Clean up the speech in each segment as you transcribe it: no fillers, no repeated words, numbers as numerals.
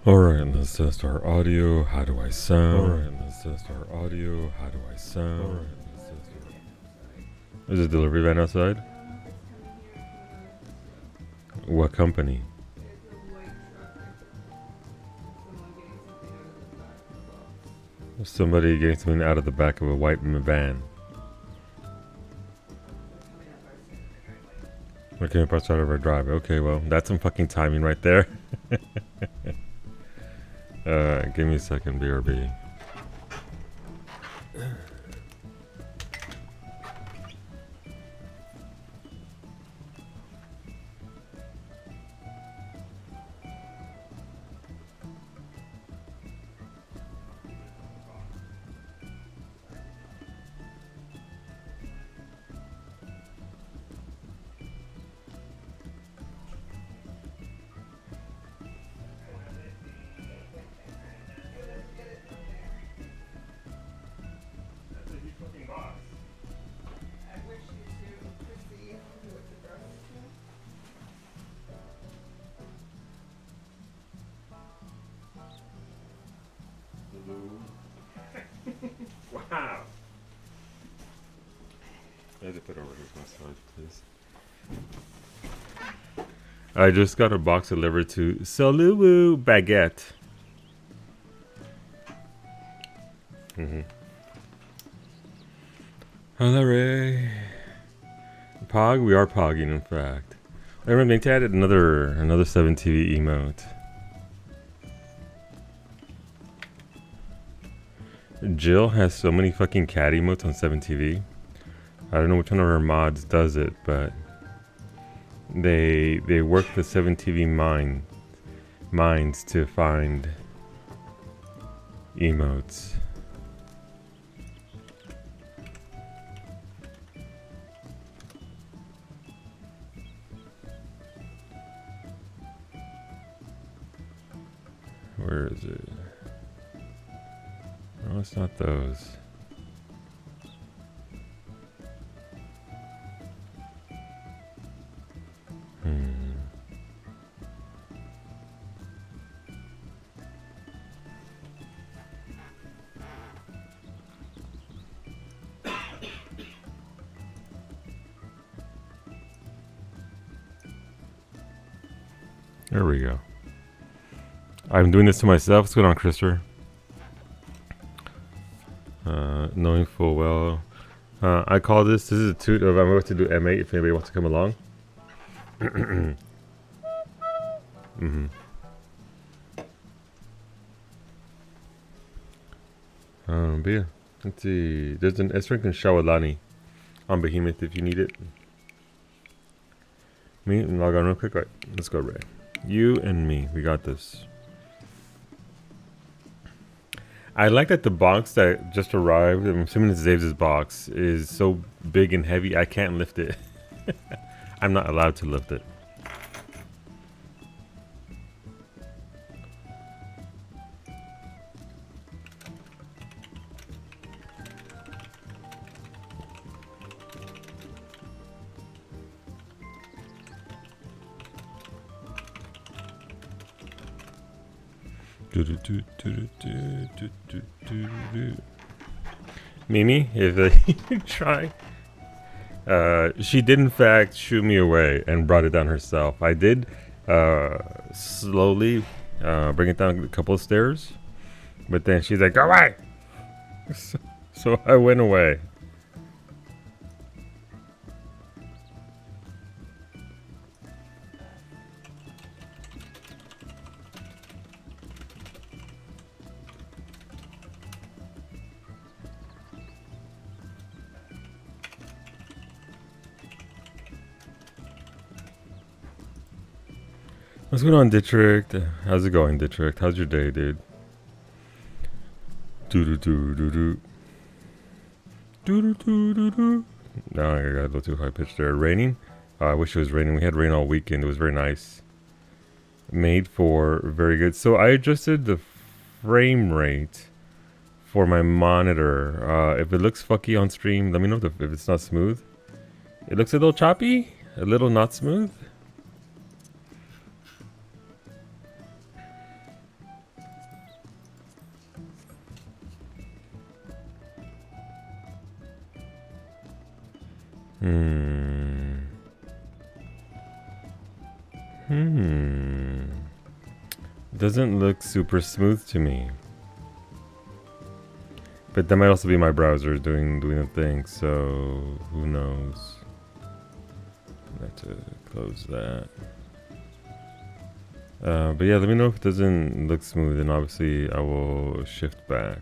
Alright, let's test our audio. How do I sound? Alright, let's test our audio. How do I sound? Alright, let's test our... Is a delivery van outside? What company? Somebody getting something out of the back of a white van. We're coming parts out of our drive. Okay, well, that's some fucking timing right there. Give me a second, BRB. Wow. I had to put over here massage, please. I just got a box delivered to Soluwu Baguette. Hello, Ray. Pog? We are pogging, in fact. I remember they added another 7TV emote. Jill has so many fucking cat emotes on 7TV. I don't know which one of her mods does it, but they work the 7TV minds to find emotes. Where is it? No, it's not those. There we go. I'm doing this to myself. What's going on, Krister? Knowing full well. I call this is a toot of I'm about to do M8 if anybody wants to come along. But yeah, let's see. There's an S rank in Shawalani on Behemoth if you need it. Me and log on real quick. Right, let's go, Ray. You and me, we got this. I like that the box that just arrived, I'm assuming it's Zaves' box, is so big and heavy I can't lift it. I'm not allowed to lift it. Mimi, if you try, she did in fact shoot me away and brought it down herself. I did slowly bring it down a couple of stairs, but then she's like, "Go away!" So I went away. What's going on, Dietrich? How's it going, Dietrich? How's your day, dude? No, I got a little too high pitched there. Raining? I wish it was raining. We had rain all weekend. It was very nice. Made for very good. So I adjusted the frame rate for my monitor. If it looks fucky on stream, let me know if it's not smooth. It looks a little choppy, a little not smooth. Hmm. Doesn't look super smooth to me. But that might also be my browser doing the thing, so who knows. I have to close that. But yeah, let me know if it doesn't look smooth, and obviously I will shift back.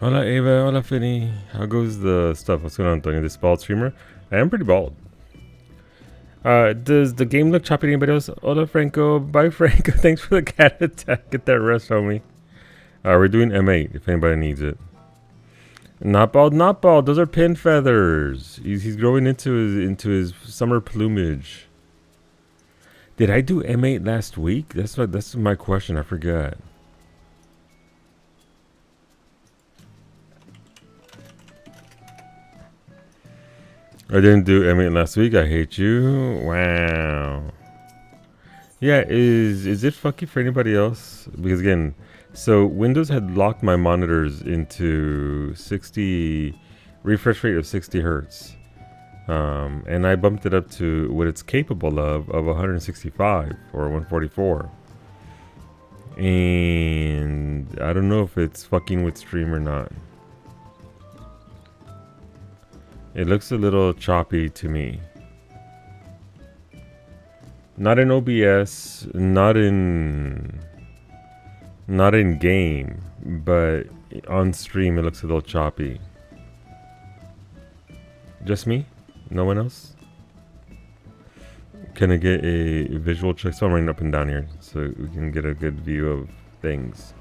Hola Ava, hola Finny. How goes the stuff? What's going on, Antonio? This bald streamer? I am pretty bald. Does the game look choppy to anybody else? Hola Franco. Bye Franco. Thanks for the cat attack. Get that rest, homie. We're doing M8 if anybody needs it. Not bald, not bald. Those are pin feathers. He's growing into his summer plumage. Did I do M8 last week? That's my question. I forgot. I didn't do M8 last week. I hate you. Wow. Yeah, is it funky for anybody else? Because again, so Windows had locked my monitors into 60 refresh rate of 60 hertz. And I bumped it up to what it's capable of 165 or 144. And I don't know if it's fucking with stream or not. It looks a little choppy to me. Not in OBS, not in game, but on stream it looks a little choppy. Just me? No one else? Can I get a visual check? So I'm running up and down here so we can get a good view of things.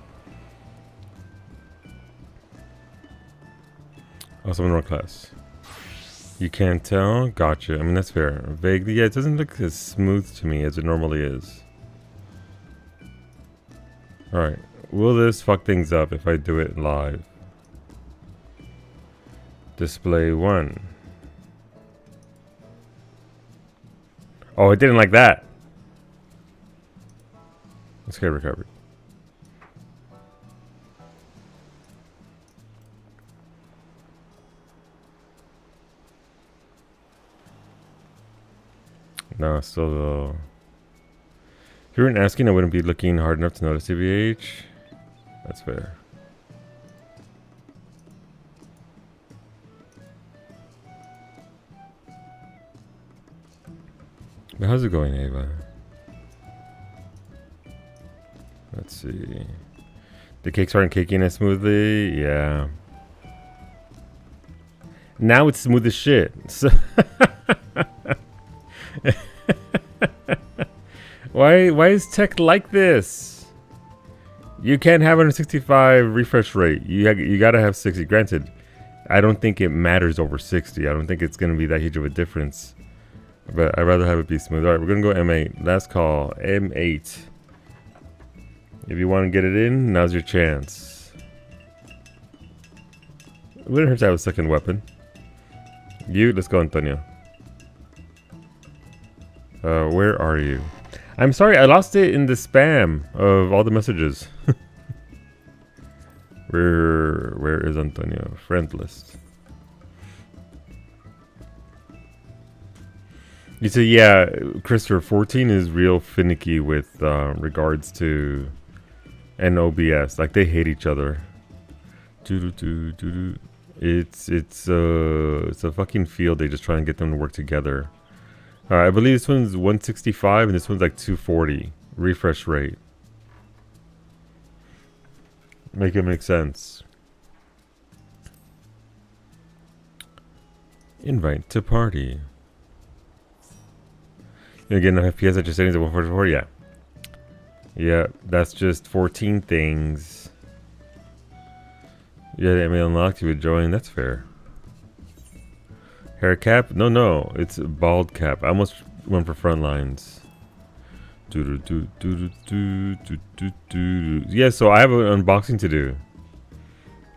Also in our class. You can't tell? Gotcha. I mean, that's fair. Vaguely, yeah, it doesn't look as smooth to me as it normally is. Alright. Will this fuck things up if I do it live? Display 1. Oh, it didn't like that. Let's get recovered. No, still though. If you weren't asking, I wouldn't be looking hard enough to notice TBH. That's fair. But how's it going, Ava? Let's see. The cakes aren't caking as smoothly? Yeah. Now it's smooth as shit. So Why is tech like this? You can't have 165 refresh rate. You gotta have 60. Granted, I don't think it matters over 60. I don't think it's gonna be that huge of a difference. But I'd rather have it be smooth. Alright, we're gonna go M8. Last call. M8. If you want to get it in, now's your chance. It wouldn't hurt to have a second weapon. Let's go, Antonio. Where are you? I'm sorry, I lost it in the spam of all the messages. Where is Antonio? Friend list. You say, yeah, Christopher, 14 is real finicky with regards to an OBS. Like, they hate each other. It's a fucking field. They just try and get them to work together. I believe this one's 165 and this one's like 240 refresh rate. Make it make sense. Invite to party. You get enough FPS at your settings at 144? Yeah. Yeah, that's just 14 things. Yeah, I mean, unlocked, you would join. That's fair. Hair cap? No, no. It's a bald cap. I almost went for front lines. Yeah, so I have an unboxing to do.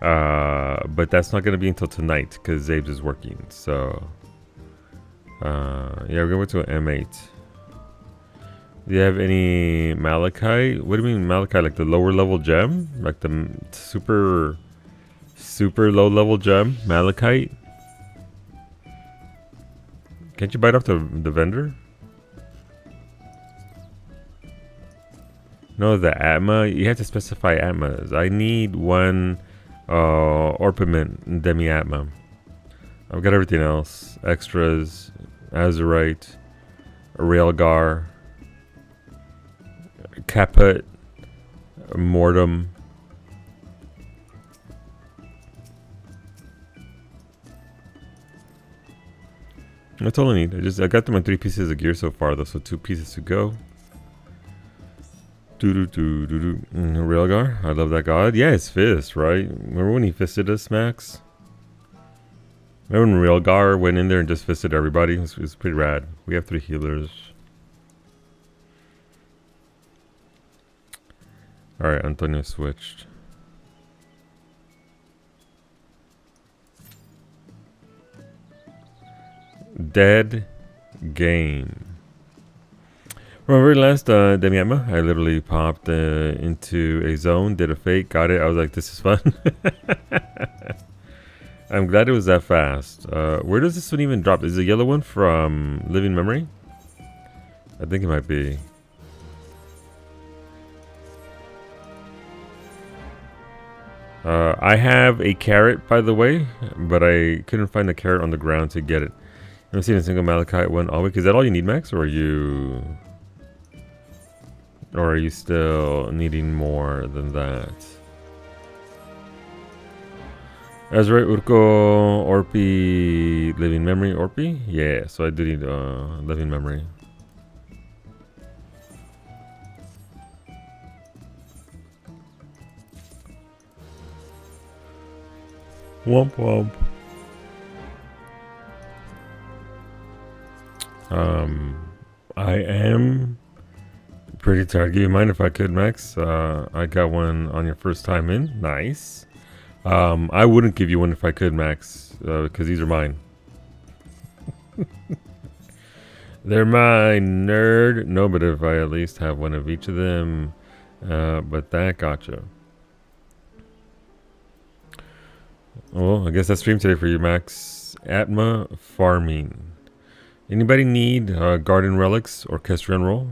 But that's not going to be until tonight because Zabes is working. So, yeah, we're going to an M8. Do you have any malachite? What do you mean malachite? Like the lower level gem? Like the super low level gem? Malachite? Can't you bite off the vendor? No, the Atma. You have to specify Atmas. I need one Orpiment Demiatma. I've got everything else. Extras, Azurite, Railgar, Caput, Mortem. That's all I need. I got them in 3 pieces of gear so far though, so 2 pieces to go. Railgar, I love that god. Yeah, it's Fist, right? Remember when he fisted us, Max? Remember when Railgar went in there and just fisted everybody? It was pretty rad. We have 3 healers. Alright, Antonio switched. Dead game. Remember last Demiatma? I literally popped into a zone, did a fake, got it. I was like, this is fun. I'm glad it was that fast. Where does this one even drop? Is the yellow one from Living Memory? I think it might be. I have a carrot, by the way, but I couldn't find the carrot on the ground to get it. I haven't seen a single malachite one all week. Is that all you need, Max, or are you still needing more than that? Azure, Urko, Orpi, Living Memory, Orpi? Yeah, so I do need Living Memory. Womp womp. I am pretty tired. Do you mind if I could, Max? I got one on your first time in. Nice. I wouldn't give you one if I could, Max, because these are mine. They're mine, nerd. No, but if I at least have one of each of them. But that gotcha. Well, I guess that's stream today for you, Max. Atma farming. Anybody need garden relics or Kestrian roll?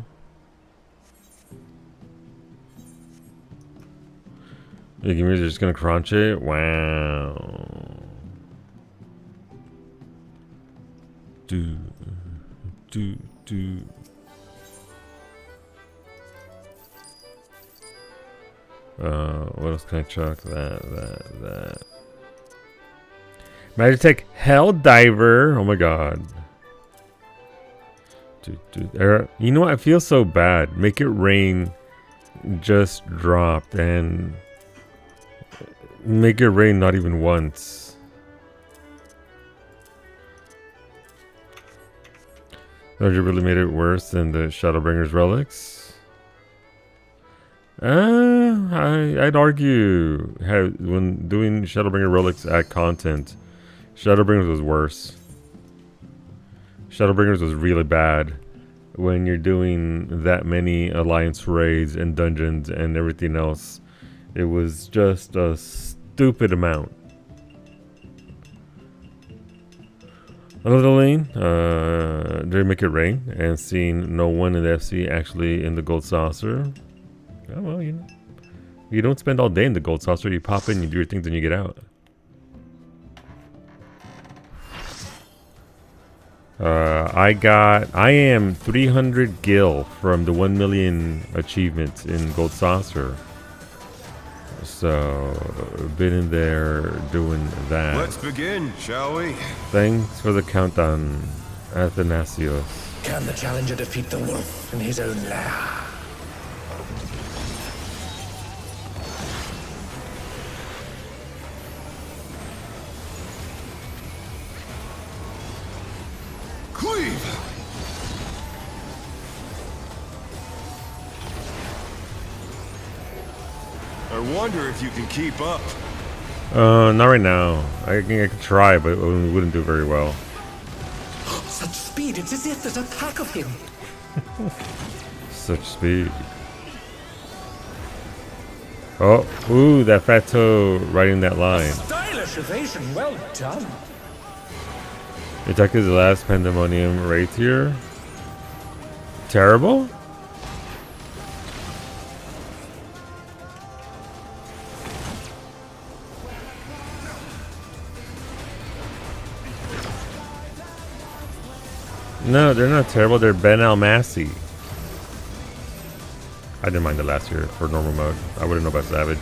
Yeah, you're just gonna crunch it? Wow. Do. What else can I chuck? That. Magitech Helldiver. Oh my god. You know what? I feel so bad. Make It Rain just dropped and Make It Rain not even once. Roger really made it worse than the Shadowbringer's relics. I'd argue when doing Shadowbringer relics at content, Shadowbringers was worse. Shadowbringers was really bad when you're doing that many alliance raids and dungeons and everything else. It was just a stupid amount. Another lane, did Make It Rain and seeing no one in the FC actually in the gold saucer. Oh well, you know, you don't spend all day in the gold saucer. You pop in, you do your things, then you get out. I am 300 gil from the 1 million achievements in Gold Saucer. So, been in there doing that. Let's begin, shall we? Thanks for the countdown, Athanasios. Can the challenger defeat the wolf in his own lair? wonder if you can keep up. Not right now. I could try, but we wouldn't do very well. Such speed, it's as if there's a pack of him. Such speed. Oh, ooh, that fat toe riding that line. Stylish evasion, well done. Attack is the last Pandemonium right here. Terrible? No, they're not terrible. They're Ben Almasi. I didn't mind the last year for normal mode. I wouldn't know about Savage.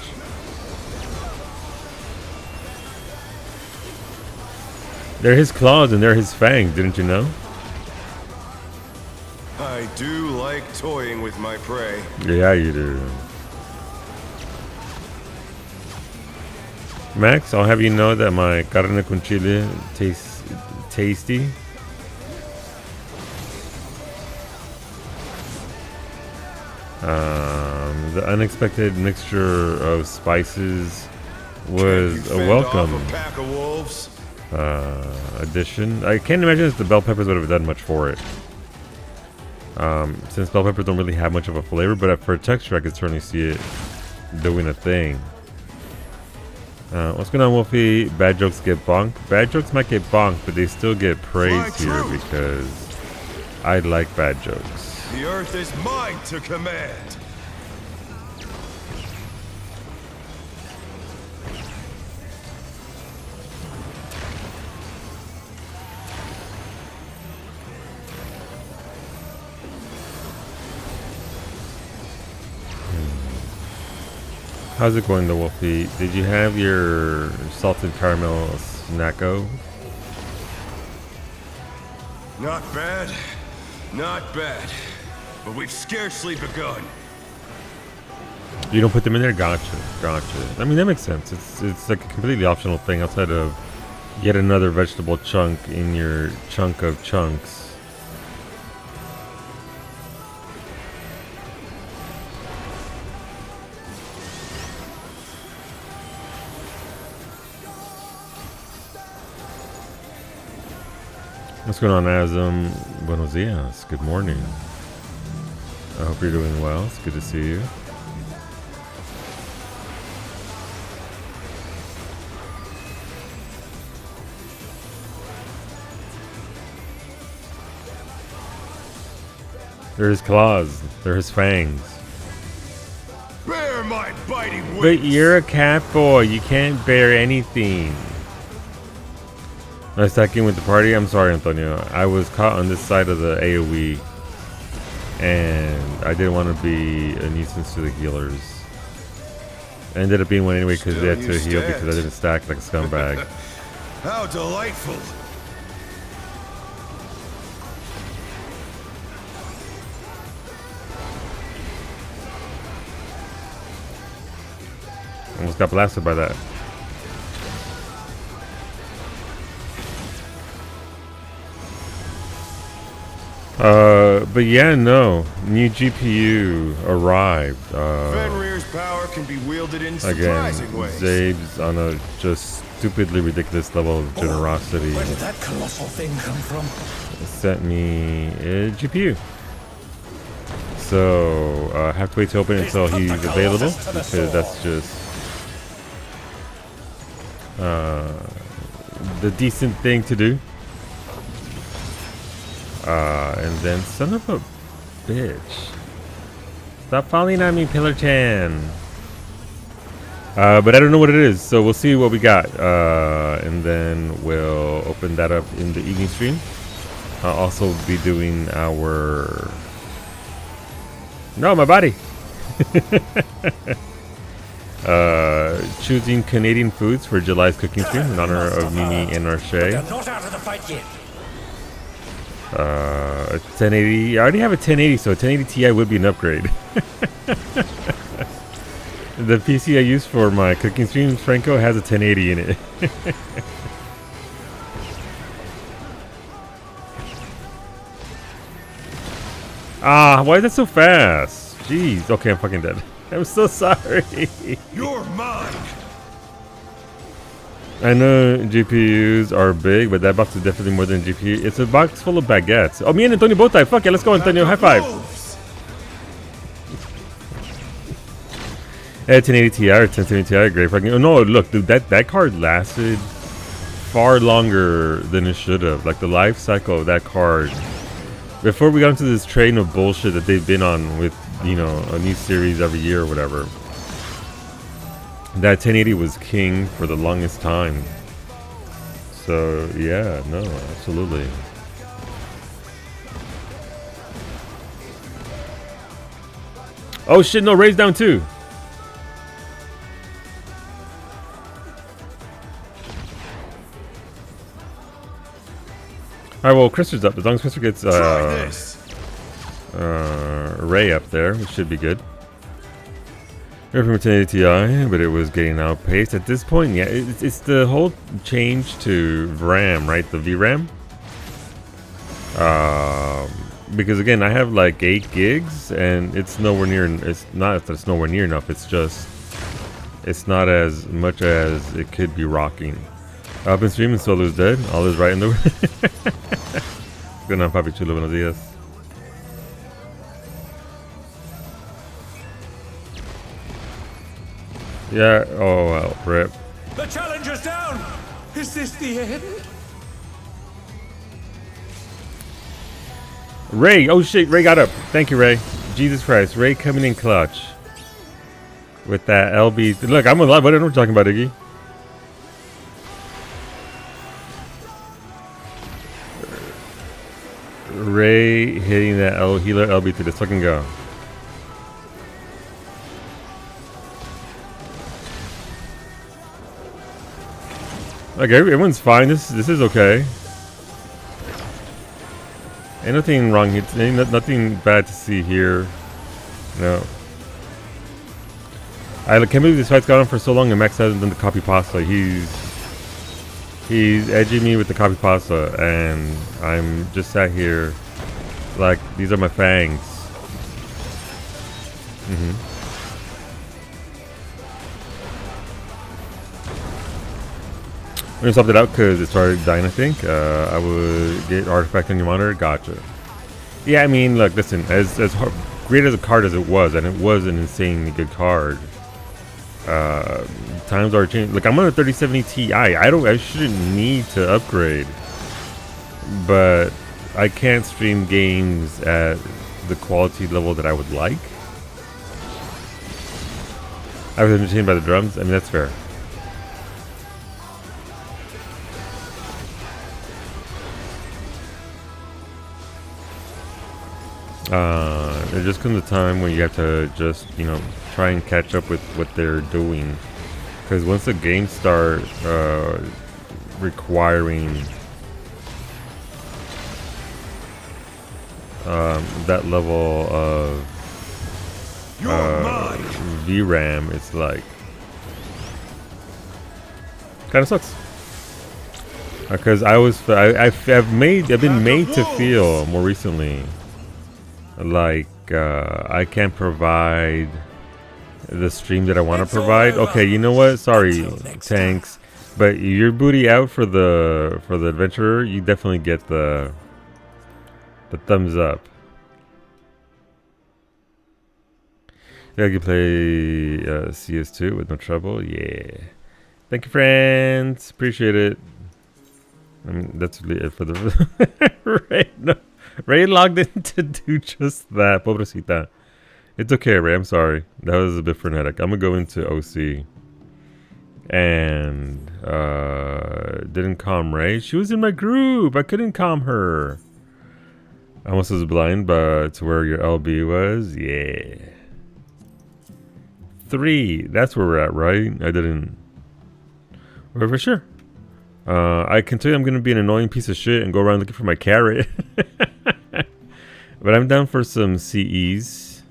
They're his claws and they're his fangs, didn't you know? I do like toying with my prey. Yeah, you do. Max, I'll have you know that my carne con chile tastes tasty. The unexpected mixture of spices was a welcome A pack of wolves. addition. I can't imagine if the bell peppers would have done much for it. Since bell peppers don't really have much of a flavor, but for texture I could certainly see it doing a thing. What's going on, Wolfie? Bad jokes get bonked. Bad jokes might get bonked, but they still get praised here because I like bad jokes. The earth is mine to command. How's it going, though, Wolfie? Did you have your salted caramel snacko? Not bad. Not bad. But we've scarcely begun. You don't put them in there? Gotcha. Gotcha. I mean, that makes sense. It's like a completely optional thing outside of yet another vegetable chunk in your chunk of chunks. What's going on, Azam? Buenos dias. Good morning. I hope you're doing well. It's good to see you. They're his claws. They're his fangs. Bear my biting wings. But you're a cat boy. You can't bear anything. Nice stacking with the party. I'm sorry, Antonio. I was caught on this side of the AoE, and I didn't want to be a nuisance to the healers. I ended up being one anyway because they had to heal because I didn't stack like a scumbag. How delightful. Almost got blasted by that. But yeah, no. New GPU arrived. Fenrir's power can be wielded in surprising Again, ways. Zabe's on a just stupidly ridiculous level of generosity. Where did that colossal thing come from? Sent me a GPU. So I have to wait to open it until he's available because that's just the decent thing to do. And then, son of a bitch. Stop falling on me, Pillar Chan. But I don't know what it is, so we'll see what we got. And then we'll open that up in the evening stream. I'll also be doing our... No, my body! Choosing Canadian foods for July's cooking stream in honor of Mimi and Arche. They're not out of the fight yet. A 1080. I already have a 1080, so a 1080 Ti would be an upgrade. The PC I use for my cooking streams, Franco, has a 1080 in it. Why is that so fast? Jeez. Okay, I'm fucking dead. I'm so sorry. You're mine. I know GPUs are big, but that box is definitely more than a GPU. It's a box full of baguettes. Oh, me and Antonio both died. Fuck yeah, let's go, Antonio. High five. Yeah, 1080 Ti or 1070 Ti, great fucking. Oh no, look, dude, that card lasted far longer than it should have. Like the life cycle of that card. Before we got into this train of bullshit that they've been on with, you know, a new series every year or whatever. That 1080 was king for the longest time. So yeah, no, absolutely. Oh shit, no, Ray's down too. Alright, well, Krister's up. As long as Krister gets Ray up there, it should be good. From 1080 Ti, but it was getting outpaced. At this point, yeah, it's the whole change to RAM, right? The VRAM. Because again, I have like 8 gigs, and it's nowhere near. It's not that it's nowhere near enough. It's just it's not as much as it could be rocking. I've been streaming. Solo's dead. All is right in the. Good night, Papi Chulo. Buenos días. Yeah, oh well, rip. The challenger's down! Is this the end? Ray, oh shit, Ray got up. Thank you, Ray. Jesus Christ, Ray coming in clutch. With that LB. Look, I'm alive. I don't know what you're talking about, Iggy. Ray hitting that healer LB to the fucking go. Okay, everyone's fine. This is okay. Ain't nothing wrong. Ain't nothing bad to see here. No. I can't believe this fight's gone on for so long and Max hasn't done the copy pasta. He's edging me with the copy pasta, and I'm just sat here like these are my fangs. I'm gonna swap it out because it started dying, I think. I would get artifact on your monitor. Gotcha. Yeah, I mean, look, listen, as great as a card as it was, and it was an insanely good card. Times are changing. Look, I'm on a 3070 Ti. I shouldn't need to upgrade, but I can't stream games at the quality level that I would like. I was entertained by the drums. I mean, that's fair. There just comes a time when you have to just, you know, try and catch up with what they're doing. Because once the games start requiring that level of VRAM, it's like kind of sucks. Because I've been made to feel more recently like I can't provide the stream that I want to provide. Okay, you know what? Sorry, Tanks, but your booty out for the adventurer. You definitely get the thumbs up. Yeah, you can play CS2 with no trouble. Yeah, thank you, friends. Appreciate it. I mean, that's really it for the Ray. No. Ray logged in to do just that. Pobrecita. It's okay, Ray. I'm sorry. That was a bit frenetic. I'm gonna go into OC. And didn't calm Ray. She was in my group. I couldn't calm her. I almost was blind, but to where your LB was, yeah. 3. That's where we're at, right? I didn't. Well, for sure. I can tell you I'm going to be an annoying piece of shit and go around looking for my carrot. But I'm down for some CEs,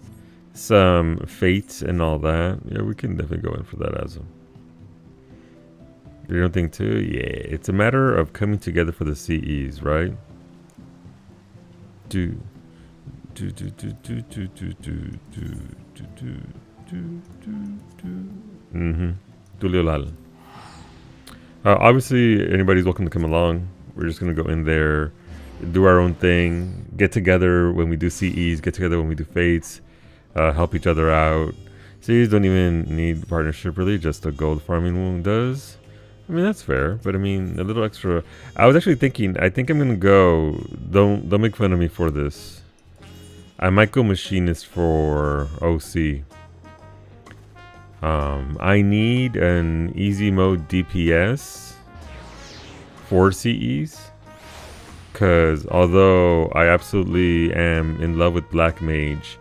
some Fate and all that. Yeah, we can definitely go in for that, Azam. You don't think too? Yeah, it's a matter of coming together for the CEs, right? Tuliolal. Obviously, anybody's welcome to come along. We're just gonna go in there, do our own thing, get together when we do CEs, get together when we do fates, help each other out. CEs don't even need partnership really, just a gold farming one does. I mean, that's fair, but I mean, a little extra. I was actually thinking, I think I'm gonna go, don't make fun of me for this. I might go machinist for OC. I need an easy mode DPS for CEs. Because although I absolutely am in love with Black Mage,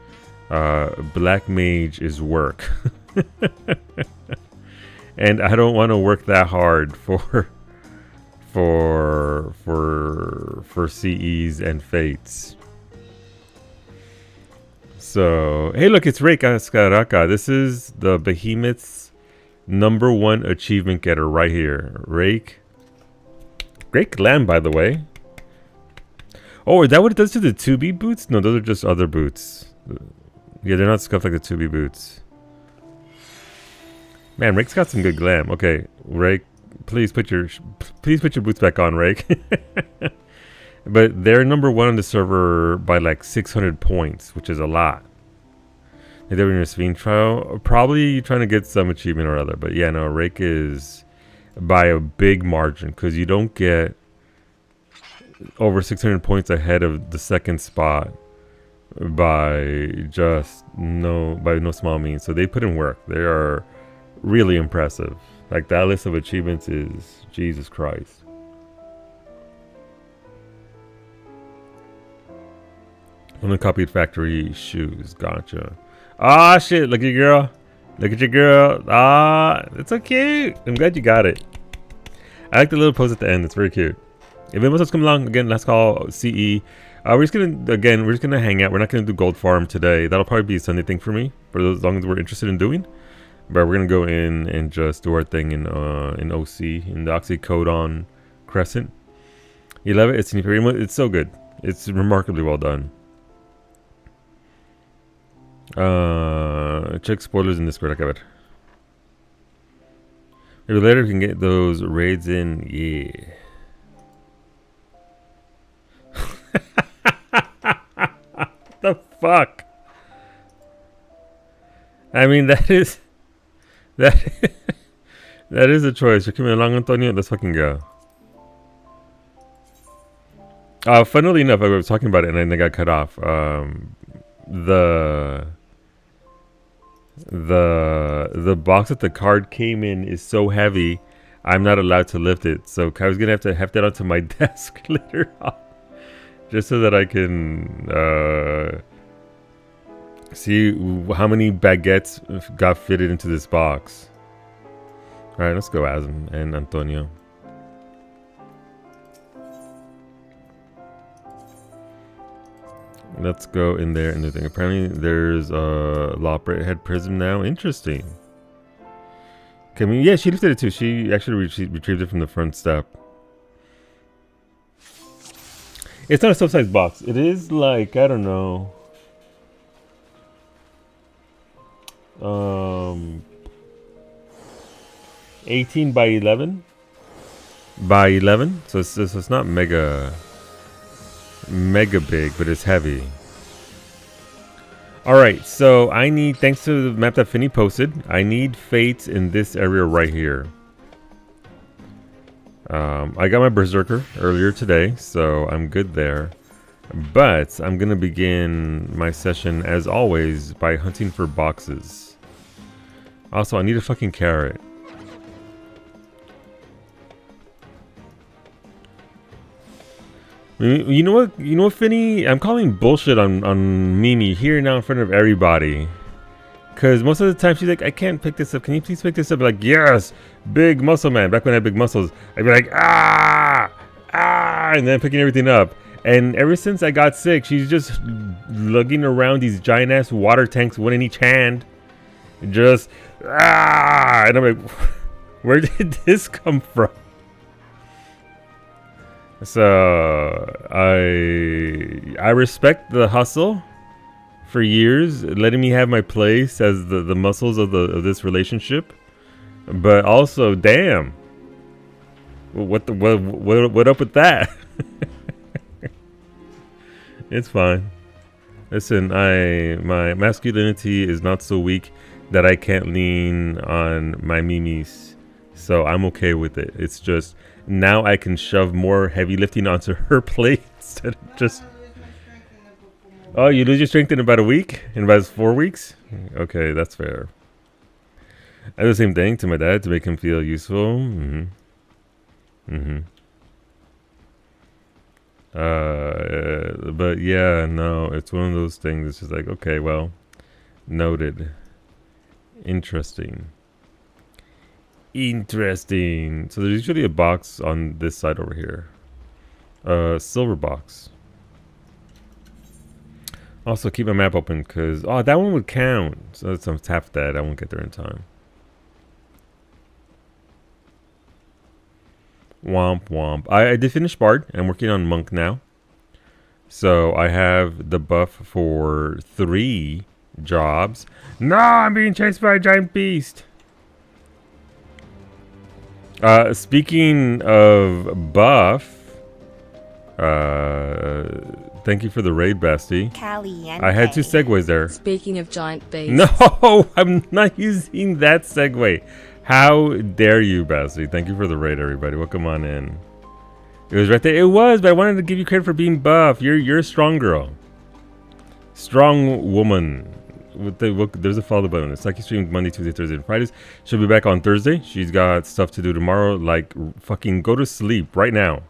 Black Mage is work. And I don't want to work that hard for CEs and Fates. So, hey look, it's Rake Ascaraka. This is the Behemoth's #1 achievement getter right here. Rake. Great glam, by the way. Oh, is that what it does to the 2B boots? No, those are just other boots. Yeah, they're not scuffed like the 2B boots. Man, Rake's got some good glam. Okay, Rake, please put your boots back on, Rake. But they're #1 on the server by like 600 points, which is a lot. If they were in a Sphinx trial, probably trying to get some achievement or other. But yeah, no, Rake is by a big margin because you don't get over 600 points ahead of the second spot by no small means. So they put in work. They are really impressive. Like that list of achievements is Jesus Christ. Uncopied factory shoes. Gotcha. Ah, shit. Look at your girl. Look at your girl. Ah, it's so cute. I'm glad you got it. I like the little pose at the end. It's very cute. If anyone else come along, again, let's call CE. We're just gonna hang out. We're not gonna do gold farm today. That'll probably be a Sunday thing for me, for as long as we're interested in doing. But we're gonna go in and just do our thing in OC, in the Oxycodone Crescent. You love it? It's so good. It's remarkably well done. Check spoilers in Discord. I got it. Maybe later we can get those raids in. Yeah. The fuck? I mean, that is a choice. You're coming along, Antonio. Let's fucking go. Funnily enough, I was talking about it and then I got cut off. The box that the card came in is so heavy, I'm not allowed to lift it. So I was gonna have to heft that onto my desk later on, just so that I can see how many baguettes got fitted into this box. All right, let's go, Azim and Antonio. Let's go in there and do the thing. Apparently, there's a Lopper head prism now. Interesting. Okay, I mean, yeah, she lifted it too. She actually retrieved it from the front step. It's not a sub-size box. It is like, I don't know. 18 by 11 by 11. So it's not mega big, but it's heavy. All right, so I need, thanks to the map that Finny posted, I need fates in this area right here. I got my berserker earlier today, so I'm good there. But I'm gonna begin my session as always by hunting for boxes. Also, I need a fucking carrot. You know what, Finny? I'm calling bullshit on Mimi here now in front of everybody. Because most of the time she's like, I can't pick this up. Can you please pick this up? I'm like, yes, big muscle man. Back when I had big muscles, I'd be like, and then picking everything up. And ever since I got sick, she's just lugging around these giant ass water tanks, one in each hand. Just, and I'm like, where did this come from? So I respect the hustle for years, letting me have my place as the muscles of this relationship. But also, damn, what up with that? It's fine. Listen, my masculinity is not so weak that I can't lean on my mimis, so I'm okay with it. It's just now I can shove more heavy lifting onto her plate instead of just. Oh, you lose your strength in about a week? In about 4 weeks? Okay, that's fair. I do the same thing to my dad to make him feel useful. But yeah, no, it's one of those things. It's just like, okay, well, noted. Interesting. Interesting. So there's usually a box on this side over here. Silver box. Also, keep my map open because that one would count. So let's tap that. I won't get there in time. Womp womp. I did finish Bard. I'm working on Monk now. So I have the buff for 3 jobs. No, I'm being chased by a giant beast. Speaking of buff, thank you for the raid, bestie. Caliente. I had 2 segues there. Speaking of giant beasts. No, I'm not using that segue. How dare you, bestie? Thank you for the raid, everybody. Welcome on in. It was right there. It was, but I wanted to give you credit for being buff. You're a strong girl. Strong woman. There's a follow button. It's like you stream Monday, Tuesday, Thursday, and Fridays. She'll be back on Thursday. She's got stuff to do tomorrow. Like, fucking go to sleep right now.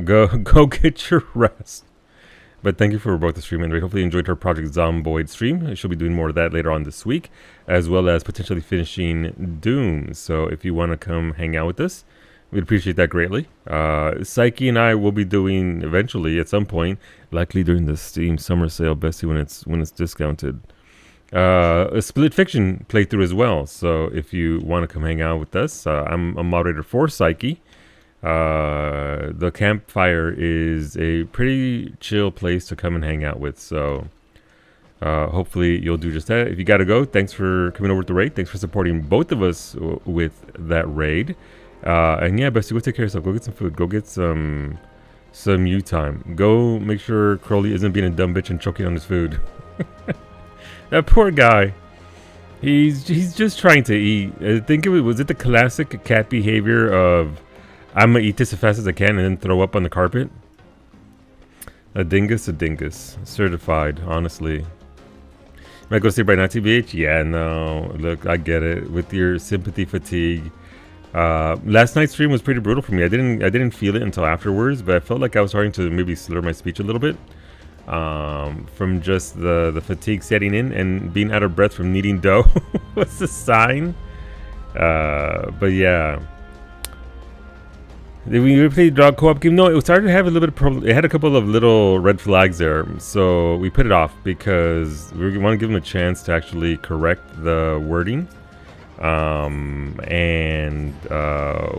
Go get your rest. But thank you for both the stream and raid. Hopefully you enjoyed her Project Zomboid stream. She'll be doing more of that later on this week, as well as potentially finishing Doom. So if you want to come hang out with us, we'd appreciate that greatly. Psyche and I will be doing eventually at some point, likely during the Steam summer sale, bestie, when it's discounted, a split fiction playthrough as well. So if you want to come hang out with us, I'm a moderator for Psyche. The campfire is a pretty chill place to come and hang out with. So hopefully you'll do just that. If you gotta go, thanks for coming over to the raid. Thanks for supporting both of us with that raid. And yeah, bestie, go take care of yourself. Go get some food. Go get some you time. Go make sure Crowley isn't being a dumb bitch and choking on his food. That poor guy. He's just trying to eat. I think was it the classic cat behavior of I'm gonna eat this as fast as I can and then throw up on the carpet. A dingus, certified. Honestly, might go to sleep right now, TBH. Yeah, no. Look, I get it with your sympathy fatigue. Last night's stream was pretty brutal for me. I didn't feel it until afterwards, but I felt like I was starting to maybe slur my speech a little bit from just the fatigue setting in and being out of breath from kneading dough. What's the sign? But yeah. Did we play dog co-op game? No, it started to have a little bit of problem. It had a couple of little red flags there, so we put it off because we want to give them a chance to actually correct the wording and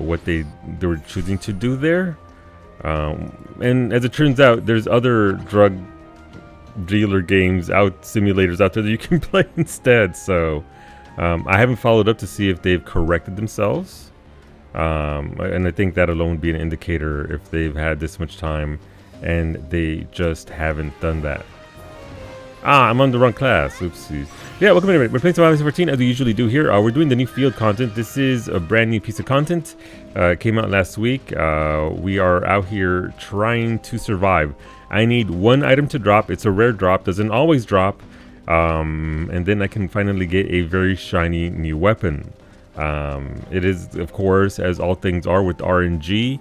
what they were choosing to do there. And as it turns out, there's other drug dealer games simulators out there that you can play instead. So I haven't followed up to see if they've corrected themselves. And I think that alone would be an indicator if they've had this much time and they just haven't done that. I'm on the wrong class. Oopsies. Yeah, welcome everybody. We're playing Survival 14 as we usually do here. We're doing the new field content. This is a brand new piece of content. It came out last week. We are out here trying to survive. I need 1 item to drop. It's a rare drop. Doesn't always drop. And then I can finally get a very shiny new weapon. It is, of course, as all things are with RNG,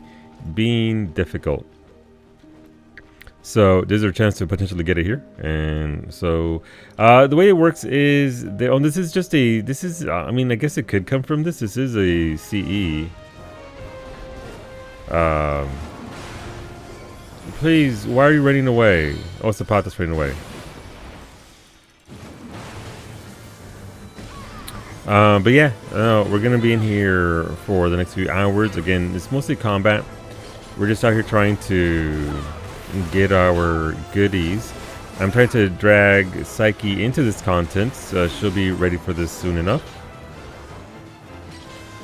being difficult. So there's a chance to potentially get it here. And so the way it works is this is just I mean, I guess it could come from this. This is a CE. Please, why are you running away? Oh, it's the pot that's running away. But yeah, we're gonna be in here for the next few hours. Again, it's mostly combat. We're just out here trying to get our goodies. I'm trying to drag Psyche into this content. She'll be ready for this soon enough.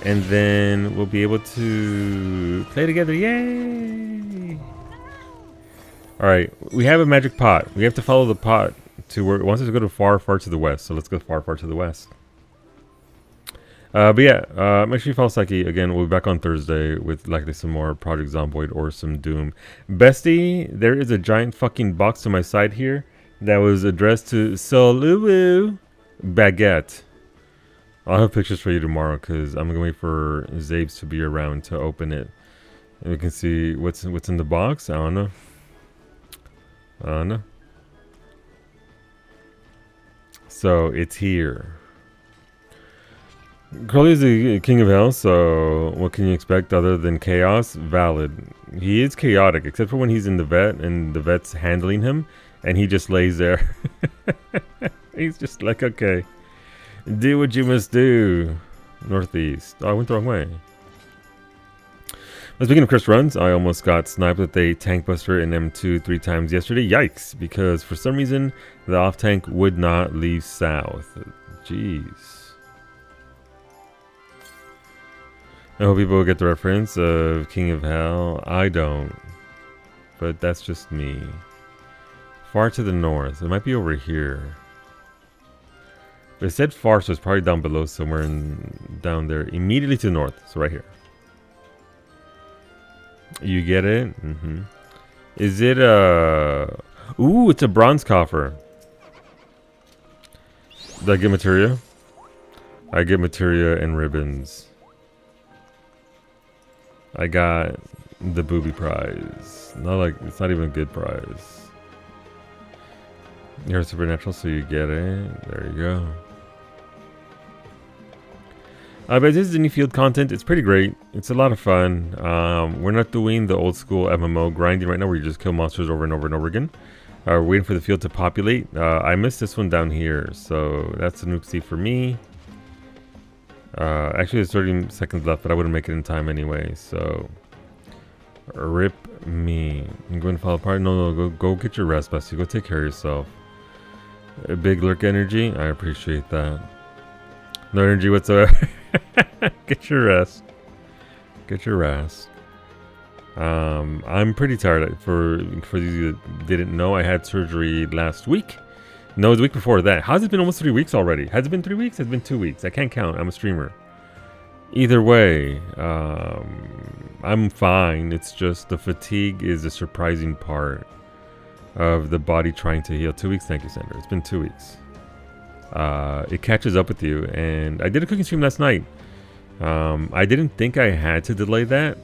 And then we'll be able to play together. Yay! Alright, we have a magic pot. We have to follow the pot to where it wants us to go to far, far to the west. So let's go far, far to the west. But yeah, make sure you follow Psyche. Again, we'll be back on Thursday with likely some more Project Zomboid or some Doom. Bestie, there is a giant fucking box to my side here that was addressed to Solulu Baguette. I'll have pictures for you tomorrow because I'm gonna wait for Zabes to be around to open it, and we can see what's in the box. I don't know. So it's here. Crowley is the king of hell, so what can you expect other than chaos? Valid. He is chaotic, except for when he's in the vet and the vet's handling him, and he just lays there. He's just like, okay, do what you must do. Northeast. Oh, I went the wrong way. Speaking of Chris runs, I almost got sniped with a tank buster in M2 3 times yesterday. Yikes, because for some reason the off tank would not leave south. Jeez. I hope people get the reference of King of Hell. I don't. But that's just me. Far to the north. It might be over here. But it said far, so it's probably down below somewhere down there. Immediately to the north. So right here. You get it? Mm-hmm. Is it a... Ooh, it's a bronze coffer. Did I get materia? I get materia and ribbons. I got the booby prize. Not like, it's not even a good prize. You're supernatural, so you get it. There you go. But this is the new field content. It's pretty great. It's a lot of fun. We're not doing the old school MMO grinding right now where you just kill monsters over and over and over again. We're waiting for the field to populate. I missed this one down here, so that's an oopsie for me. Actually, there's 30 seconds left, but I wouldn't make it in time anyway, so... Rip me. I'm going to fall apart. No, go get your rest, Bestie. Go take care of yourself. A big lurk energy. I appreciate that. No energy whatsoever. Get your rest. Get your rest. I'm pretty tired. For you that didn't know, I had surgery last week. No, it was the week before that. How's it been almost 3 weeks already? Has it been 3 weeks? It's been 2 weeks. I can't count. I'm a streamer. Either way, I'm fine. It's just the fatigue is a surprising part of the body trying to heal. 2 weeks. Thank you, Sandra. It's been 2 weeks. It catches up with you. And I did a cooking stream last night. I didn't think I had to delay that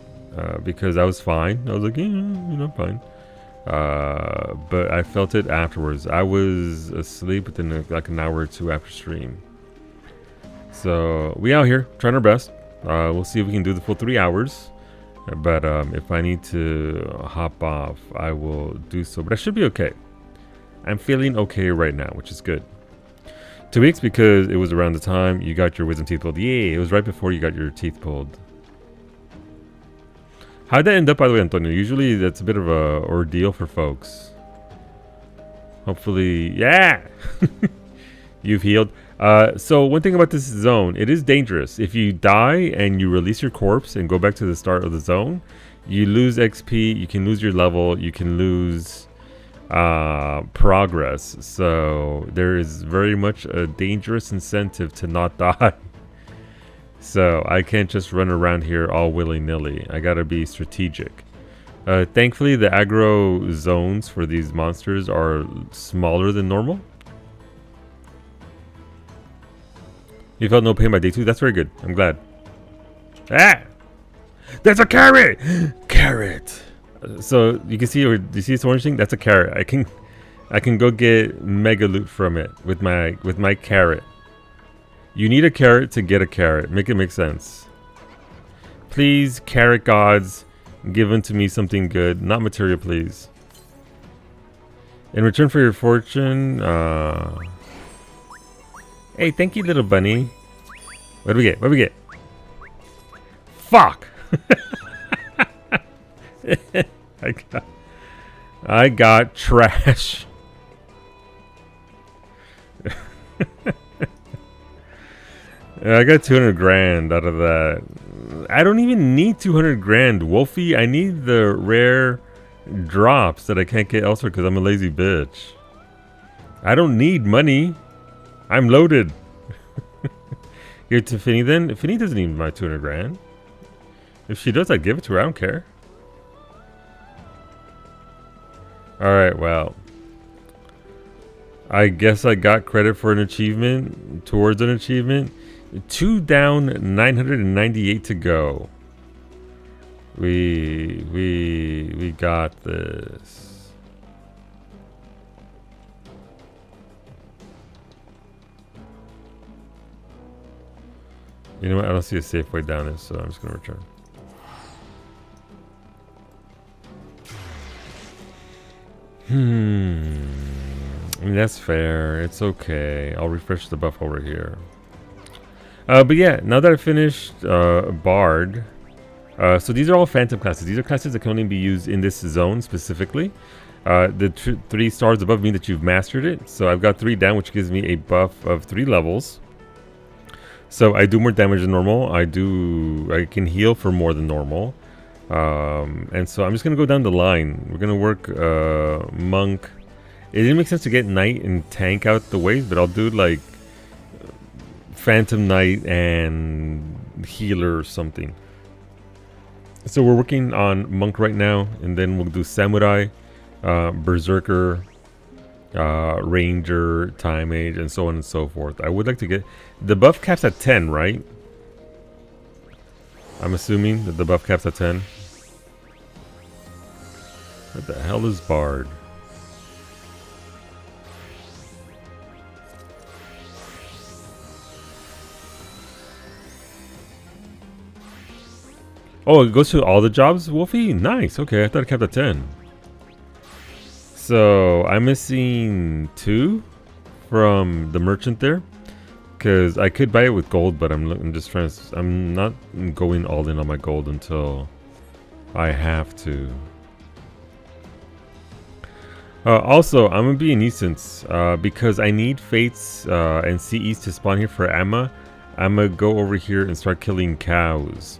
because I was fine. I was like, yeah, fine. But I felt it afterwards. I was asleep within like an hour or two after stream. So we out here trying our best. We'll see if we can do the full 3 hours. But if I need to hop off, I will do so. But I should be okay. I'm feeling okay right now, which is good. 2 weeks because it was around the time you got your wisdom teeth pulled. Yeah, it was right before you got your teeth pulled. How'd that end up, by the way, Antonio? Usually that's a bit of a ordeal for folks. Hopefully, yeah! You've healed. So one thing about this zone, it is dangerous. If you die and you release your corpse and go back to the start of the zone, you lose XP, you can lose your level, you can lose progress. So there is very much a dangerous incentive to not die. So I can't just run around here all willy-nilly. I gotta be strategic. Thankfully, the aggro zones for these monsters are smaller than normal. You felt no pain by day 2? That's very good. I'm glad. Ah! That's a carrot! Carrot! So you can see, or do you see this orange thing? That's a carrot. I can go get mega loot from it with my carrot. You need a carrot to get a carrot. Make it make sense. Please, carrot gods, give unto me something good. Not material, please. In return for your fortune, hey, thank you, little bunny. What do we get? What do we get? Fuck! I got trash. I got 200 grand out of that. I don't even need 200 grand, Wolfie. I need the rare drops that I can't get elsewhere because I'm a lazy bitch. I don't need money. I'm loaded. Here to Finny then. Finny doesn't need my 200 grand. If she does, I'd give it to her. I don't care. Alright, well. I guess I got credit for an achievement. Towards an achievement. 2 down, 998 to go. We got this. You know what? I don't see a safe way down this, so I'm just gonna return. I mean, that's fair. It's okay. I'll refresh the buff over here. But yeah, now that I finished Bard, so these are all Phantom classes. These are classes that can only be used in this zone specifically. The 3 stars above me that you've mastered it. So I've got 3 down, which gives me a buff of 3 levels. So I do more damage than normal. I can heal for more than normal. And so I'm just going to go down the line. We're going to work Monk. It didn't make sense to get Knight and Tank out the way, but I'll do like Phantom Knight and Healer or something. So we're working on Monk right now, and then we'll do Samurai, Berserker, Ranger, Time Mage, and so on and so forth. I would like to get... The buff caps at 10, right? I'm assuming that the buff caps at 10. What the hell is Bard? Oh, it goes to all the jobs, Wolfie? Nice. Okay, I thought it kept at 10. So, I'm missing 2 from the merchant there. Because I could buy it with gold, but I'm just trying to... I'm not going all in on my gold until I have to. Also, I'm going to be a nuisance. Because I need Fates and CEs to spawn here for Amma. I'm going to go over here and start killing cows.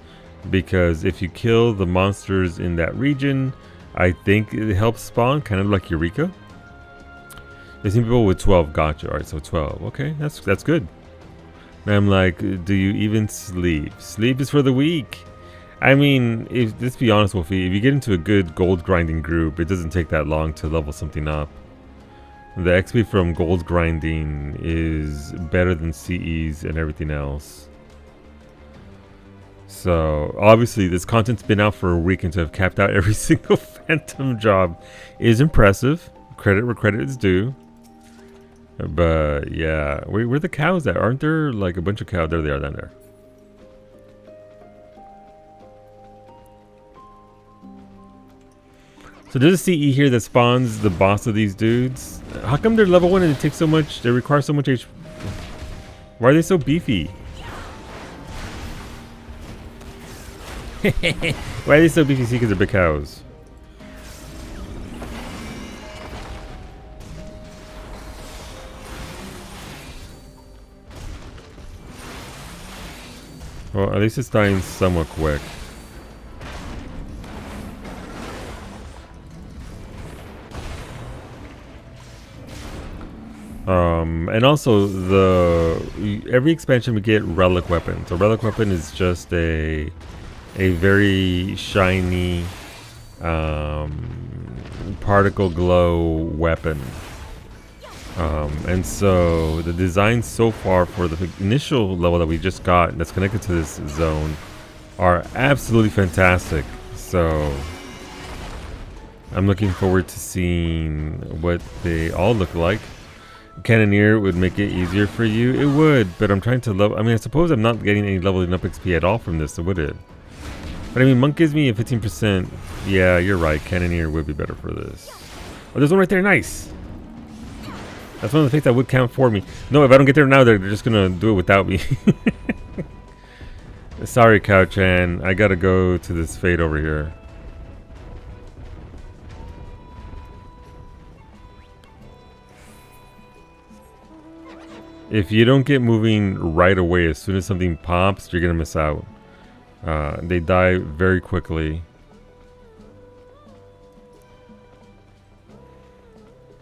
Because if you kill the monsters in that region, I think it helps spawn, kind of like Eureka. There's some people with 12. Gotcha. Alright, so 12. Okay, that's good. And I'm like, do you even sleep? Sleep is for the weak. I mean, let's be honest, Wolfie. If you get into a good gold grinding group, it doesn't take that long to level something up. The XP from gold grinding is better than CEs and everything else. So, obviously, this content's been out for a week, and to have capped out every single Phantom job is impressive. Credit where credit is due. But, yeah. Where the cows at? Aren't there, like, a bunch of cows? There they are down there. So, there's a CE here that spawns the boss of these dudes. How come they're level 1 and it takes so much... They require so much HP? Why are they so beefy? Why are they so beefy? Because they're big cows. Well, at least it's dying somewhat quick. And also every expansion we get relic weapon. So relic weapon is just a very shiny particle glow weapon. And so the designs so far for the initial level that we just got that's connected to this zone are absolutely fantastic. So I'm looking forward to seeing what they all look like. Cannoneer would make it easier for you. It would, but I'm trying to level... I mean, I suppose I'm not getting any leveling up XP at all from this, so would it? But I mean, Monk gives me a 15%. Yeah, you're right. Cannoneer would be better for this. Oh, there's one right there. Nice. That's one of the things that would count for me. No, if I don't get there now, they're just going to do it without me. Sorry, Cow-chan. I got to go to this fade over here. If you don't get moving right away, as soon as something pops, you're gonna miss out. They die very quickly.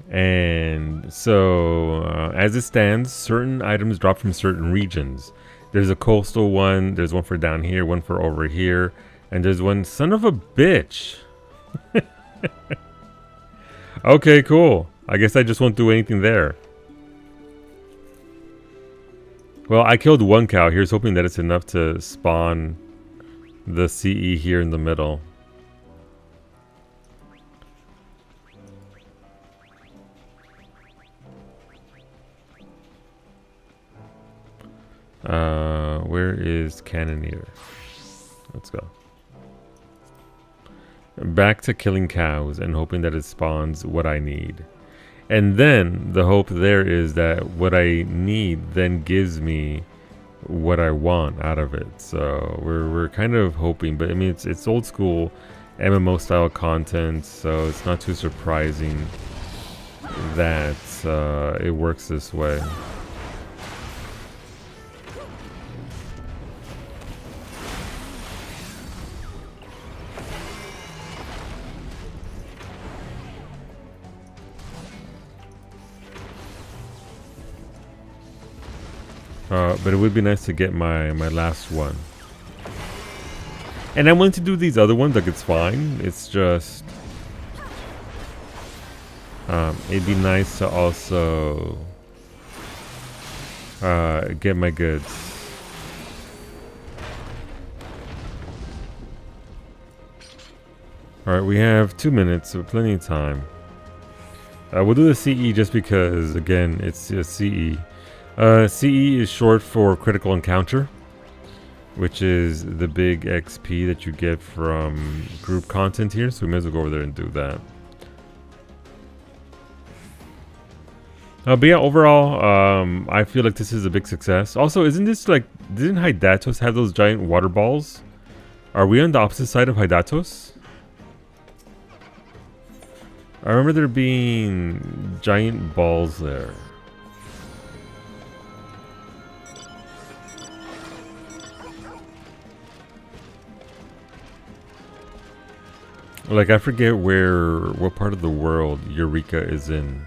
And so, as it stands, certain items drop from certain regions. There's a coastal one, there's one for down here, one for over here, and there's one, son of a bitch. Okay, cool. I guess I just won't do anything there. Well, I killed one cow. Here's hoping that it's enough to spawn the CE here in the middle. Where is Cannoneer? Let's go. Back to killing cows and hoping that it spawns what I need. And then the hope there is that what I need then gives me what I want out of it. So we're kind of hoping, but I mean it's old school MMO style content, so it's not too surprising that it works this way. But it would be nice to get my last one. And I want to do these other ones, like it's fine. It's just... it'd be nice to also... get my goods. Alright, we have 2 minutes, so plenty of time. We'll do the CE just because, again, it's a CE. CE is short for Critical Encounter, which is the big XP that you get from group content here, so we may as well go over there and do that. But yeah, overall, I feel like this is a big success. Also, isn't this like, didn't Hydatos have those giant water balls? Are we on the opposite side of Hydatos? I remember there being giant balls there. Like, I forget what part of the world Eureka is in.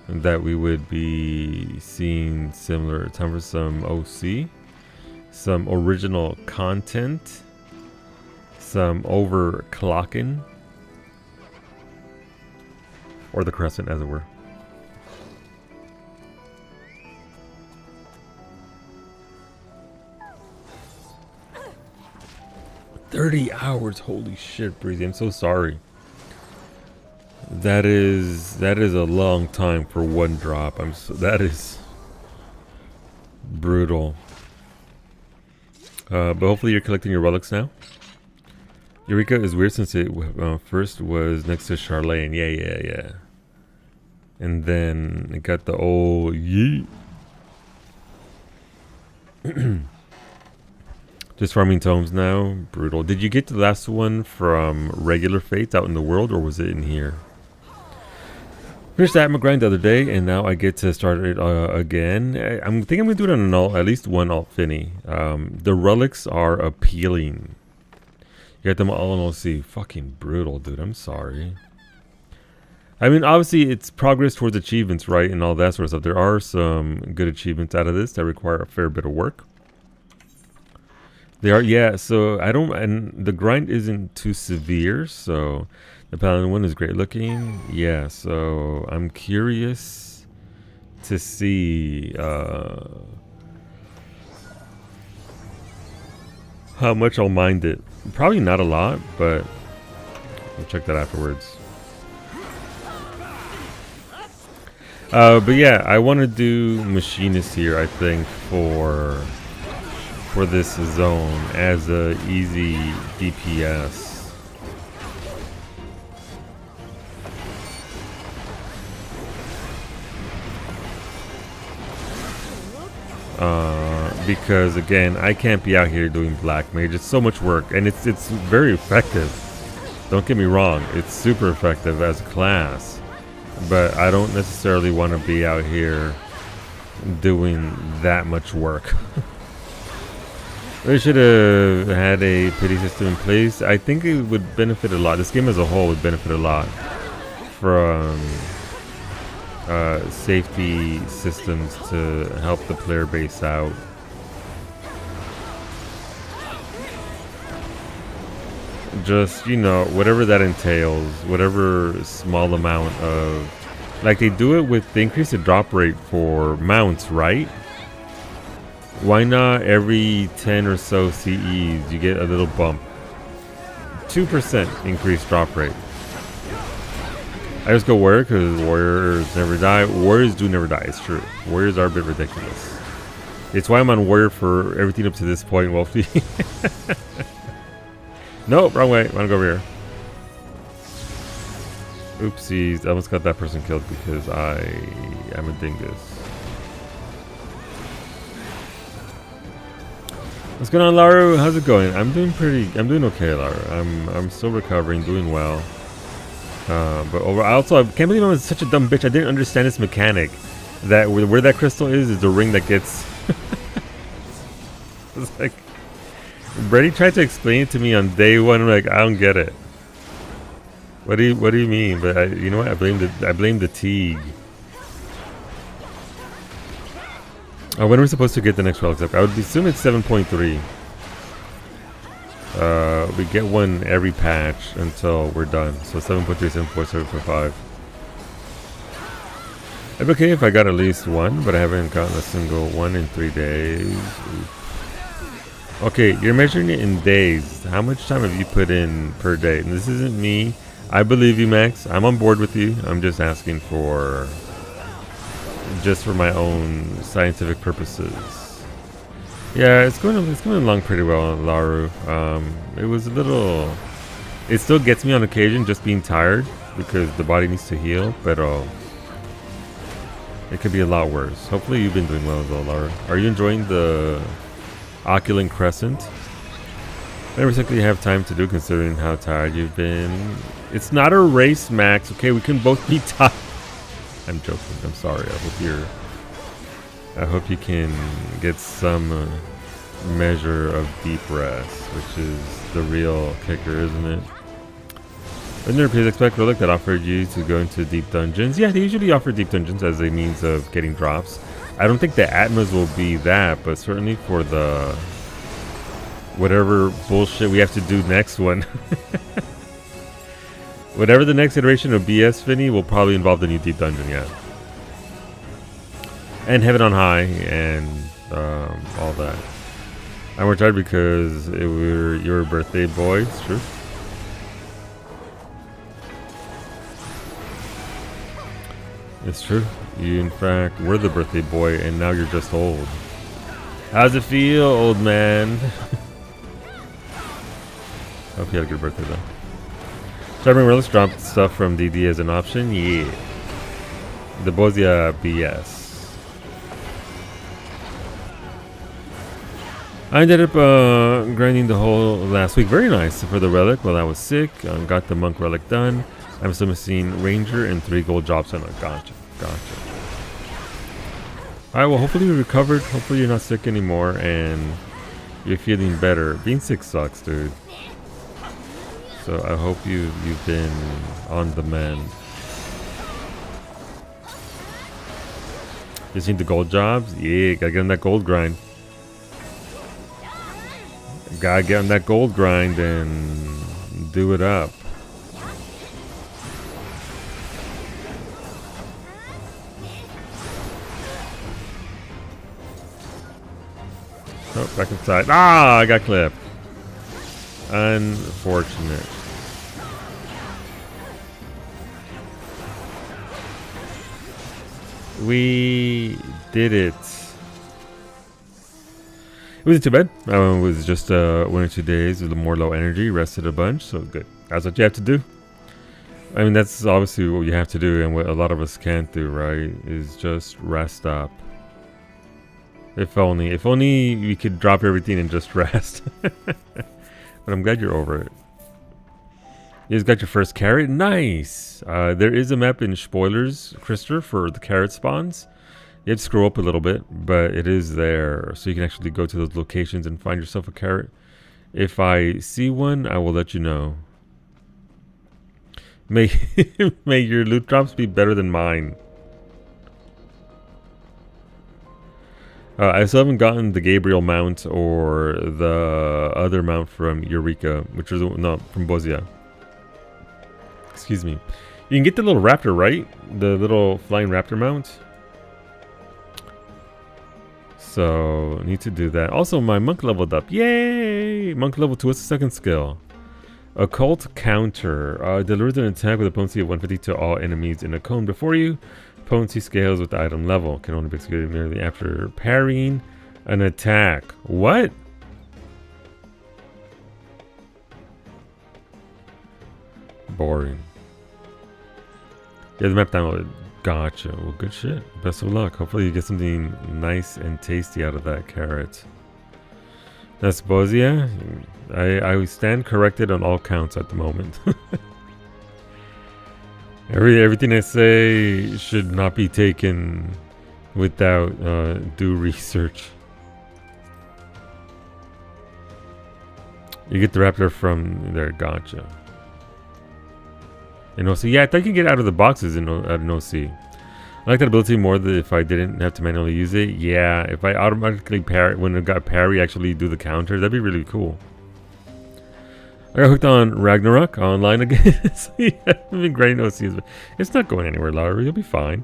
That we would be seeing similar. Time for some OC. Some original content. Some overclocking. Or the crescent, as it were. $30 hours, holy shit, Breezy. I'm so sorry. That is a long time for one drop. That is brutal. But hopefully you're collecting your relics now. Eureka is weird since it first was next to Charlene. Yeah. And then it got the old yeet. Just farming tomes now. Brutal. Did you get the last one from regular fates out in the world, or was it in here? Finished the Atma grind the other day, and now I get to start it again. I think I'm going to do it on an at least one alt finny. The relics are appealing. You got them all in OC. Fucking brutal, dude. I'm sorry. I mean, obviously, it's progress towards achievements, right? And all that sort of stuff. There are some good achievements out of this that require a fair bit of work. They are, yeah, so and the grind isn't too severe, so the Paladin one is great looking. Yeah, so I'm curious to see how much I'll mind it. Probably not a lot, but we'll check that afterwards. But yeah, I want to do Machinist here, I think, for this zone as a easy DPS. Because again, I can't be out here doing black mage. It's so much work, and it's very effective. Don't get me wrong, it's super effective as a class, but I don't necessarily want to be out here doing that much work. They should have had a pity system in place. I think it would benefit a lot. This game as a whole would benefit a lot from safety systems to help the player base out. Just, you know, whatever that entails, whatever small amount of, like they do it with, they increase the drop rate for mounts, right? Why not every 10 or so CEs you get a little bump? 2% increased drop rate. I just go warrior because warriors never die. Warriors do never die, it's true. Warriors are a bit ridiculous. It's why I'm on warrior for everything up to this point, Wolfie. Nope, wrong way. I want to go over here. Oopsies. I almost got that person killed because I am a dingus. What's going on, Laru? How's it going? I'm doing okay, Laru. I'm still recovering, doing well. But I can't believe I'm such a dumb bitch. I didn't understand this mechanic. That where that crystal is the ring that gets... It's like... Brady tried to explain it to me on day one. I'm like, I don't get it. What do you mean? But you know what? I blame the Teague. When are we supposed to get the next relic up? I would assume it's 7.3. We get one every patch until we're done. So 7.3, 7.4, 7.5. I'd be okay if I got at least one, but I haven't gotten a single one in 3 days. Oof. Okay, you're measuring it in days. How much time have you put in per day? And this isn't me. I believe you, Max. I'm on board with you. I'm just asking for... just for my own scientific purposes. Yeah, it's going along pretty well, Laru. It was a little... It still gets me on occasion just being tired because the body needs to heal, but it could be a lot worse. Hopefully you've been doing well as well, Laru. Are you enjoying the... Oculent Crescent? Never exactly have time to do considering how tired you've been. It's not a race, Max. Okay, we can both be tired. I'm joking. I'm sorry. I hope you can get some measure of deep rest, which is the real kicker, isn't it? Vendor, please expect relic that offered you to go into deep dungeons. Yeah, they usually offer deep dungeons as a means of getting drops. I don't think the Atmas will be that, but certainly for the whatever bullshit we have to do next one. Whatever the next iteration of BS Finny will probably involve the new deep dungeon, yeah. And Heaven on High and all that. I'm retired because it were your birthday, boy. It's true. It's true. You, in fact, were the birthday boy, and now you're just old. How's it feel, old man? Hope you had a good birthday, though. Starting Relics dropped stuff from DD as an option? Yeah. The Bozia BS. I ended up grinding the whole last week. Very nice for the relic while I was sick. Got the monk relic done. I'm still missing ranger and 3 gold jobs on it. Gotcha. Alright, well, hopefully you recovered. Hopefully you're not sick anymore and you're feeling better. Being sick sucks, dude. So I hope you've been on the mend. You seen the gold jobs? Yeah, gotta get on that gold grind. Gotta get on that gold grind and do it up. Oh, back inside. Ah, I got clipped. Unfortunate. We did it. It wasn't too bad. It was just 1 or 2 days with more low energy, rested a bunch, so good. That's what you have to do. I mean, that's obviously what you have to do, and what a lot of us can't do, right? Is just rest up. If only we could drop everything and just rest. But I'm glad you're over it. You just got your first carrot. Nice. There is a map in Spoilers, Krister, for the carrot spawns. You have to scroll up a little bit, but it is there. So you can actually go to those locations and find yourself a carrot. If I see one, I will let you know. May, may your loot drops be better than mine. I still haven't gotten the Gabriel mount or the other mount from Eureka, which is from Bozia. Excuse me. You can get the little raptor, right? The little flying raptor mount. So need to do that. Also, my monk leveled up. Yay! Monk level 2. What's the second skill? Occult counter. Delivers an attack with a potency of 150 to all enemies in a cone before you. Potency scales with the item level. Can only be executed merely after parrying an attack. What? Boring. Yeah, the map downloaded. Gotcha. Well, good shit. Best of luck. Hopefully you get something nice and tasty out of that carrot. That's Bozia. I stand corrected on all counts at the moment. Everything I say should not be taken without due research. You get the raptor from there. Gotcha. In OC. Yeah, I think you can get out of the boxes in OC. I like that ability more than if I didn't have to manually use it. Yeah, if I automatically parry, when it got parry, actually do the counter, that'd be really cool. I got hooked on Ragnarok online again. So yeah, I've been grinding OCs. It's not going anywhere, Larry. You'll be fine.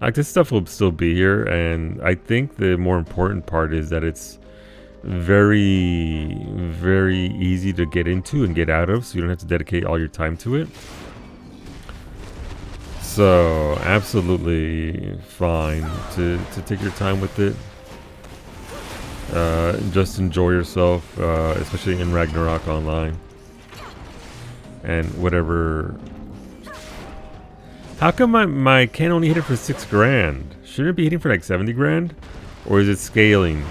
Like, this stuff will still be here, and I think the more important part is that it's very, very easy to get into and get out of, so you don't have to dedicate all your time to it. So, absolutely fine to take your time with it. Just enjoy yourself, especially in Ragnarok Online. And whatever. How come my can only hit it for 6 grand? Shouldn't it be hitting for like 70 grand? Or is it scaling?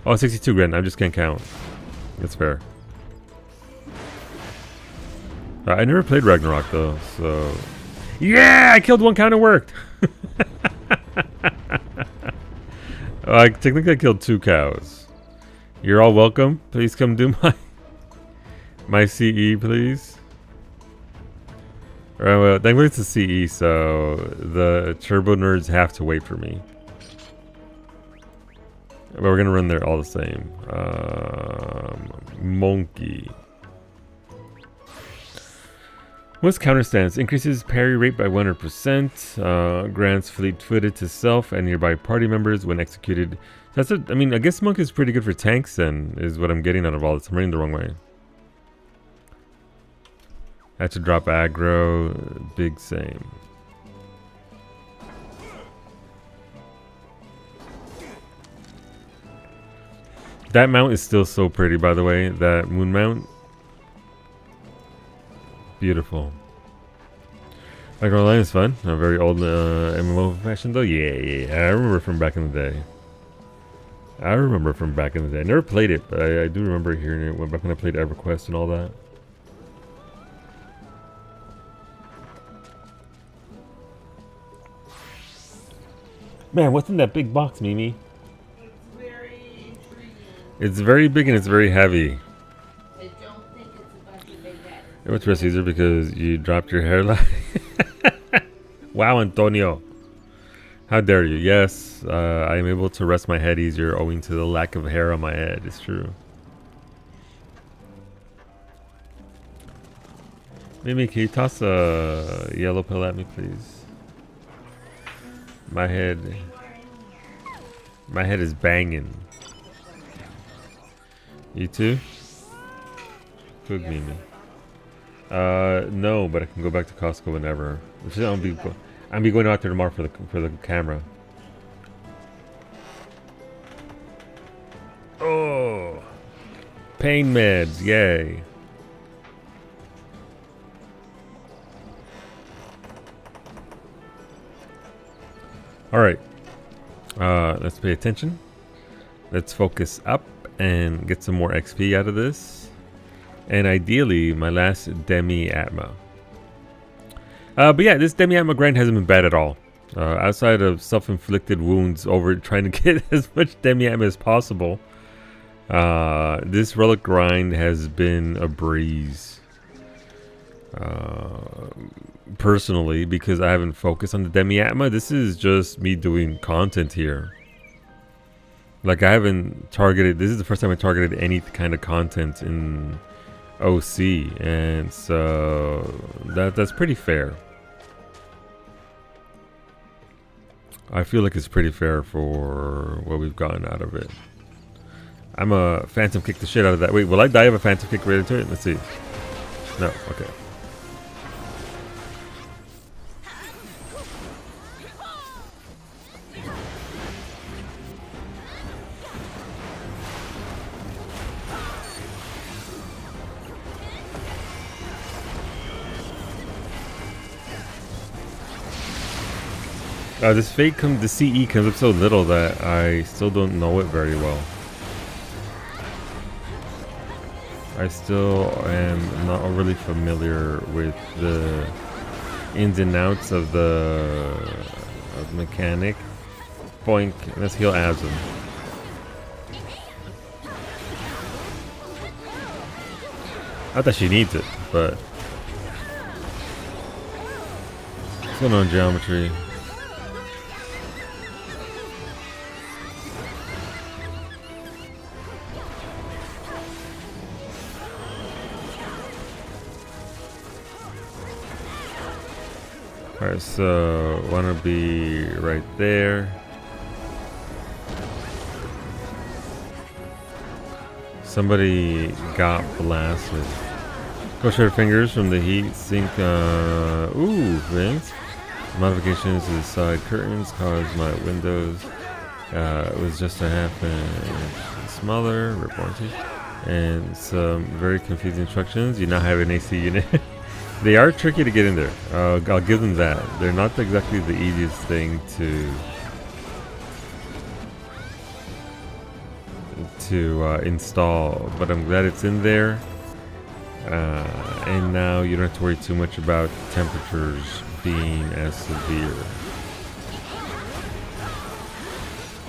Oh, 62 grand. I just can't count. That's fair. I never played Ragnarok though, so... Yeah! I killed one count, it worked! Technically I killed 2 cows. You're all welcome. Please come do my CE, please. Alright, well, thankfully it's a CE, so the turbo nerds have to wait for me. But we're gonna run there all the same. Monkey. What's counter stance? Increases parry rate by 100%. Grants fleet-footed to self and nearby party members when executed. That's I mean, I guess Monk is pretty good for tanks then, is what I'm getting out of all this. I'm running the wrong way. Had to drop aggro. Big same. That mount is still so pretty, by the way. That moon mount. Beautiful. Like Online is fun. A very old MMO fashion though. Yeah. I remember from back in the day. I never played it, but I do remember hearing it back when I played EverQuest and all that. Man, what's in that big box, Mimi? It's very intriguing. It's very big and it's very heavy. I don't think it's a bunch of big heads. It was press user because you dropped your hairline. Wow, Antonio. How dare you? Yes, I am able to rest my head easier owing to the lack of hair on my head. It's true. Mimi, can you toss a yellow pill at me, please? My head is banging. You too? Cook Mimi. No, but I can go back to Costco whenever. I'll be going out there tomorrow for the camera. Oh, pain meds, yay! All right, let's pay attention. Let's focus up and get some more XP out of this. And ideally, my last Demiatma. But yeah, this Demiatma grind hasn't been bad at all. Outside of self-inflicted wounds over trying to get as much Demiatma as possible, this relic grind has been a breeze. Personally, because I haven't focused on the Demiatma, this is just me doing content here. Like, I haven't targeted, this is the first time I targeted any kind of content in OC, and so that's pretty fair. I feel like it's pretty fair for what we've gotten out of it. I'm a phantom kick the shit out of that. Wait, will I die of a phantom kick right into it? Let's see. No, okay. This the CE comes up so little that I still don't know it very well. I still am not overly familiar with the ins and outs of the mechanic. Boink, let's heal Azim. Not that she needs it, but what's going on, geometry? Alright, so wanna be right there. Somebody got blasted. Go short fingers from the heat sink. Ooh, thanks. Modifications to the side curtains caused my windows. It was just a half inch smaller, rip warranty, and some very confusing instructions. You now have an AC unit. They are tricky to get in there. I'll give them that. They're not exactly the easiest thing to install, but I'm glad it's in there. And now you don't have to worry too much about temperatures being as severe.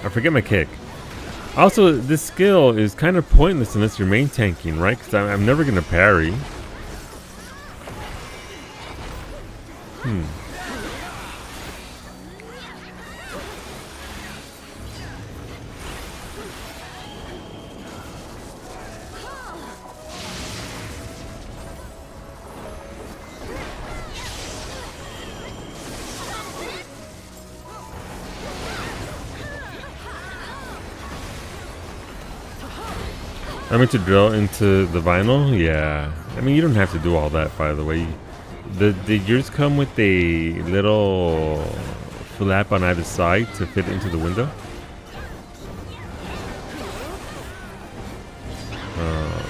I forget my kick. Also, this skill is kind of pointless unless you're main tanking, right? Because I'm never going to parry. I meant to drill into the vinyl. Yeah, I mean, you don't have to do all that, by the way. The gears come with a little flap on either side to fit into the window.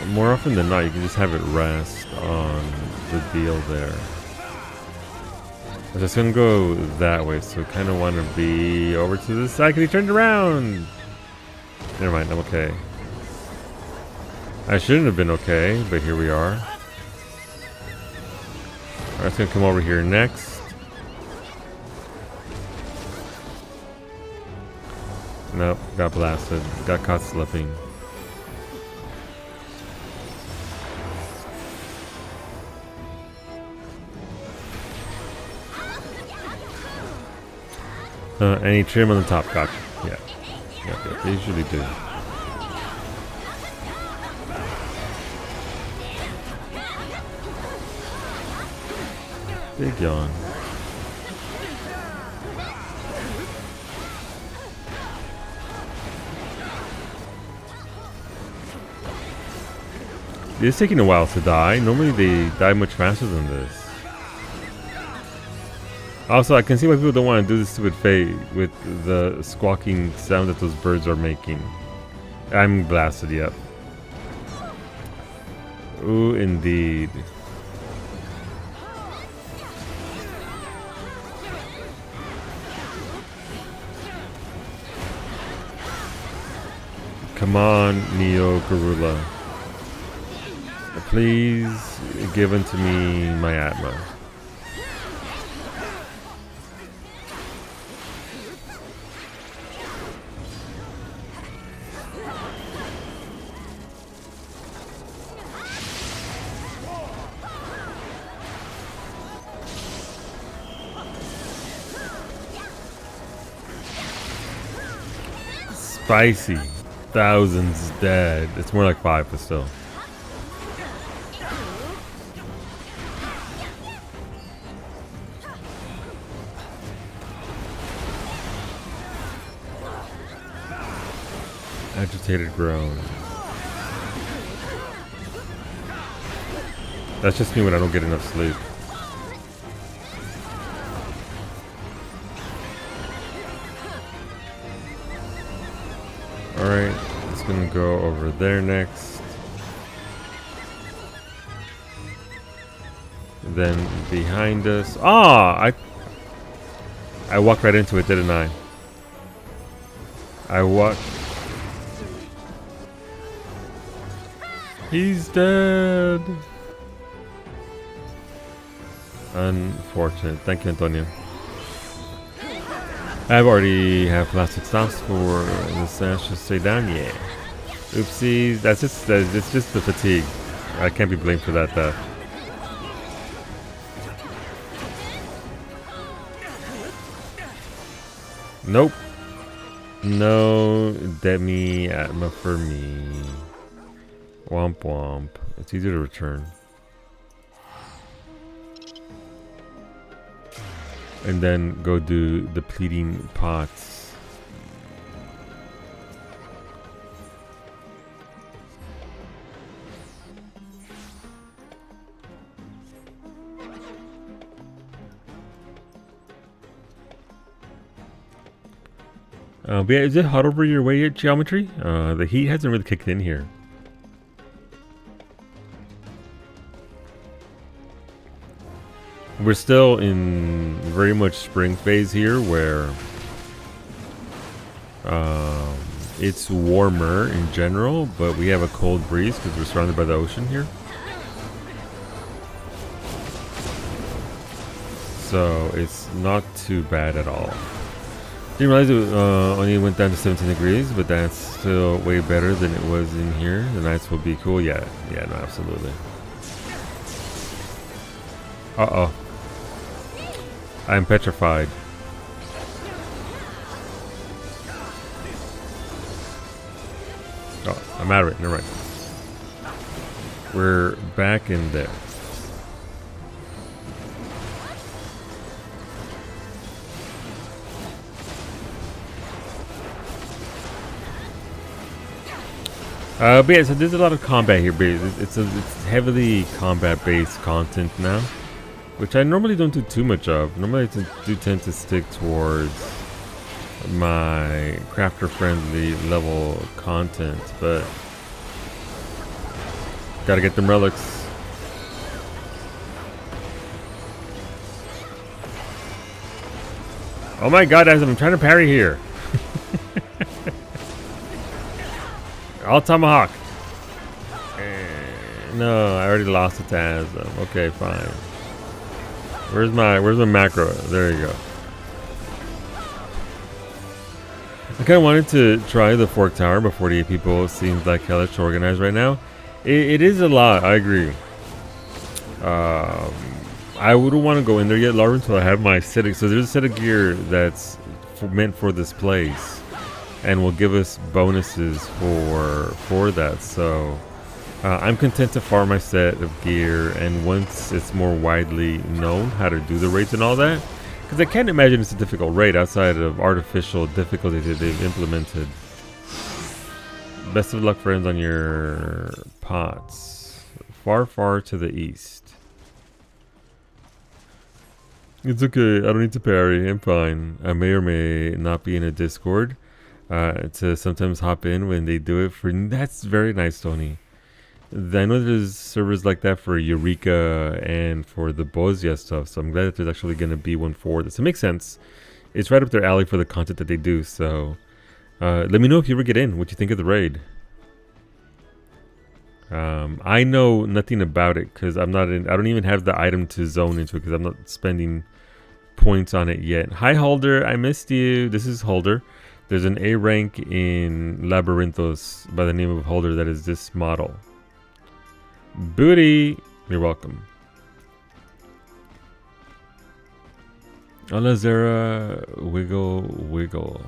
More often than not, you can just have it rest on the deal there. I'm just gonna go that way, so I kind of want to be over to the side because he turned around. Never mind, I'm okay. I shouldn't have been okay, but here we are. Alright, it's gonna come over here next. Nope, got blasted. Got caught slipping. Any trim on the top, gotcha. Yeah. Yeah, they usually do. Big yawn. It's taking a while to die. Normally they die much faster than this. Also, I can see why people don't want to do this stupid fade with the squawking sound that those birds are making. I'm blasted, yep. Ooh, indeed. Come on, Neo Garula. Please give unto me my Atma. Spicy. Thousands dead. It's more like 5, but still. Agitated groan. That's just me when I don't get enough sleep. Alright, it's gonna go over there next. Then behind us. Ah! I walked right into it, didn't I? I walked. He's dead. Unfortunate. Thank you, Antonio. I've already have plastic stops for the sash to stay down. Yeah. Oopsies. That's just it's just the fatigue. I can't be blamed for that theft. Nope. No Demiatma for me. Womp womp. It's easier to return. And then go do depleting pots. But yeah, is it hot over your way at Geometry? The heat hasn't really kicked in here. We're still in very much spring phase here, where it's warmer in general, but we have a cold breeze because we're surrounded by the ocean here. So it's not too bad at all. Didn't realize it only went down to 17 degrees, but that's still way better than it was in here. The nights will be cool. Yeah, no, absolutely. Uh-oh. I'm petrified. Oh, I'm out of it. Never mind. We're back in there. But yeah, so there's a lot of combat here, but it's heavily combat-based content now, which I normally don't do too much of. Normally I do tend to stick towards my crafter-friendly level content, but gotta get them relics. Oh my god, I'm trying to parry here. All tomahawk. No, I already lost it to Asm. Okay, fine. Where's my macro? There you go. I kind of wanted to try the Fork Tower, but 48 people seems like hellish to organize right now. It is a lot. I agree. I wouldn't want to go in there yet, Laura, until I have my set of, so there's a set of gear that's meant for this place, and will give us bonuses for that. So I'm content to farm my set of gear, and once it's more widely known how to do the raids and all that, because I can't imagine it's a difficult raid outside of artificial difficulty that they've implemented. Best of luck, friends, on your pots. Far, far to the east. It's okay. I don't need to parry. I'm fine. I may or may not be in a Discord to sometimes hop in when they do it for. That's very nice, Tony. I know there's servers like that for Eureka and for the Bozia stuff, so I'm glad that there's actually going to be one for this. It makes sense. It's right up their alley for the content that they do, so let me know if you ever get in, what you think of the raid. I know nothing about it because I'm not in. I don't even have the item to zone into it because I'm not spending points on it yet. Hi, Holder. I missed you. This is Holder. There's an A rank in Labyrinthos by the name of Holder that is this model. Booty. You're welcome. Hola, Zara. Wiggle, wiggle.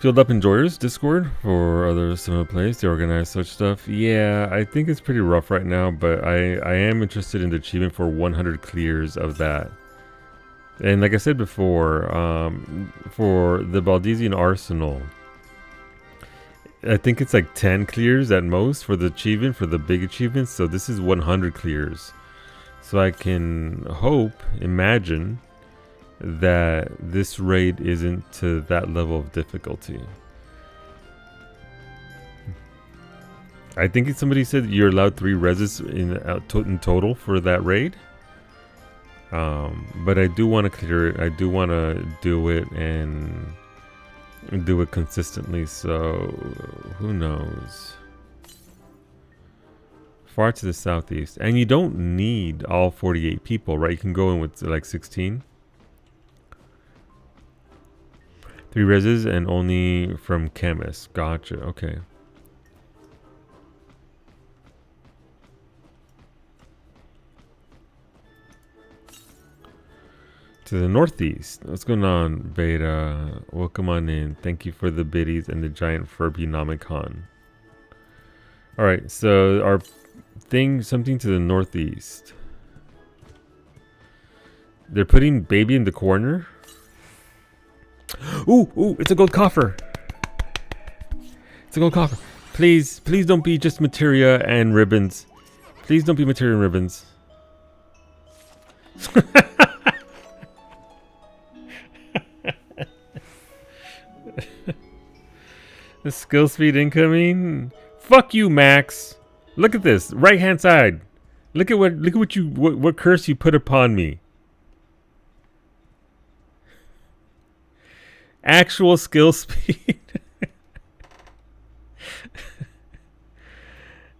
Field Up Enjoyers Discord for other similar plays. They organize such stuff. Yeah, I think it's pretty rough right now, but I am interested in the achievement for 100 clears of that. And like I said before, for the Baldesian Arsenal, I think it's like 10 clears at most for the achievement, for the big achievements. So this is 100 clears. So I can imagine that this raid isn't to that level of difficulty. I think somebody said you're allowed 3 reses in total for that raid. But I do want to clear it. I do want to do it and do it consistently. So who knows? Far to the southeast, and you don't need all 48 people, right? You can go in with like 16. 3 reses and only from chemists. Gotcha. Okay. To the northeast. What's going on, Beta? Welcome on in. Thank you for the biddies and the giant Furby-nomicon. Alright, so our thing, something to the northeast. They're putting baby in the corner. Ooh, it's a gold coffer. It's a gold coffer. Please don't be just materia and ribbons. Please don't be materia and ribbons. The skill speed incoming. Fuck you, Max. Look at this right hand side. Look at what curse you put upon me. Actual skill speed.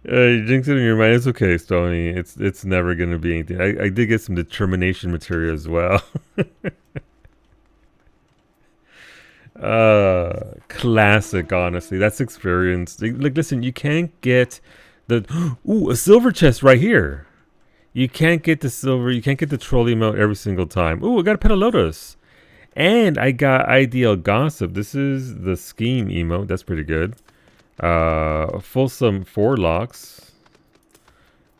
You jinx it in your mind. It's okay, Stony. It's never gonna be anything. I did get some determination material as well. Classic, honestly. That's experience. Like, listen, you can't get the a silver chest right here. You can't get the silver. You can't get the trolley emote every single time. Ooh, I got a Petal Lotus. And I got Ideal Gossip. This is the Scheme emote. That's pretty good. Fulsome Forlocks.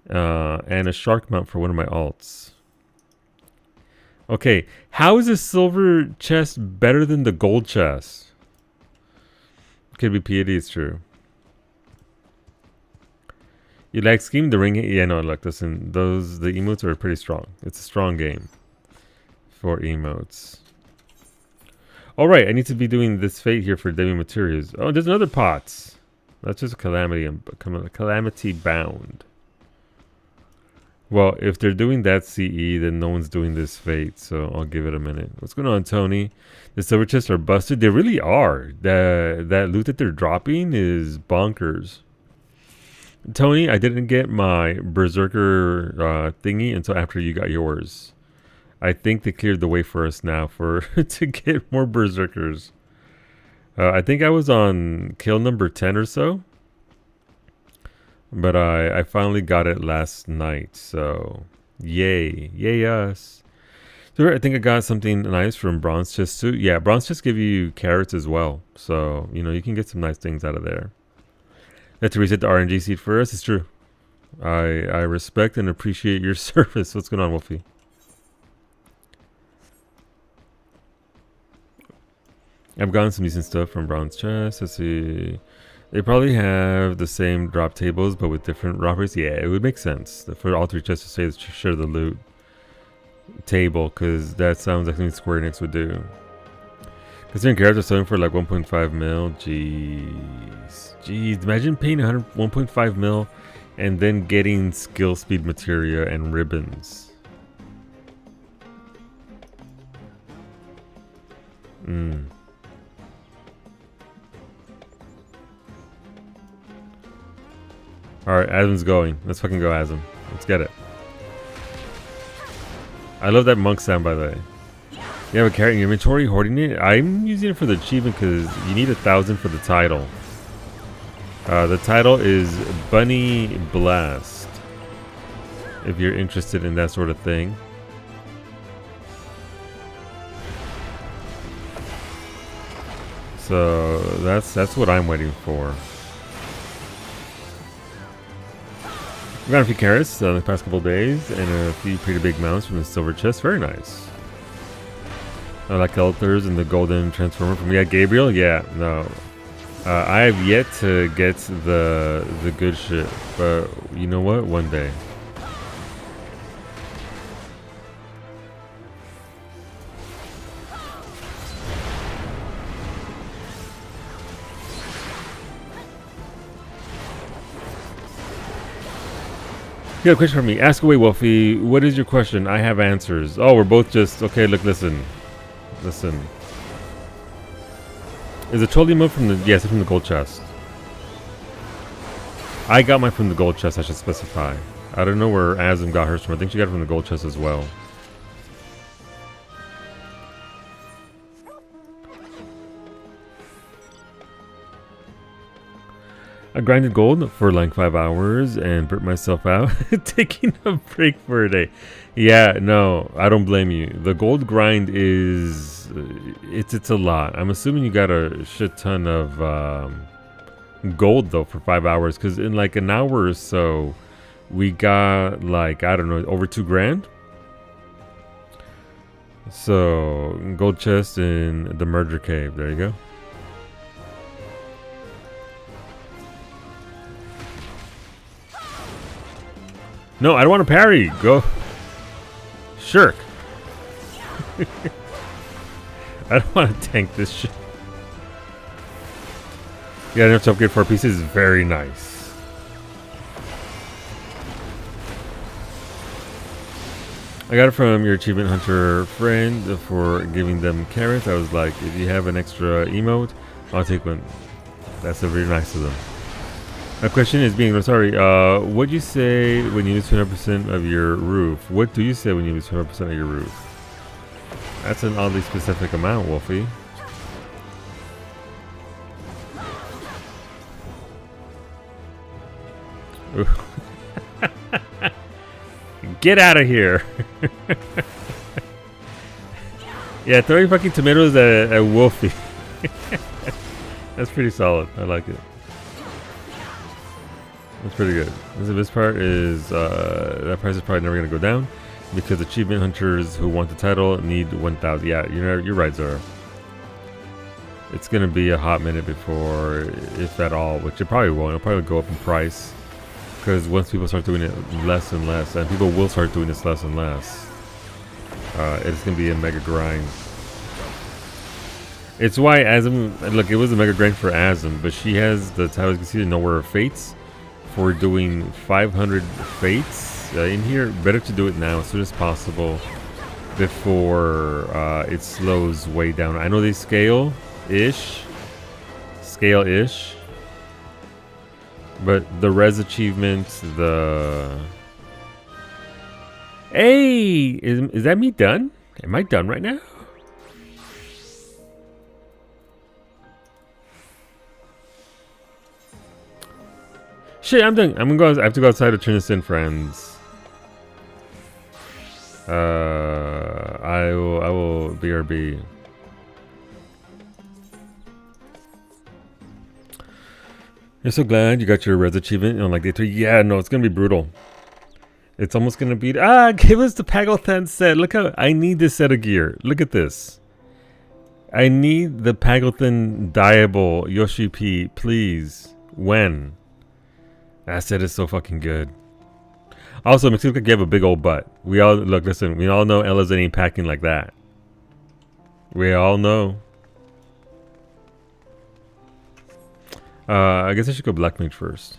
And a Shark mount for one of my alts. Okay, how is a silver chest better than the gold chest? Could be piety, it's true. You like Scheme? The ring? Yeah, no, look, listen, the emotes are pretty strong. It's a strong game for emotes. Alright, I need to be doing this fate here for Demi Materials. Oh, there's another pot. That's just a calamity bound. Well, if they're doing that CE, then no one's doing this fate, so I'll give it a minute. What's going on, Tony? The silver chests are busted. They really are. That loot that they're dropping is bonkers. Tony, I didn't get my Berserker thingy until after you got yours. I think they cleared the way for us now to get more Berserkers. I think I was on kill number 10 or so. But I finally got it last night, so yay us. So I think I got something nice from Bronze Chest too. Yeah, Bronze Chest give you carrots as well, so you know you can get some nice things out of there. Let's reset the RNG seed for us. It's true. I respect and appreciate your service. What's going on, Wolfie? I've gotten some decent stuff from Bronze Chest. Let's see. They probably have the same drop tables, but with different robbers. Yeah, it would make sense for all 3 chests to say that you share the loot table, because that sounds like something Square Enix would do. Considering carrots are selling for like 1.5 mil. Jeez, imagine paying 1.5 mil and then getting skill speed materia and ribbons. Alright, Asm's going. Let's fucking go, Asm. Let's get it. I love that monk sound, by the way. You have a carrot in your inventory, hoarding it? I'm using it for the achievement because you need 1,000 for the title. The title is Bunny Blast. If you're interested in that sort of thing. So that's what I'm waiting for. We got a few carrots the past couple days and a few pretty big mounts from the silver chest. Very nice. I like Elthers and the golden transformer from Gabriel. Yeah, no. I have yet to get the good shit, but you know what? One day. You got a question for me? Ask away, Wolfie. What is your question? I have answers. Oh, we're both just okay. Look, listen. Is a trolley emote from the yes, it's from the gold chest. I got mine from the gold chest. I should specify. I don't know where Azim got hers from. I think she got it from the gold chest as well. I grinded gold for like 5 hours and burnt myself out taking a break for a day. Yeah, no, I don't blame you. The gold grind is it's a lot. I'm assuming you got a shit ton of gold though for 5 hours, because in like an hour or so we got like, I don't know, over 2 grand. So gold chest in the murder cave. There you go. No, I don't want to parry. Go. Shirk. I don't want to tank this shit. Yeah, enough to upgrade 4 pieces is very nice. I got it from your achievement hunter friend for giving them carrots. I was like, if you have an extra emote, I'll take one. That's very nice of them. My question is what do you say when you lose 200% of your roof? What do you say when you lose 200% of your roof? That's an oddly specific amount, Wolfie. Get out of here. Yeah, throwing fucking tomatoes at Wolfie. That's pretty solid. I like it. That's pretty good. This part is that price is probably never gonna go down because achievement hunters who want the title need 1,000. Yeah, you're right, Zara. It's gonna be a hot minute before, if at all, which it probably won't. It'll probably go up in price because once people start doing it less and less, and people will start doing this less and less, it's gonna be a mega grind. It's why Azim, look, it was a mega grind for Azim, but she has the title, you can see, the Nowhere of Fates. For doing 500 fates in here, better to do it now as soon as possible before it slows way down. I know they scale-ish, but the res achievements, hey, is that me done? Am I done right now? Shit, I'm done. I have to go outside to turn this in, friends. I will BRB. You're so glad you got your res achievement on like day 3. Yeah, no, it's gonna be brutal. It's almost gonna be give us the Pagothan set. Look how I need this set of gear. Look at this. I need the Pagothan Diable Yoshi P, please. When? That set is so fucking good. Also, it makes it look like you have a big old butt. We all know Ella's ain't packing like that. We all know. I guess I should go Black Mage first.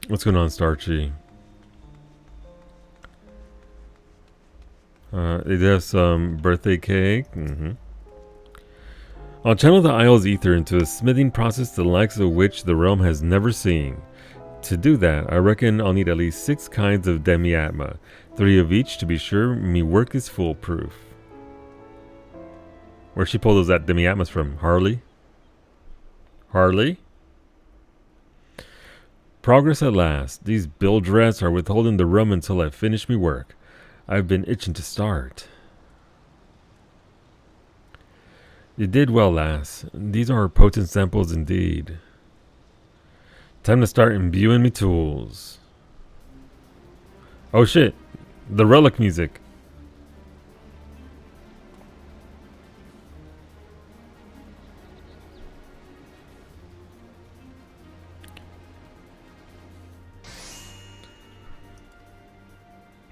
What's going on, Starchy? It has some birthday cake. I'll channel the Isle's ether into a smithing process the likes of which the realm has never seen. To do that, I reckon I'll need at least 6 kinds of Demiatma, 3 of each to be sure me work is foolproof. Where'd she pull those Demiatmas from? Harley? Harley? Progress at last. These bilge rats are withholding the rum until I finish me work. I've been itching to start. You did well, lass. These are potent samples indeed. Time to start imbuing me tools. Oh shit. The relic music.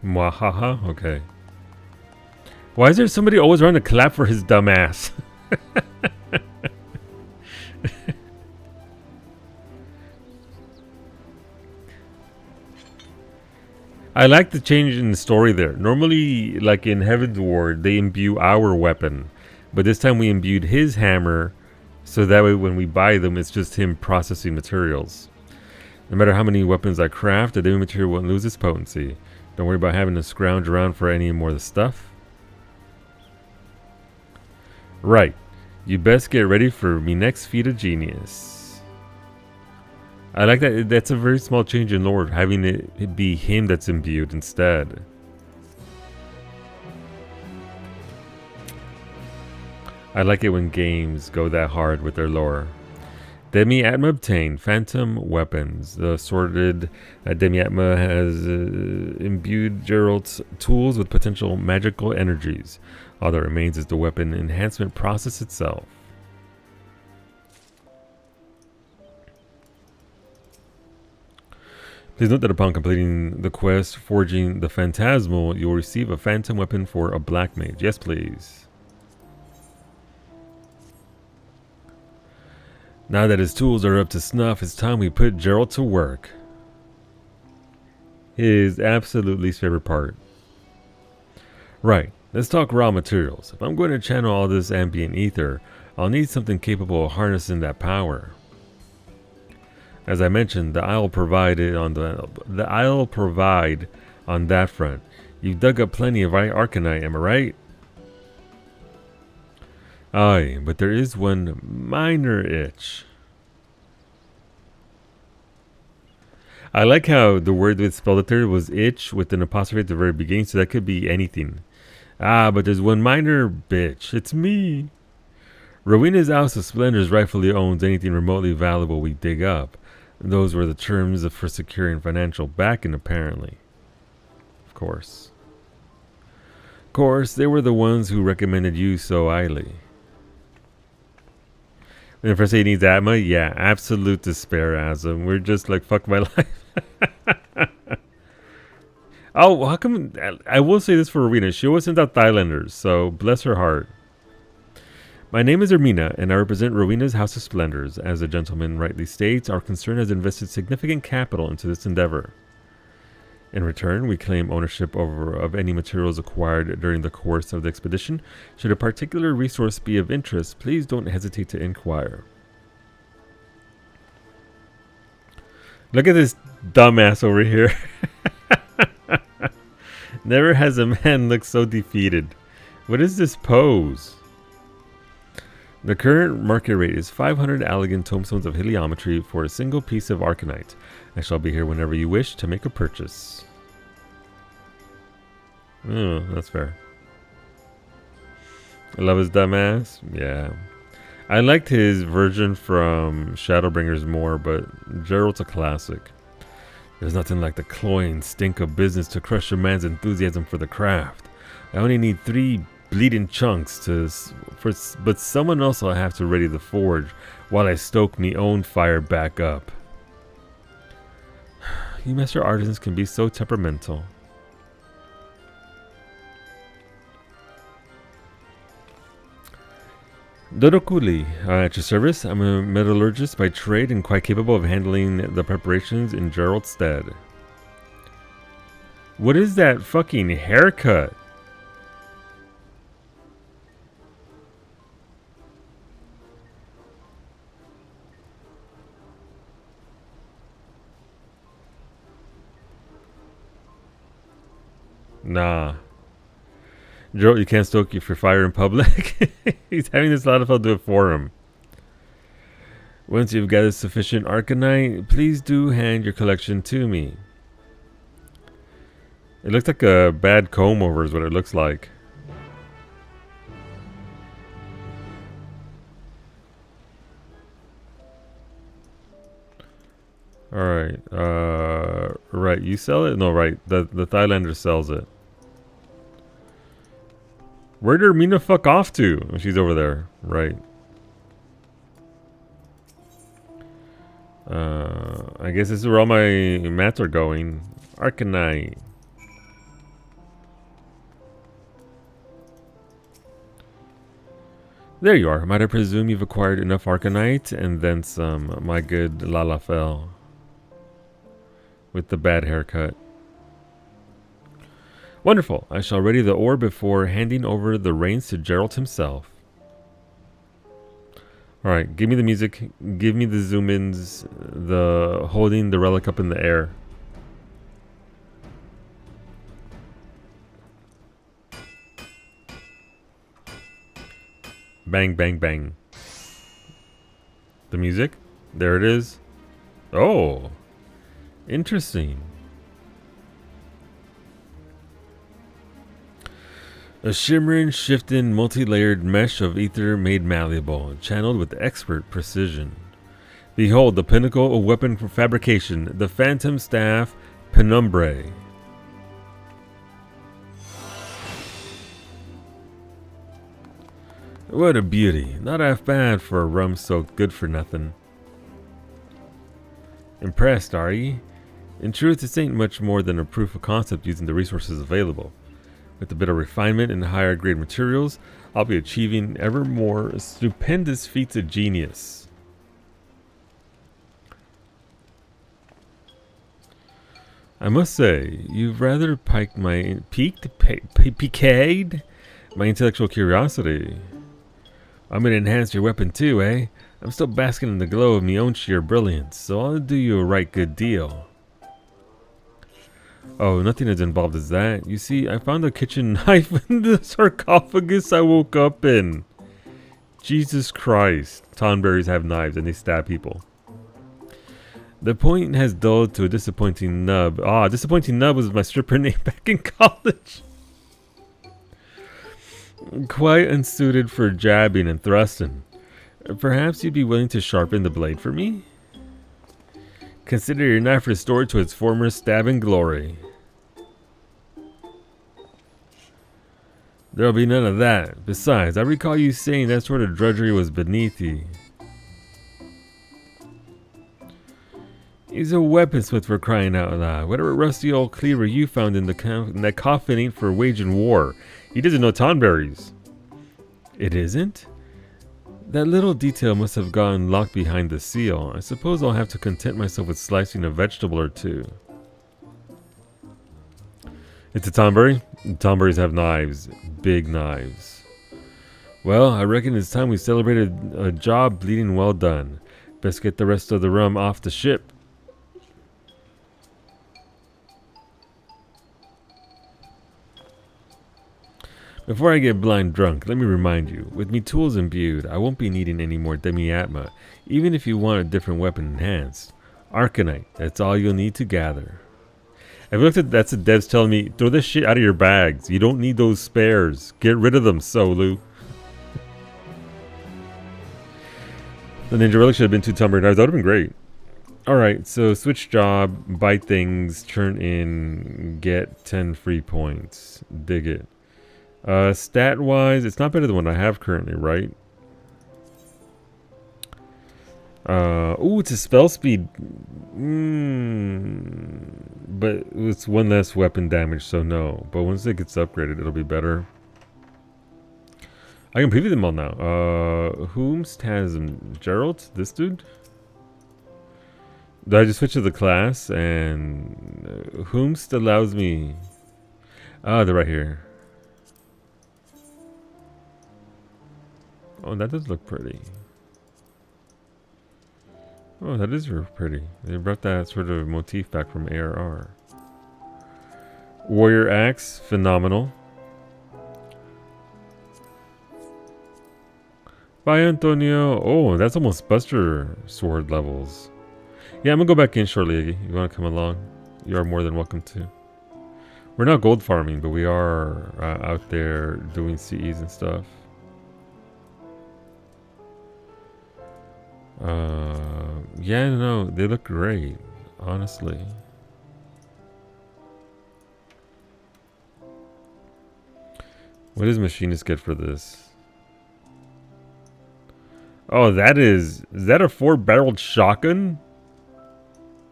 Mwahaha? Okay. Why is there somebody always around to clap for his dumb ass? I like the change in the story there. Normally, like in Heaven's Ward, they imbue our weapon. But this time we imbued his hammer, so that way when we buy them, it's just him processing materials. No matter how many weapons I craft, the Demi material won't lose its potency. Don't worry about having to scrounge around for any more of the stuff. Right. You best get ready for me next feat of genius. I like that. That's a very small change in lore, having it be him that's imbued instead. I like it when games go that hard with their lore. Demiatma obtained phantom weapons. The assorted Demiatma has imbued Gerald's tools with potential magical energies. All that remains is the weapon enhancement process itself. Please note that upon completing the quest Forging the Phantasmal, you will receive a phantom weapon for a black mage. Yes, please. Now that his tools are up to snuff, it's time we put Gerald to work. His absolute least favorite part. Right, let's talk raw materials. If I'm going to channel all this ambient ether, I'll need something capable of harnessing that power. As I mentioned, I'll provide on that front. You've dug up plenty of arcanite, am I right? Aye, but there is one minor itch. I like how the word with spelled it there was itch with an apostrophe at the very beginning, so that could be anything. Ah, but there's one minor bitch. It's me. Rowena's House of Splendors rightfully owns anything remotely valuable we dig up. Those were the terms for securing financial backing, apparently. Of course. Of course, they were the ones who recommended you so highly. When the first he needs Atma, yeah, absolute despair, Asm. We're just like, fuck my life. Oh, how come? I will say this for Rowena. She always sends out Thailanders, so bless her heart. My name is Ermina, and I represent Rowena's House of Splendors. As the gentleman rightly states, our concern has invested significant capital into this endeavor. In return, we claim ownership of any materials acquired during the course of the expedition. Should a particular resource be of interest, please don't hesitate to inquire. Look at this dumbass over here. Never has a man looked so defeated. What is this pose? The current market rate is 500 elegant tomestones of heliometry for a single piece of arcanite. I shall be here whenever you wish to make a purchase. Oh, that's fair. I love his dumbass. Yeah. I liked his version from Shadowbringers more, but Gerald's a classic. There's nothing like the cloying stink of business to crush a man's enthusiasm for the craft. I only need 3 bleeding chunks but someone else will have to ready the forge while I stoke me own fire back up. You master artisans can be so temperamental. Dodokuli, at your service. I'm a metallurgist by trade and quite capable of handling the preparations in Gerald's stead. What is that fucking haircut? Nah. Gerald, you can't stoke you for fire in public. He's having this lot of fun do it for him. Once you've gathered sufficient arcanite, please do hand your collection to me. It looks like a bad comb over is what it looks like. Alright. Right. You sell it? No, right. The Thailander sells it. Where did Mina fuck off to? Oh, she's over there. Right. I guess this is where all my mats are going. Arcanite. There you are. Might I presume you've acquired enough Arcanite and then some, my good Lalafell. With the bad haircut. Wonderful. I shall ready the ore before handing over the reins to Geralt himself. Alright, give me the music. Give me the zoom-ins. The holding the relic up in the air. Bang, bang, bang. The music? There it is. Oh. Interesting. A shimmering, shifting, multi-layered mesh of ether made malleable, channeled with expert precision. Behold the pinnacle of weapon fabrication, the phantom staff Penumbrae. What a beauty. Not half bad for a rum-soaked good-for-nothing. Impressed, are ye? In truth, this ain't much more than a proof of concept using the resources available. With a bit of refinement and higher grade materials, I'll be achieving ever more stupendous feats of genius. I must say, you've rather piqued my intellectual curiosity. I'm gonna enhance your weapon too, eh? I'm still basking in the glow of me own sheer brilliance, so I'll do you a right good deal. Oh, nothing as involved as that. You see, I found a kitchen knife in the sarcophagus I woke up in. Jesus Christ. Tonberries have knives and they stab people. The point has dulled to a disappointing nub. Ah, disappointing nub was my stripper name back in college. Quite unsuited for jabbing and thrusting. Perhaps you'd be willing to sharpen the blade for me? Consider your knife restored to its former stabbing glory. There'll be none of that. Besides, I recall you saying that sort of drudgery was beneath you. He's a weaponsmith for crying out loud. Whatever rusty old cleaver you found in that coffin ain't for waging war. He doesn't know tonberries. It isn't? That little detail must have gotten locked behind the seal. I suppose I'll have to content myself with slicing a vegetable or two. It's a tonberry? Tonberries have knives. Big knives. Well, I reckon it's time we celebrated a job bleeding well done. Best get the rest of the rum off the ship. Before I get blind drunk, let me remind you, with me tools imbued, I won't be needing any more Demiatma, even if you want a different weapon enhanced. Arcanite, that's all you'll need to gather. I've looked at that's the devs telling me, throw this shit out of your bags. You don't need those spares. Get rid of them, Solu. The Ninja Relic should have been 2 Tumber knives. That would have been great. Alright, so switch job, buy things, turn in, get 10 free points. Dig it. Stat wise, it's not better than what I have currently, right? Ooh, it's a spell speed. But it's 1 less weapon damage, so no. But once it gets upgraded, it'll be better. I can preview them all now. Whomst has Geralt? This dude? Did I just switch to the class? And Whomst allows me... Ah, they're right here. Oh, that does look pretty. Oh, that is real pretty. They brought that sort of motif back from ARR. Warrior Axe, phenomenal. Bye, Antonio. Oh, that's almost Buster Sword levels. Yeah, I'm gonna go back in shortly, Iggy. You wanna come along? You are more than welcome to. We're not gold farming, but we are out there doing CEs and stuff. Yeah, no, they look great. honestly. What does machinist get for this? Oh, is that a 4-barreled shotgun?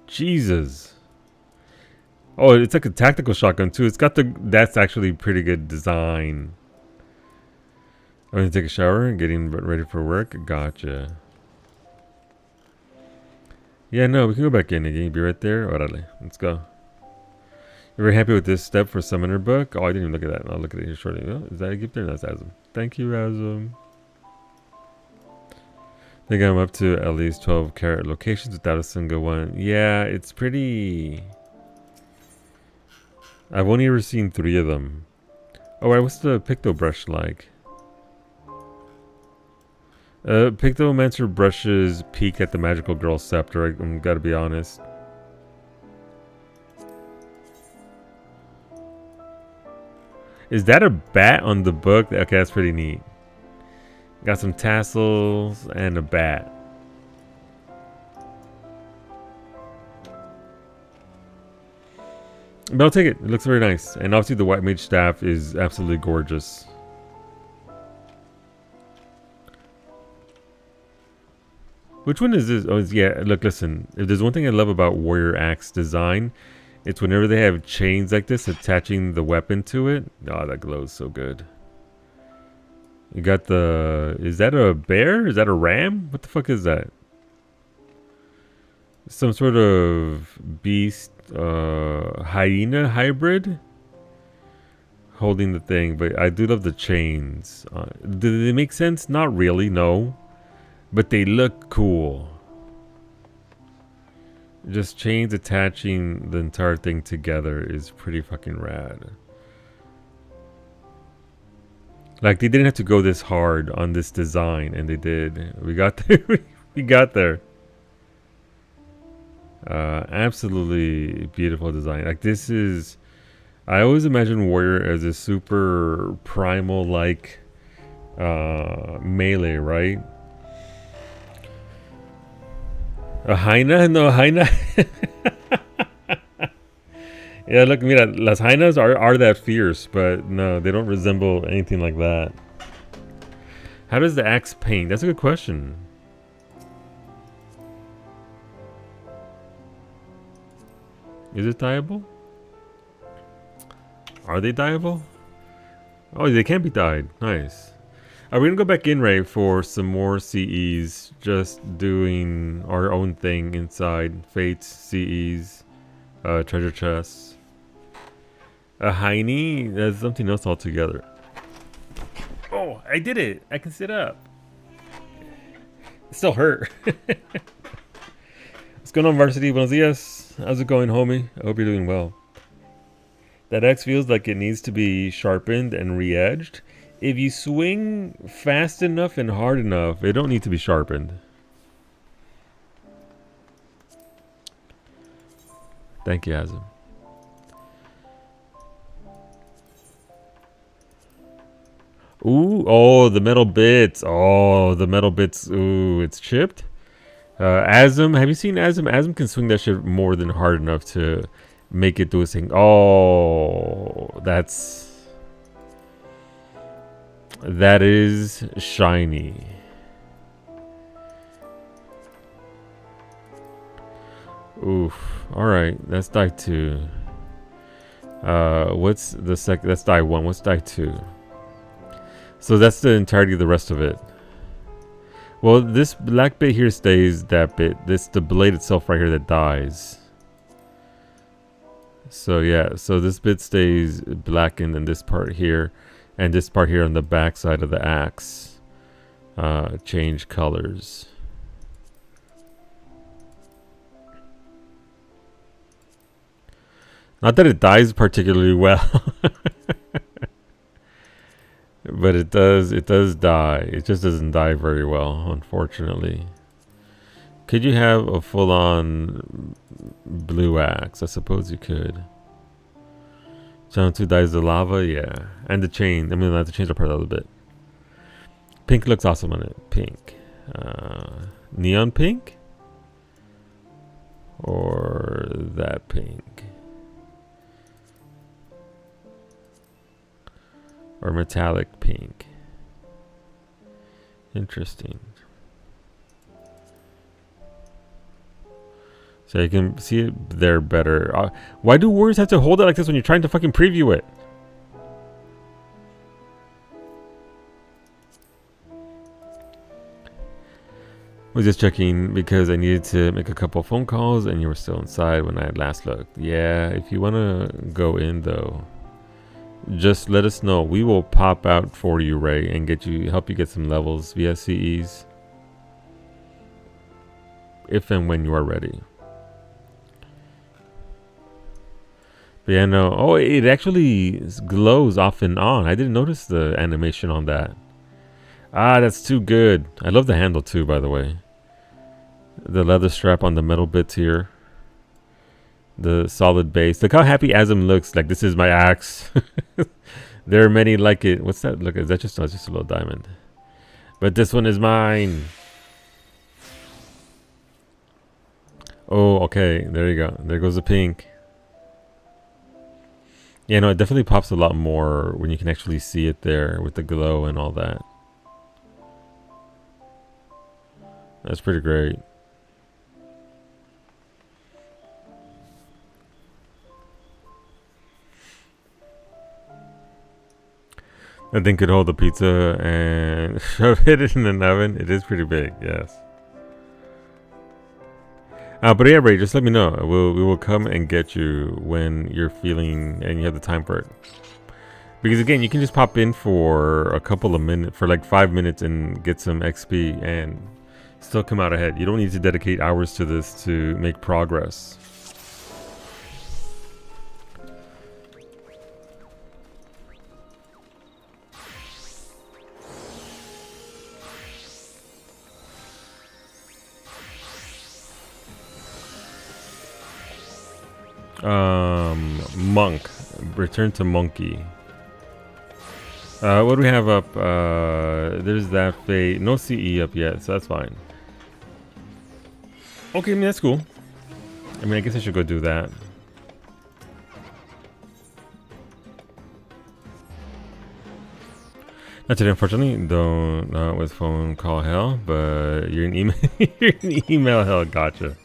Jesus. Oh, it's like a tactical shotgun too. It's got that's actually pretty good design. I'm gonna take a shower and getting ready for work. Gotcha. Yeah, no, we can go back in again. Be right there. Orale. Let's go. You're very happy with this step for Summoner book? Oh, I didn't even look at that. I'll look at it here shortly. Oh, is that a gift there? That's Azum. Thank you, Azum. I think I'm up to at least 12 carat locations without a single one. Yeah, it's pretty... I've only ever seen 3 of them. Oh, wait, what's the Picto brush like? Pictomancer brushes peak at the magical girl scepter. I'm gotta be honest. Is that a bat on the book? Okay, that's pretty neat. Got some tassels and a bat. But I'll take it. It looks very nice. And obviously the white mage staff is absolutely gorgeous. Which one is this? Oh, yeah, look, listen. If there's one thing I love about Warrior Axe design, it's whenever they have chains like this attaching the weapon to it. Oh, that glows so good. You got the... Is that a bear? Is that a ram? What the fuck is that? Some sort of beast, hyena hybrid? Holding the thing, but I do love the chains. Do they make sense? Not really, no. But they look cool. Just chains attaching the entire thing together is pretty fucking rad. Like, they didn't have to go this hard on this design, and they did. We got there. We got there. Absolutely beautiful design. Like, this is... I always imagine Warrior as a super primal-like melee, right? A hyena? No, hyena. Yeah, look, mira, las hyenas are that fierce, but no, they don't resemble anything like that. How does the axe paint? That's a good question. Is it dyeable? Are they dyeable? Oh, they can be dyed. Nice. We're gonna go back in, Ray, for some more CEs. Just doing our own thing inside. Fates, CEs, treasure chests. A hiney? That's something else altogether. Oh, I did it! I can sit up. It still hurt. What's going on, Varsity? Buenos dias. How's it going, homie? I hope you're doing well. That X feels like it needs to be sharpened and re-edged. If you swing fast enough and hard enough, it don't need to be sharpened. Thank you, Azim. Ooh, oh, the metal bits. Oh, the metal bits. Ooh, it's chipped. Azim, have you seen Azim? Azim can swing that shit more than hard enough to make it do a thing. Oh, that is shiny. Oof. Alright, that's die 2. What's the that's die 1. What's die 2? So that's the entirety of the rest of it. Well, this black bit here stays that bit. The blade itself right here that dies. So yeah, so this bit stays blackened in this part here. And this part here on the back side of the axe change colors. Not that it dies particularly well. But it does die. It just doesn't die very well, unfortunately. Could you have a full-on blue axe? I suppose you could. Channel 2 dies the lava, yeah. And the chain. I mean, I have to change the part a little bit. Pink looks awesome on it. Pink. Neon pink? Or that pink. Or metallic pink. Interesting. So you can see it there better. Why do warriors have to hold it like this when you're trying to fucking preview it? Was just checking because I needed to make a couple phone calls and you were still inside when I last looked. Yeah, if you want to go in though, just let us know. We will pop out for you, Ray, and help you get some levels via CEs. If and when you are ready. But yeah, no. Oh, it actually glows off and on. I didn't notice the animation on that. Ah, that's too good. I love the handle too, by the way. The leather strap on the metal bits here. The solid base. Look how happy Asm looks. Like, this is my axe. There are many like it. What's that? Look, is that just, just a little diamond? But this one is mine. Oh, okay. There you go. There goes the pink. Yeah, no, it definitely pops a lot more when you can actually see it there with the glow and all that. That's pretty great. That thing could hold the pizza and shove it in an oven. It is pretty big, yes. But yeah, Ray, just let me know. We will come and get you when you're feeling and you have the time for it. Because again, you can just pop in for a couple of minutes, for like 5 minutes, and get some XP and still come out ahead. You don't need to dedicate hours to this to make progress. Monk. Return to monkey. What do we have up? There's that fate. No CE up yet, so that's fine. Okay, I mean, that's cool. I mean, I guess I should go do that. Not today, unfortunately. Don't with phone call hell, but you're in email. You're in email hell. Gotcha.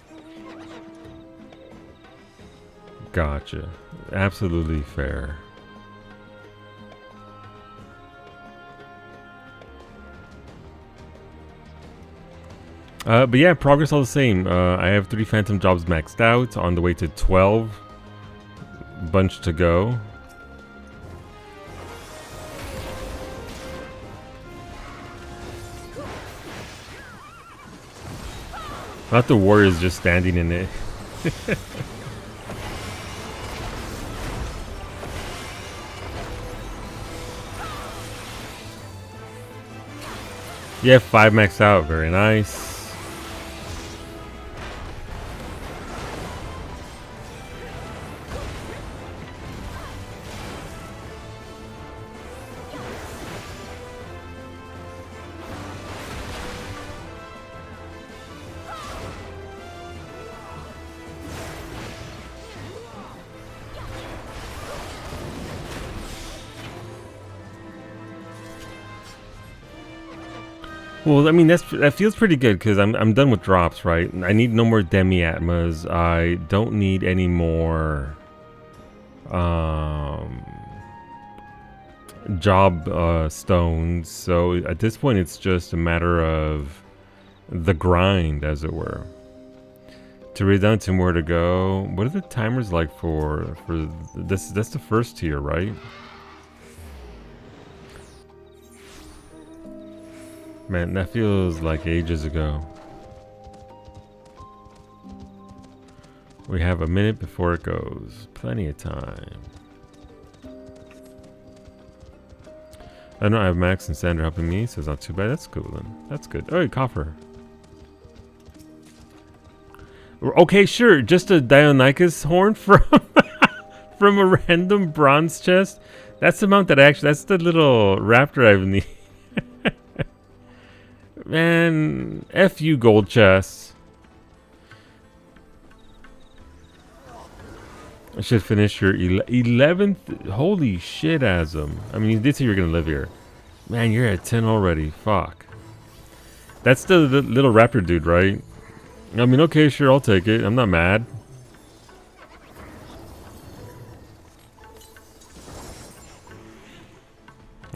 Gotcha. Absolutely fair. But yeah, progress all the same. I have 3 phantom jobs maxed out, on the way to 12. Bunch to go. Not the warriors just standing in it. Yeah, 5 maxed out. Very nice. Well, I mean, that feels pretty good because I'm done with drops, right? I need no more Demiatmas. I don't need any more job stones. So at this point, it's just a matter of the grind, as it were. To read down 2 more to go. What are the timers like for this? That's the first tier, right? Man, that feels like ages ago. We have a minute before it goes. Plenty of time. I know I have Max and Sandra helping me, so it's not too bad. That's cool then. That's good. Oh, coffer. Okay, sure. Just a Dionychus horn from from a random bronze chest. That's the amount that that's the little raptor I've need. Man, F you gold chests. I should finish your 11th. Holy shit, Azam. I mean, you did say you were going to live here. Man, you're at 10 already. Fuck. That's the little raptor dude, right? I mean, okay, sure, I'll take it. I'm not mad.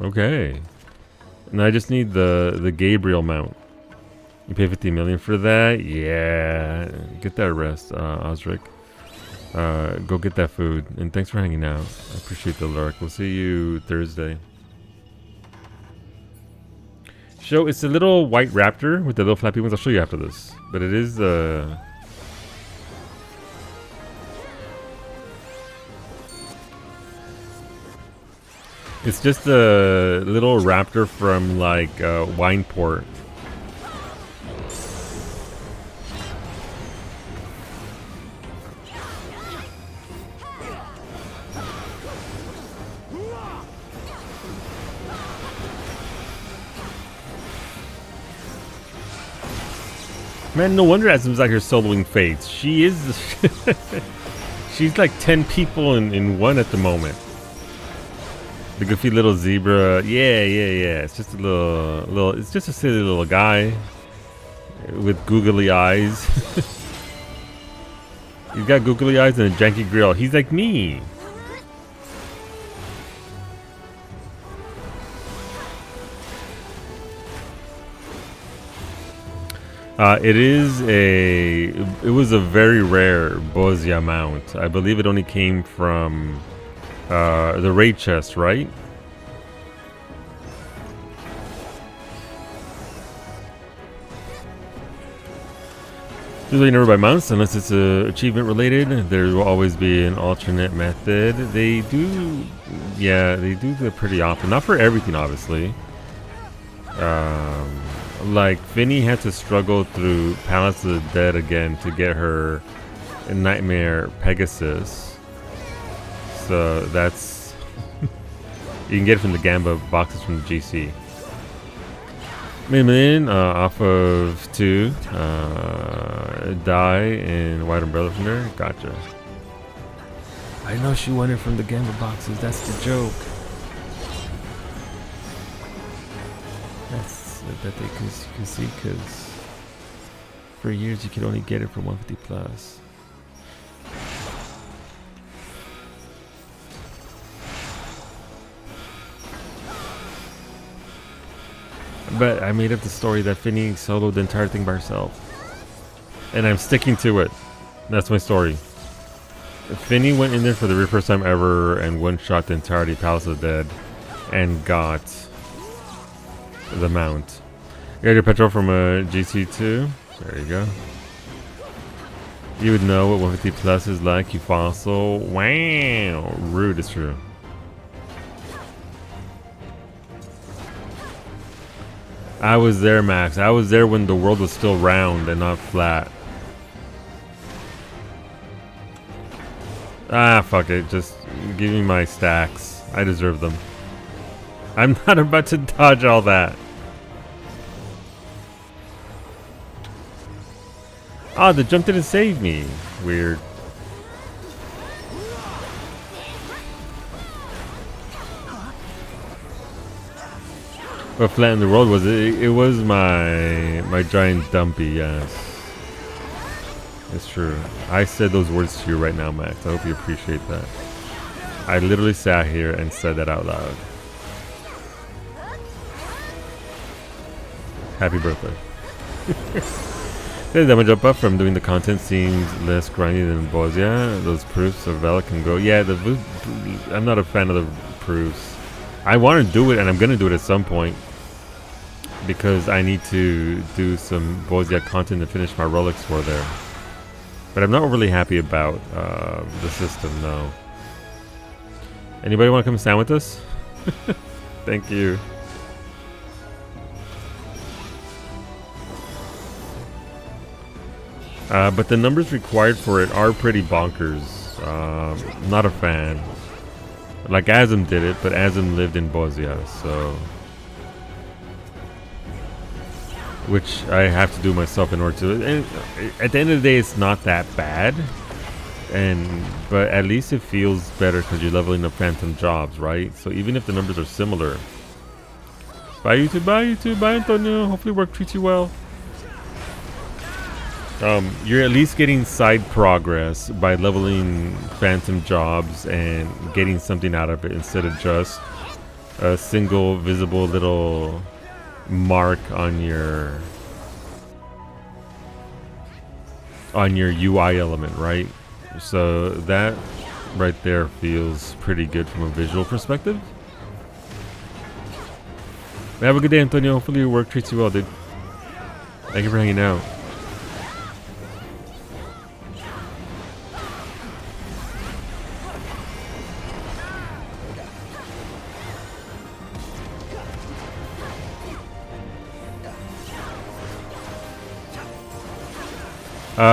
Okay. And I just need the Gabriel mount. You pay 50 million for that? Yeah. Get that rest, Osric. Go get that food. And thanks for hanging out. I appreciate the lurk. We'll see you Thursday. Show, it's a little white raptor with the little flappy wings. I'll show you after this. But it is it's just a little raptor from like Wineport. Man, no wonder Azum's out here soloing Fates. She is... she's like 10 people in one at the moment. The goofy little zebra. Yeah. It's just a little... It's just a silly little guy with googly eyes. He's got googly eyes and a janky grill. He's like me. It was a very rare Bozia mount. I believe it only came from the raid chest, right? Usually you never buy mounts unless it's achievement related. There will always be an alternate method. They do that pretty often. Not for everything, obviously. Like, Finny had to struggle through Palace of the Dead again to get her Nightmare Pegasus. So that's... you can get it from the Gamba boxes from the GC. Min off of 2. Die in White Umbrella from there. Gotcha. I know she won it from the Gamba boxes. That's the joke. That they can see, because for years you could only get it for 150 plus. But I made up the story that Finny soloed the entire thing by herself, and I'm sticking to it. That's my story. Finny went in there for the very first time ever and one-shot the entirety of Palace of the Dead and got the mount. You got your petrol from a GC2. There you go. You would know what 150 plus is like, you fossil. Wow. Rude is true. I was there, Max. I was there when the world was still round and not flat. Ah, fuck it. Just give me my stacks. I deserve them. I'm not about to dodge all that. Ah, the jump didn't save me. Weird. What flattened the world was it? It was my giant dumpy, yes. It's true. I said those words to you right now, Max. I hope you appreciate that. I literally sat here and said that out loud. Happy birthday. The damage up from doing the content seems less grindy than Bozia. Those proofs of Vela can go. Yeah, I'm not a fan of the proofs. I want to do it, and I'm going to do it at some point. Because I need to do some Bozia content to finish my Rolex for there. But I'm not overly happy about the system, no. Anybody want to come stand with us? Thank you. But the numbers required for it are pretty bonkers. Not a fan. Like Azum did it, but Azum lived in Bozia, so... which I have to do myself in order to... And at the end of the day, it's not that bad. But at least it feels better because you're leveling up phantom jobs, right? So even if the numbers are similar. Bye YouTube, bye YouTube, bye Antonio. Hopefully work treats you well. You're at least getting side progress by leveling phantom jobs and getting something out of it instead of just a single visible little mark on your UI element, right? So that right there feels pretty good from a visual perspective. Have a good day, Antonio. Hopefully your work treats you well, dude. Thank you for hanging out.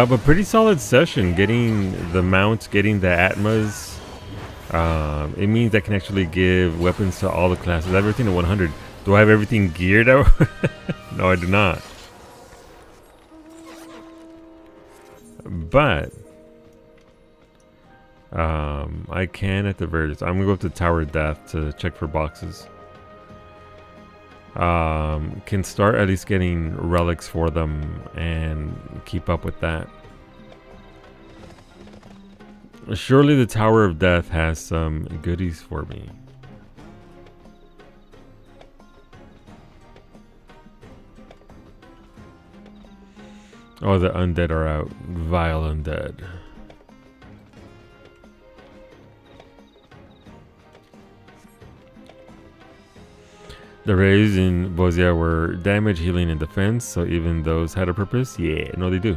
But pretty solid session. Getting the mounts, getting the Atmas. It means I can actually give weapons to all the classes. I have everything at 100. Do I have everything geared out? No, I do not. But I can at the very least. I'm gonna go up to Tower of Death to check for boxes. Can start at least getting relics for them and keep up with that. Surely the Tower of Death has some goodies for me. Oh, the undead are out. Vile undead. The rays in Bozia were damage, healing, and defense, so even those had a purpose? Yeah, no, they do.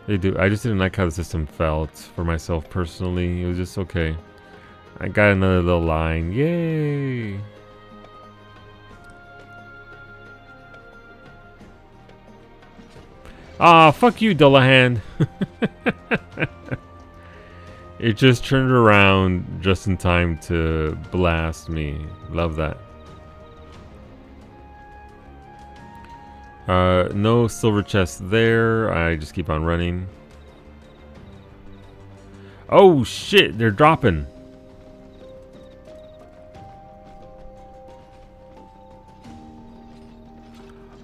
They do. I just didn't like how the system felt for myself personally. It was just okay. I got another little line. Yay! Ah, fuck you, Dullahan. It just turned around just in time to blast me. Love that. No silver chest there. I just keep on running. Oh shit, they're dropping.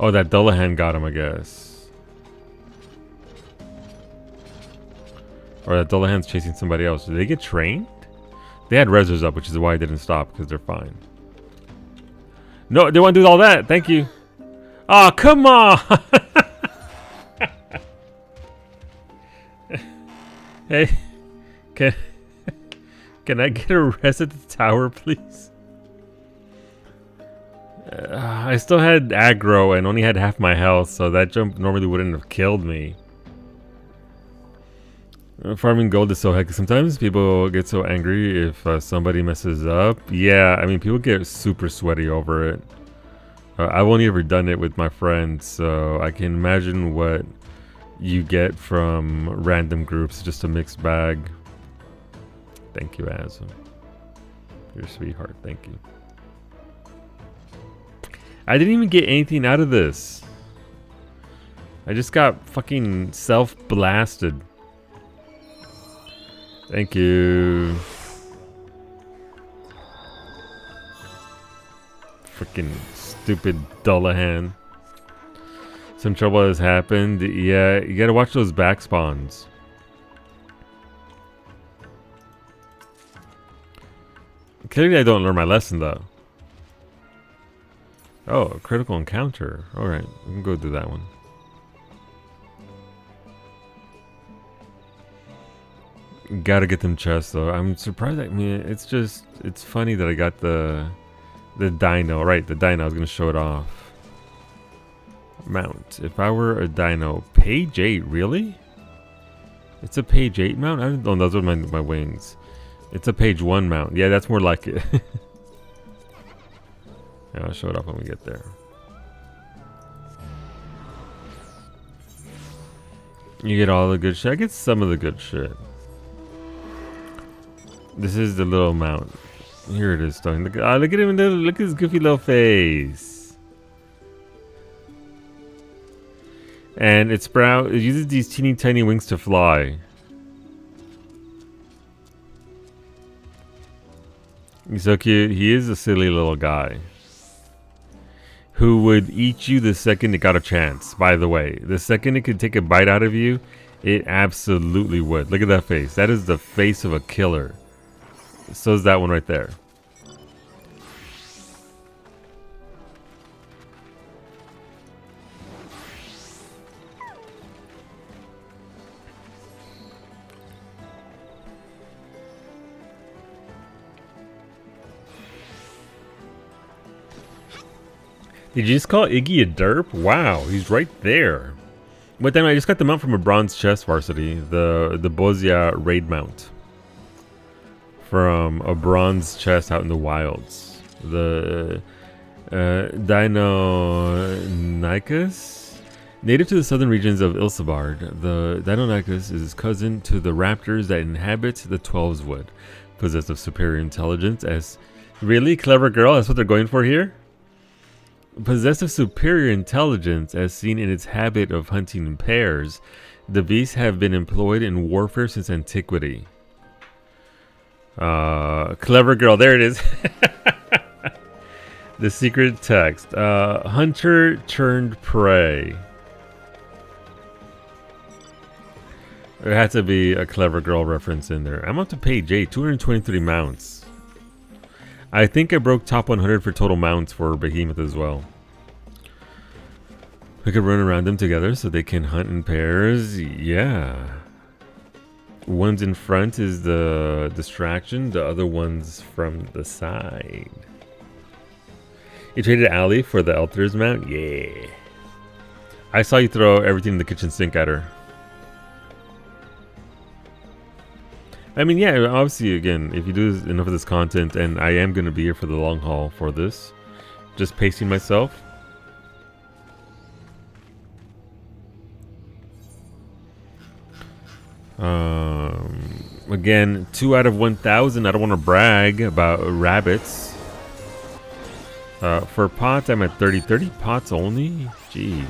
Oh, that Dullahan got him, I guess. Or that Dullahan's chasing somebody else. Did they get trained? They had reses up, which is why I didn't stop, because they're fine. No, they want to do all that. Thank you. Oh, come on! Hey, can I get a res at the tower, please? I still had aggro and only had half my health, so that jump normally wouldn't have killed me. Farming gold is so hectic. Sometimes people get so angry if somebody messes up. Yeah, I mean, people get super sweaty over it. I've only ever done it with my friends, so I can imagine what you get from random groups. Just a mixed bag. Thank you, Azam. You're a sweetheart. Thank you. I didn't even get anything out of this. I just got fucking self-blasted. Thank you. Freaking stupid Dullahan. Some trouble has happened. Yeah, you gotta watch those back spawns. Clearly I don't learn my lesson though. Oh, a critical encounter. Alright, we can go do that one. Gotta get them chests though. I'm surprised. I mean, it's funny that I got the dino. Right, the dino. I was gonna show it off. Mount. If I were a dino, page 8. Really? It's a page 8 mount. I don't know. Those are my wings. It's a page 1 mount. Yeah, that's more like it. Yeah, I'll show it off when we get there. You get all the good shit. I get some of the good shit. This is the little mount. Here it is, Stone. Look at him. Look at his goofy little face. And it uses these teeny tiny wings to fly. He's so cute. He is a silly little guy who would eat you the second it got a chance. By the way, the second it could take a bite out of you, it absolutely would. Look at that face. That is the face of a killer. So is that one right there. Did you just call Iggy a derp? Wow, he's right there. But then I just got the mount from a bronze chest varsity, the Bozia raid mount. From a bronze chest out in the wilds. The Deinonychus? Native to the southern regions of Ilsabard, the Deinonychus is cousin to the raptors that inhabit the 12's Wood. Possessed of superior intelligence as... Really? Clever girl? That's what they're going for here? Possessed of superior intelligence, as seen in its habit of hunting in pairs, the beasts have been employed in warfare since antiquity. Clever girl, there it is. The secret text. Hunter turned prey. There had to be a clever girl reference in there. I'm up to page 8, 223 mounts. I think I broke top 100 for total mounts for Behemoth as well. We could run around them together so they can hunt in pairs. Yeah. One's in front is the distraction. The other one's from the side. You traded Ali for the Elther's mount? Yeah. I saw you throw everything in the kitchen sink at her. I mean, yeah, obviously, again, if you do enough of this content, and I am going to be here for the long haul for this, just pacing myself. Again, 2 out of 1,000. I don't want to brag about rabbits. For pots, I'm at 30. 30 pots only? Jeez.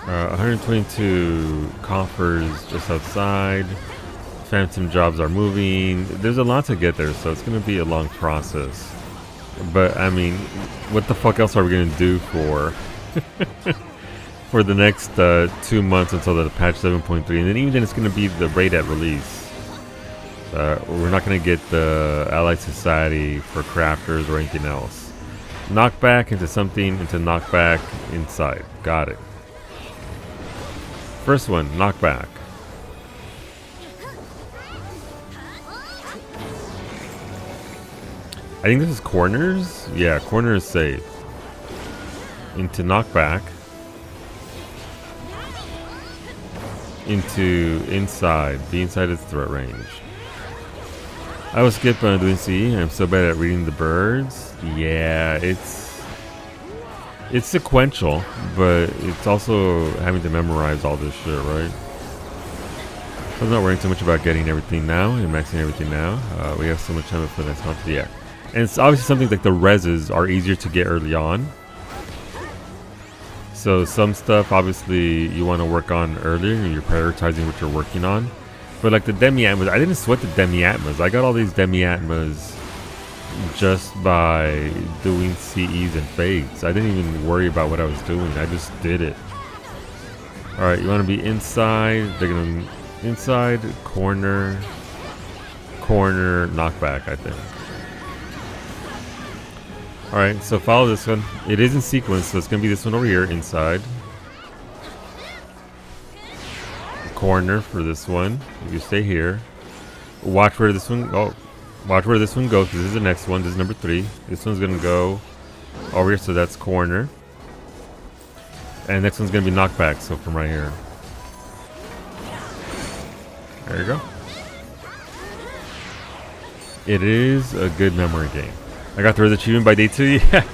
122 coffers just outside. Phantom jobs are moving. There's a lot to get there, so it's going to be a long process. But, I mean, what the fuck else are we going to do for for the next 2 months until the patch 7.3? And then even then it's going to be the raid at release. We're not going to get the Allied Society for crafters or anything else. Knockback into something, into knockback inside. Got it. First one, knockback. I think this is corners. Yeah, corner is safe. Into knockback. Into inside. Be inside its threat range. I will skip doing CE. I'm so bad at reading the birds. Yeah, it's sequential, but it's also having to memorize all this shit, right? I'm not worrying too much about getting everything now and maxing everything now. We have so much time for the next month. Yeah. And it's obviously something like the reses are easier to get early on. So some stuff obviously you want to work on earlier and you're prioritizing what you're working on. But like the Demiatmas, I didn't sweat the Demiatmas. I got all these Demiatmas just by doing CEs and fades. I didn't even worry about what I was doing. I just did it. Alright, you want to be inside. They're going to inside, corner, knockback, I think. Alright, so follow this one. It is in sequence, so it's going to be this one over here, inside. Corner for this one. You stay here. Watch where this one... Oh, watch where this one goes, because this is the next one. This is number 3. This one's going to go over here, so that's corner. And next one's going to be knockback, so from right here. There you go. It is a good memory game. I got the Res achievement by day 2. Yeah.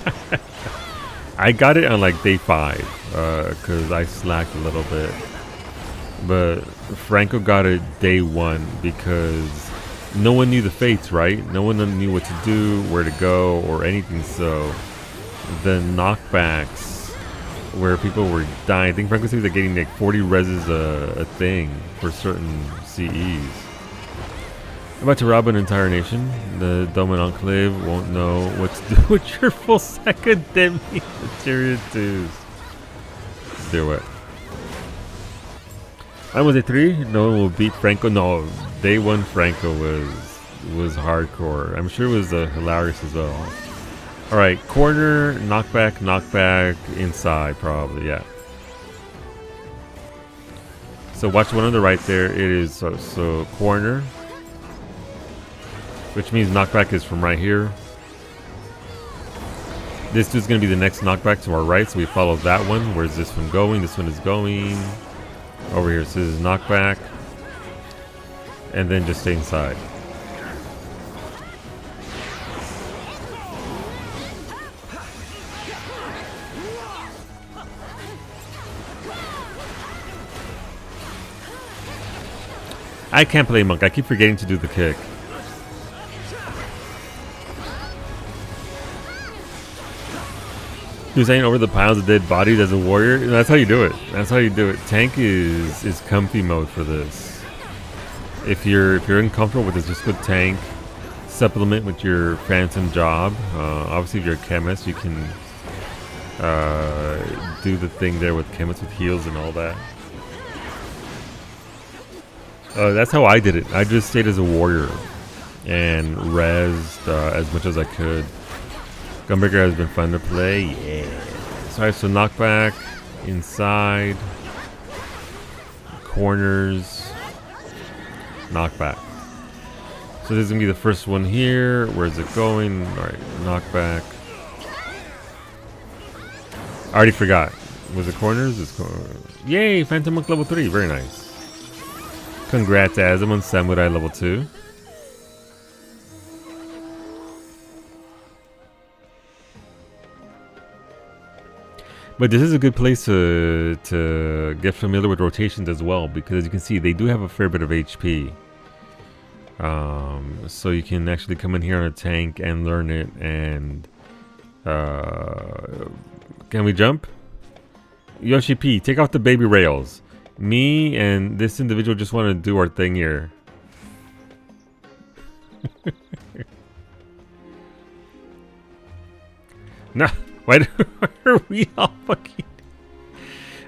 I got it on like day 5 because I slacked a little bit. But Franco got it day 1 because no one knew the fates, right? No one knew what to do, where to go, or anything. So the knockbacks where people were dying. I think Franco said they're getting like 40 reses a thing for certain CEs. I'm about to rob an entire nation. The Doman Enclave won't know what to do with your full sack of Demi material twos. Do it. I was a 3. No one will beat Franco. No, day 1 Franco was hardcore. I'm sure it was hilarious as well. All right, corner, knockback, inside probably, yeah. So watch one on the right there. It is so corner, which means knockback is from right here. This dude's gonna be the next knockback to our right, so we follow that one. Where's this one going? This one is going over here. So this is knockback, and then just stay inside. I can't play monk. I keep forgetting to do the kick. You're saying over the piles of dead bodies as a warrior? That's how you do it. That's how you do it. Tank is comfy mode for this. If you're uncomfortable with this, just go tank. Supplement with your phantom job. Obviously, if you're a chemist, you can do the thing there with chemists with heals and all that. That's how I did it. I just stayed as a warrior and rezzed as much as I could. Gunbreaker has been fun to play. Yeah. Alright, so knockback, inside, corners, knockback. So this is going to be the first one here. Where's it going? Alright, knockback. I already forgot. Was it corners? Yay, Phantom Monk level 3. Very nice. Congrats, Azam, on Samurai level 2. But this is a good place to get familiar with rotations as well, because as you can see, they do have a fair bit of HP. So you can actually come in here on a tank and learn it. And can we jump? Yoshi P, take off the baby rails. Me and this individual just want to do our thing here. Nah, why are we all fucking...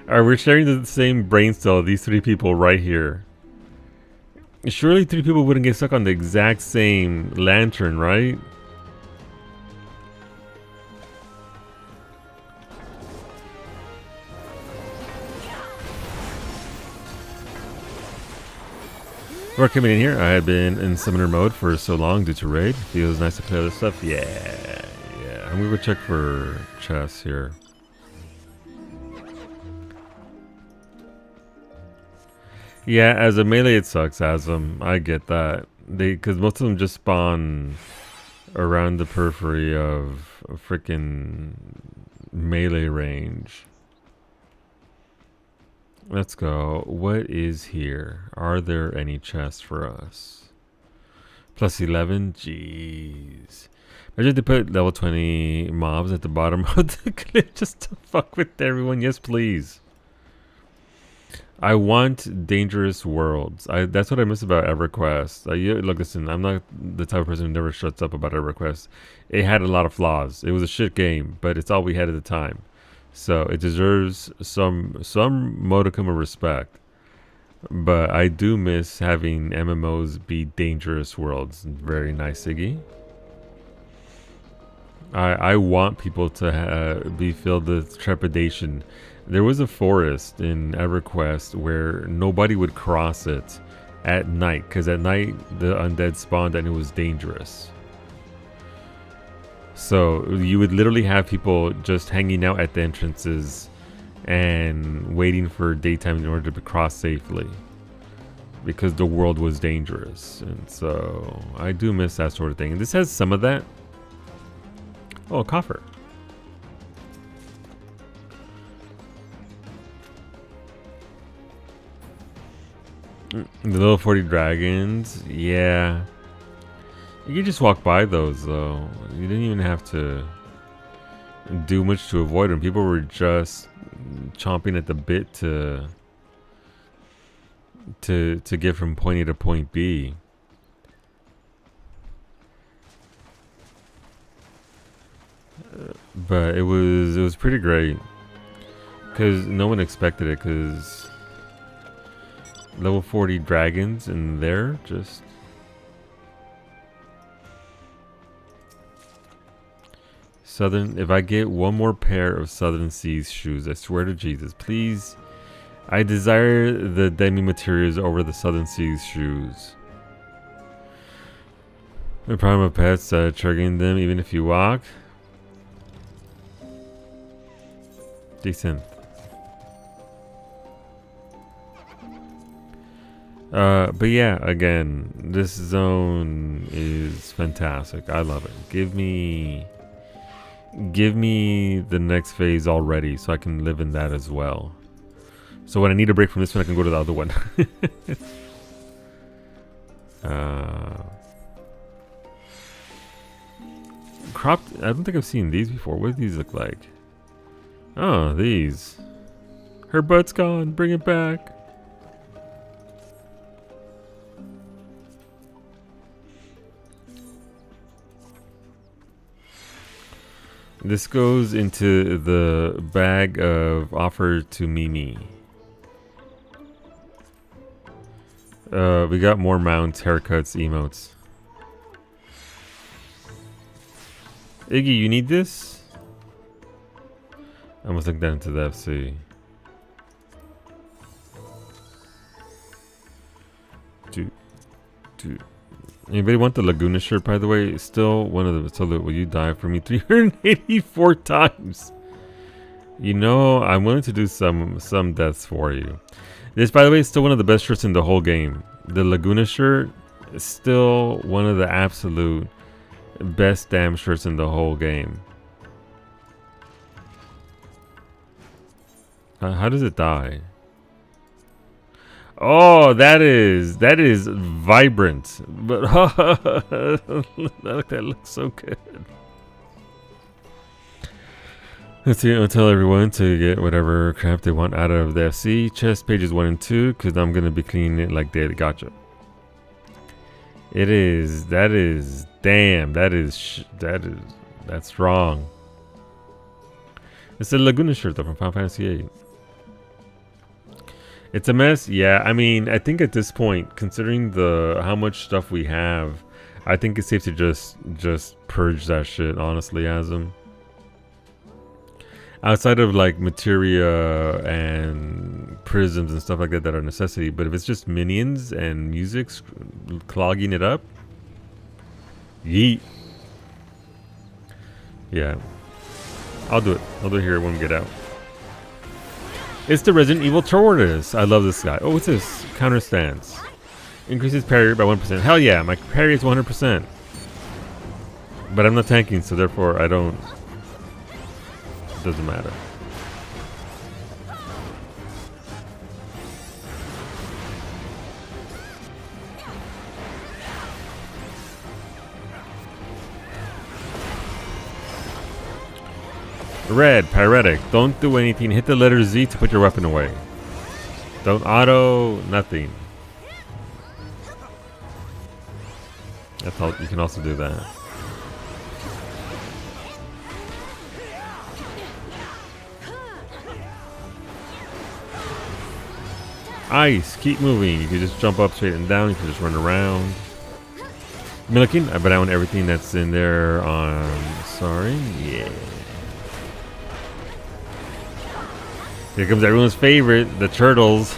Alright, we're sharing the same brain cell, these 3 people right here. Surely 3 people wouldn't get stuck on the exact same lantern, right? We're coming in here. I had been in summoner mode for so long due to raid. Feels nice to play other stuff. Yeah. I'm gonna go check for chests here. Yeah, as a melee it sucks, Asm. I get that. Because most of them just spawn around the periphery of a freaking melee range. Let's go. What is here? Are there any chests for us? Plus 11? Jeez. Imagine they put level 20 mobs at the bottom of the clip just to fuck with everyone. Yes, please. I want dangerous worlds. That's what I miss about EverQuest. Look, listen, I'm not the type of person who never shuts up about EverQuest. It had a lot of flaws. It was a shit game, but it's all we had at the time. So it deserves some modicum of respect. But I do miss having MMOs be dangerous worlds. Very nice, Iggy. I want people to be filled with trepidation. There was a forest in EverQuest where nobody would cross it at night, because at night the undead spawned and it was dangerous. So you would literally have people just hanging out at the entrances and waiting for daytime in order to cross safely, because the world was dangerous. And so I do miss that sort of thing. And this has some of that. Oh, a coffer. The little 40 dragons. Yeah. You could just walk by those, though. You didn't even have to... do much to avoid them. People were just chomping at the bit to get from point A to point B. But it was pretty great because no one expected it, because level 40 dragons and they're just Southern. If I get one more pair of Southern Seas shoes, I swear to Jesus, please, I desire the Demi materials over the Southern Seas shoes. The problem of pets, triggering them even if you walk. Decent. But yeah, again, this zone is fantastic. I love it. Give me the next phase already so I can live in that as well. So when I need a break from this one, I can go to the other one. Cropped, I don't think I've seen these before. What do these look like? Oh, these. Her butt's gone. Bring it back. This goes into the bag of offer to Mimi. We got more mounts, haircuts, emotes. Iggy, you need this? I must link that into the FC. Dude. Anybody want the Laguna shirt, by the way? Still one of the... So will you die for me 384 times? You know, I'm willing to do some deaths for you. This, by the way, is still one of the best shirts in the whole game. The Laguna shirt is still one of the absolute best damn shirts in the whole game. How does it die? Oh, that is vibrant. But that looks so good. Let's see. I'll tell everyone to get whatever crap they want out of the FC chest pages 1 and 2, because I'm gonna be cleaning it like daily. Gotcha. It is. That is. Damn. That's strong. It's a Laguna shirt though from Final Fantasy VIII. It's a mess, yeah. I mean, I think at this point, considering how much stuff we have, I think it's safe to just purge that shit. Honestly, Asm. Outside of like materia and prisms and stuff like that are necessity, but if it's just minions and music clogging it up, yeet. Yeah, I'll do it. I'll do it here when we get out. It's the Resident Evil tortoise. I love this guy. Oh, what's this? Counter stance. Increases parry by 1%. Hell yeah, my parry is 100%. But I'm not tanking, so therefore I don't... It doesn't matter. Red, pyretic. Don't do anything. Hit the letter Z to put your weapon away. Don't auto, nothing. That's all. You can also do that. Ice, keep moving. You can just jump up, straight and down. You can just run around. Milliken, I bet I want everything that's in there on... Sorry, yeah. Here comes everyone's favorite, the turtles.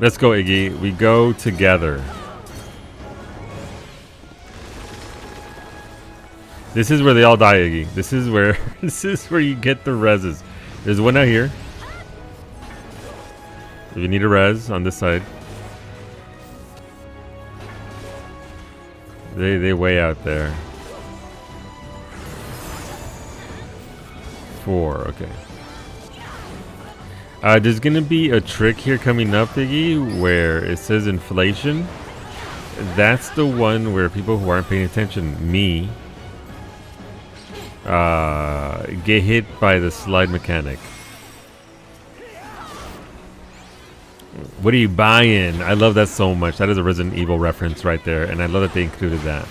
Let's go, Iggy. We go together. This is where they all die, Iggy. This is where you get the reses. There's one out here. If you need a res on this side. They way out there. 4, okay. There's gonna be a trick here coming up, Iggy, where it says inflation. That's the one where people who aren't paying attention, me, get hit by the slide mechanic. What are you buying? I love that so much. That is a Resident Evil reference right there, and I love that they included that.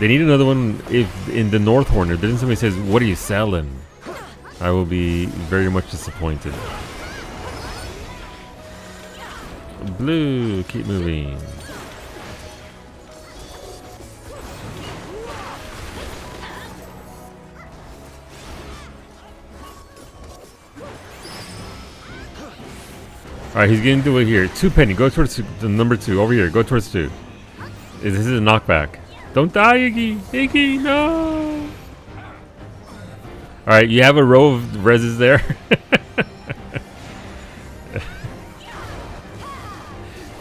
They need another one if in the North Horner. Then somebody says, "What are you selling?" I will be very much disappointed. Blue, keep moving. Alright, he's gonna do it here. 2 penny, go towards the number 2. Over here, go towards 2. This is a knockback. Don't die, Iggy! Iggy, no! Alright, you have a row of reses there.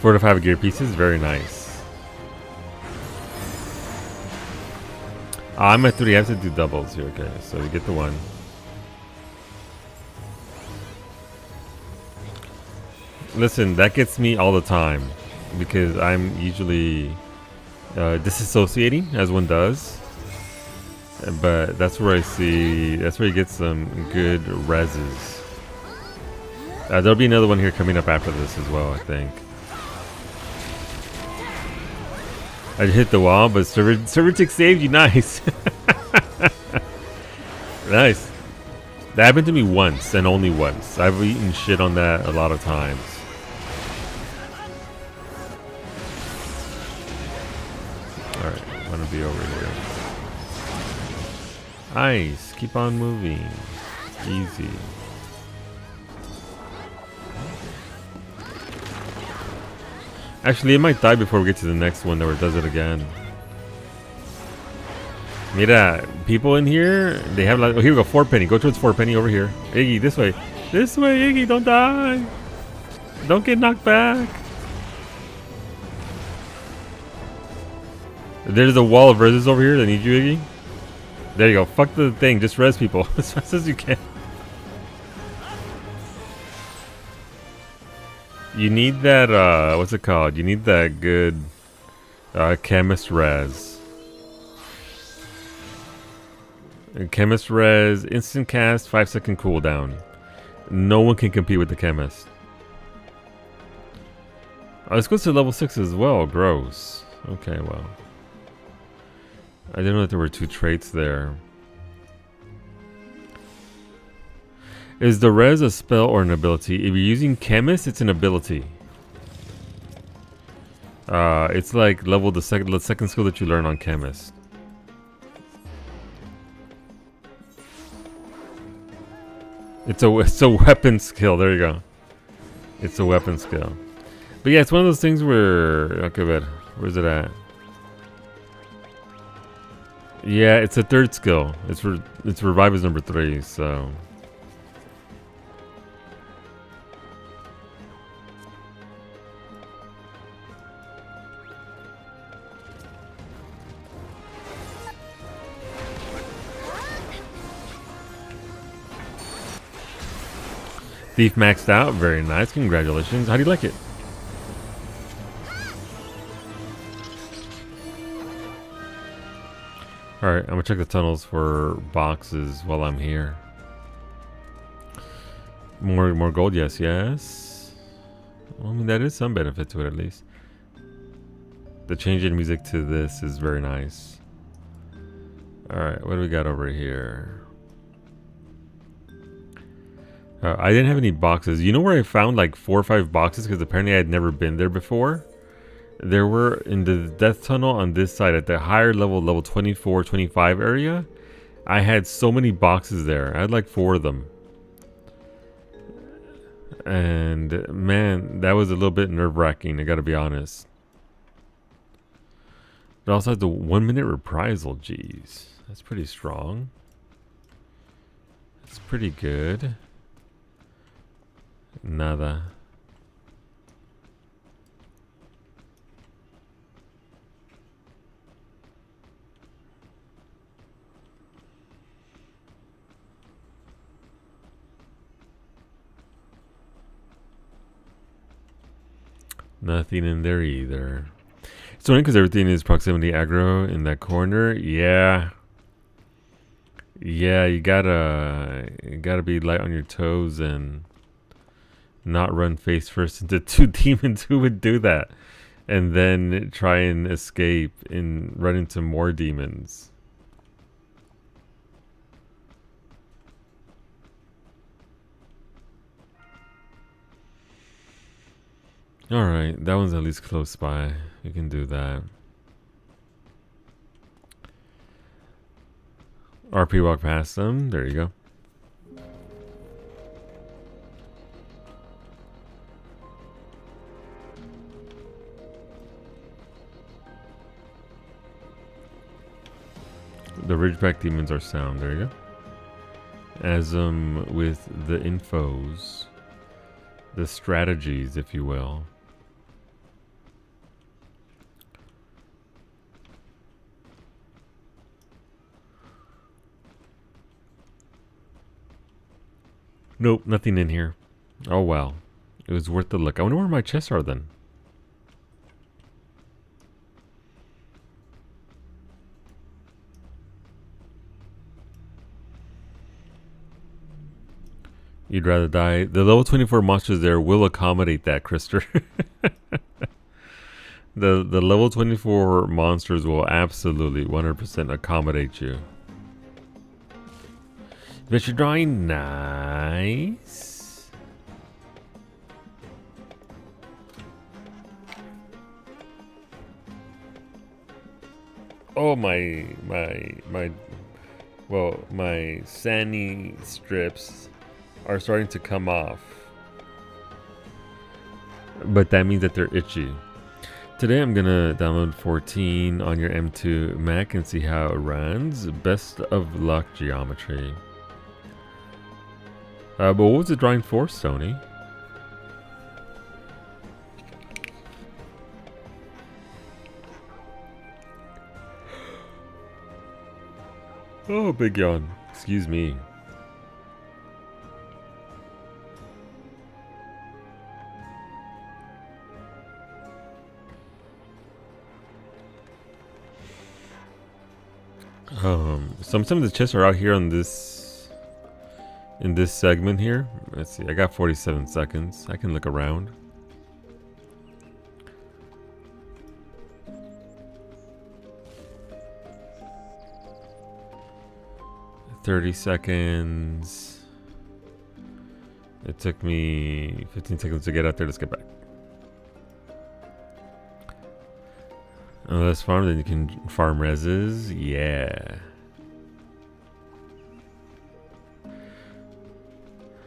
4 to 5 gear pieces, very nice. I'm at 3, I have to do doubles here, okay. So you get the 1. Listen, that gets me all the time because I'm usually disassociating, as one does. But that's where I see, that's where you get some good reses. There'll be another one here coming up after this as well, I think. I hit the wall, but Servertic saved you. Nice. Nice. That happened to me once and only once. I've eaten shit on that a lot of times. Alright, I'm gonna be over here. Nice. Keep on moving. Easy. Actually, it might die before we get to the next one where it does it again. Mira, people in here, they have like, oh, here we go, 4 penny. Go towards 4 penny over here. Iggy, this way. This way, Iggy, don't die. Don't get knocked back. There's a wall of reses over here that need you, Iggy. There you go. Fuck the thing. Just res people as fast as you can. You need that, what's it called? You need that good chemist res. Chemist res, instant cast, 5-second cooldown. No one can compete with the chemist. Oh, this goes to level 6 as well. Gross. Okay, well. I didn't know that there were 2 traits there. Is the res a spell or an ability? If you're using chemist, it's an ability. It's like the second skill that you learn on chemist. It's a weapon skill. There you go. It's a weapon skill. But yeah, it's one of those things where, okay, but where's it at? Yeah, it's a 3rd skill. It's revive is number 3, so. Thief maxed out, very nice. Congratulations. How do you like it? Alright, I'm gonna check the tunnels for boxes while I'm here. More gold, yes. Well, I mean, that is some benefit to it, at least. The change in music to this is very nice. Alright, what do we got over here? I didn't have any boxes. You know where I found like 4 or 5 boxes? Because apparently I had never been there before. There were in the death tunnel on this side at the higher level, level 24, 25 area. I had so many boxes there. I had like 4 of them. And man, that was a little bit nerve-wracking, I gotta be honest. It also has the 1-minute reprisal. Jeez, that's pretty strong. That's pretty good. Nada. Nothing in there either. It's only because everything is proximity aggro in that corner. Yeah. Yeah, you gotta be light on your toes and not run face first into 2 demons. Who would do that? And then try and escape and run into more demons. Alright, that one's at least close by. You can do that. RP walk past them. There you go. The Ridgeback demons are sound. There you go. As with the infos, the strategies, if you will. Nope, nothing in here. Oh well, it was worth the look. I wonder where my chests are then. You'd rather die. The level 24 monsters there will accommodate that, Krister. The level 24 monsters will absolutely 100% accommodate you. Bet you're drawing nice. Oh my Sani strips are starting to come off. But that means that they're itchy. Today I'm gonna download 14 on your M2 Mac and see how it runs. Best of luck, geometry. But what was it drawing for, Sony? Oh, big yawn. Excuse me. Some of the chests are out here on this, in this segment here. Let's see, I got 47 seconds. I can look around. $30 seconds. It took me 15 seconds to get out there. Let's get back. Oh, that's farm. Then you can farm reses. Yeah.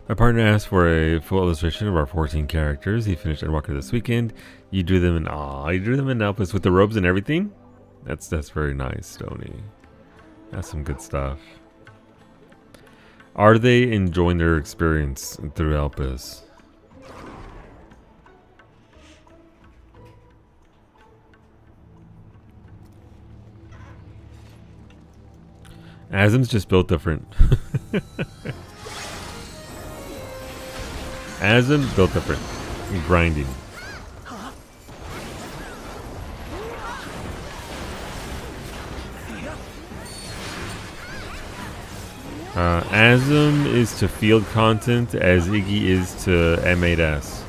My partner asked for a full illustration of our 14 characters. He finished Endwalker this weekend. You drew them in you drew them in Elpis with the robes and everything. That's very nice, Stony. That's some good stuff. Are they enjoying their experience through Elpis? Asm's just built different. Asm built different. Grinding. Asm is to field content as Iggy is to M8S.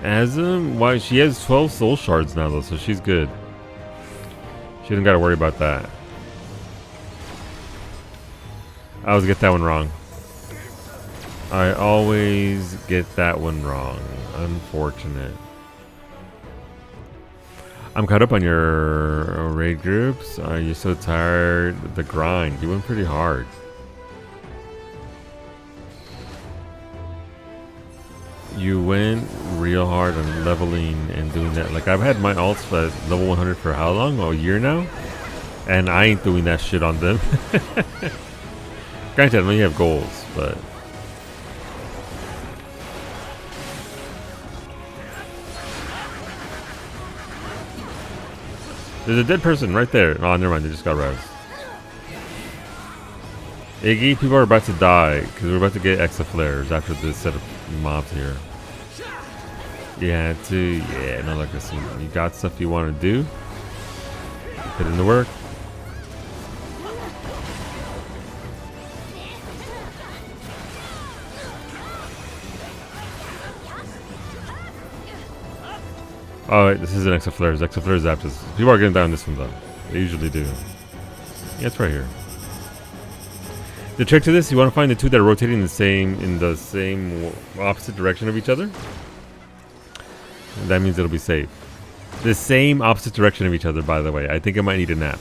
Asm, why she has 12 soul shards now though, so she's good. She doesn't gotta worry about that. I always get that one wrong. I always get that one wrong. Unfortunate. I'm caught up on your raid groups. You're so tired of the grind. You went pretty hard. You went real hard on leveling and doing that. Like, I've had my alts at level 100 for how long? Oh, a year now? And I ain't doing that shit on them. Granted, I know you have goals, but... There's a dead person right there. Oh, never mind. They just got rezzed. Iggy, people are about to die because we're about to get Exa flares after this set of mobs here. Yeah, no, like this. You got stuff you want to do. You put in the work. Oh, wait, this is an Exa flares. Exa flares after this. People are getting down this one though. They usually do. Yeah, it's right here. The trick to this, you want to find the two that are rotating in the same opposite direction of each other. And that means it'll be safe. The same opposite direction of each other, by the way. I think I might need a nap.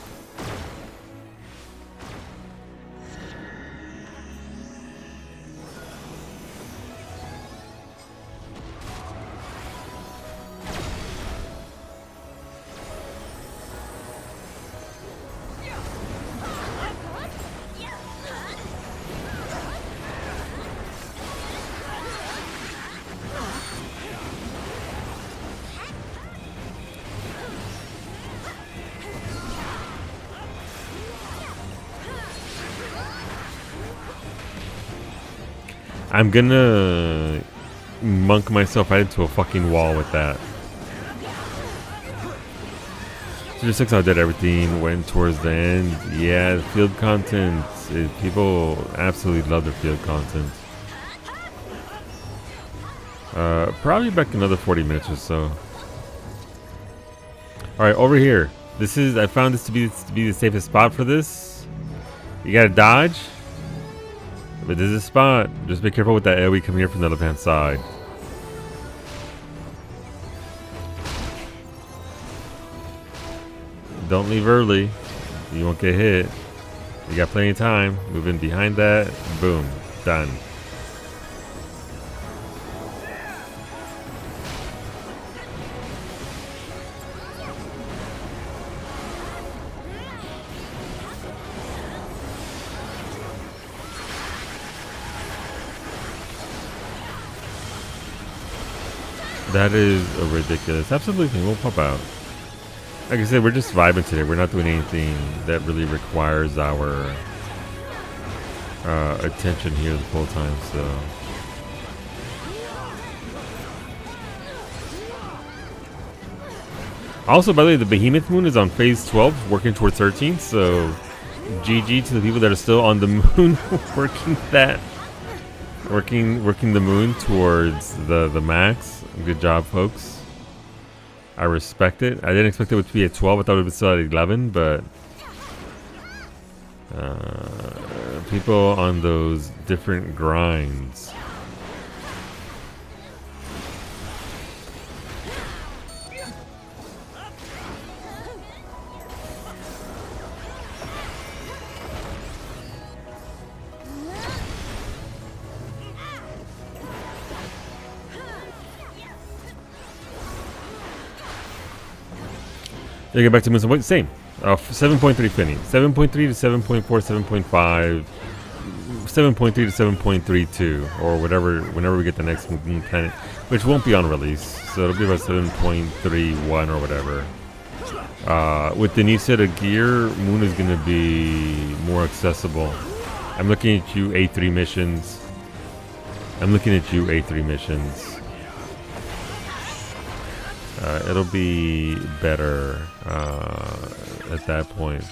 I'm gonna monk myself right into a fucking wall with that. So just looks how I did everything, went towards the end. Yeah, the field content. People absolutely love their field content. Probably back another 40 minutes or so. Alright, over here. I found this to be the safest spot for this. You gotta dodge. But this is a spot. Just be careful with that AoE coming here from the left hand side. Don't leave early. You won't get hit. You got plenty of time. Move in behind that. Boom. Done. That is a ridiculous. Absolutely, we'll pop out. Like I said, we're just vibing today. We're not doing anything that really requires our attention here the full time. So, also, by the way, the Behemoth Moon is on phase 12, working towards 13. So, GG to the people that are still on the moon, working the moon towards the max. Good job, folks. I respect it. I didn't expect it to be at 12. I thought it would be still at 11, but people on those different grinds. You get back to Moon. Wait, same. 7.3 Finny. 7.3 to 7.4, 7.5, 7.3 to 7.32, or whatever. Whenever we get the next Moon planet, which won't be on release, so it'll be about 7.31 or whatever. With the new set of gear, Moon is going to be more accessible. I'm looking at you, A3 missions. It'll be better at that point.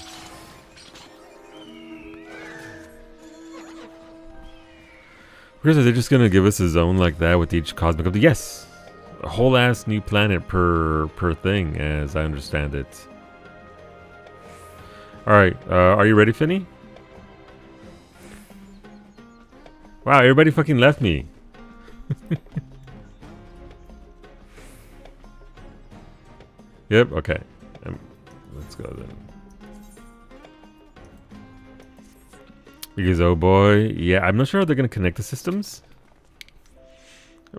Because they're just gonna give us a zone like that with each cosmic update. Yes, a whole ass new planet per thing, as I understand it. All right, are you ready, Finny? Wow, everybody fucking left me. Yep, okay. Let's go then. Because, oh boy, yeah, I'm not sure how they're going to connect the systems.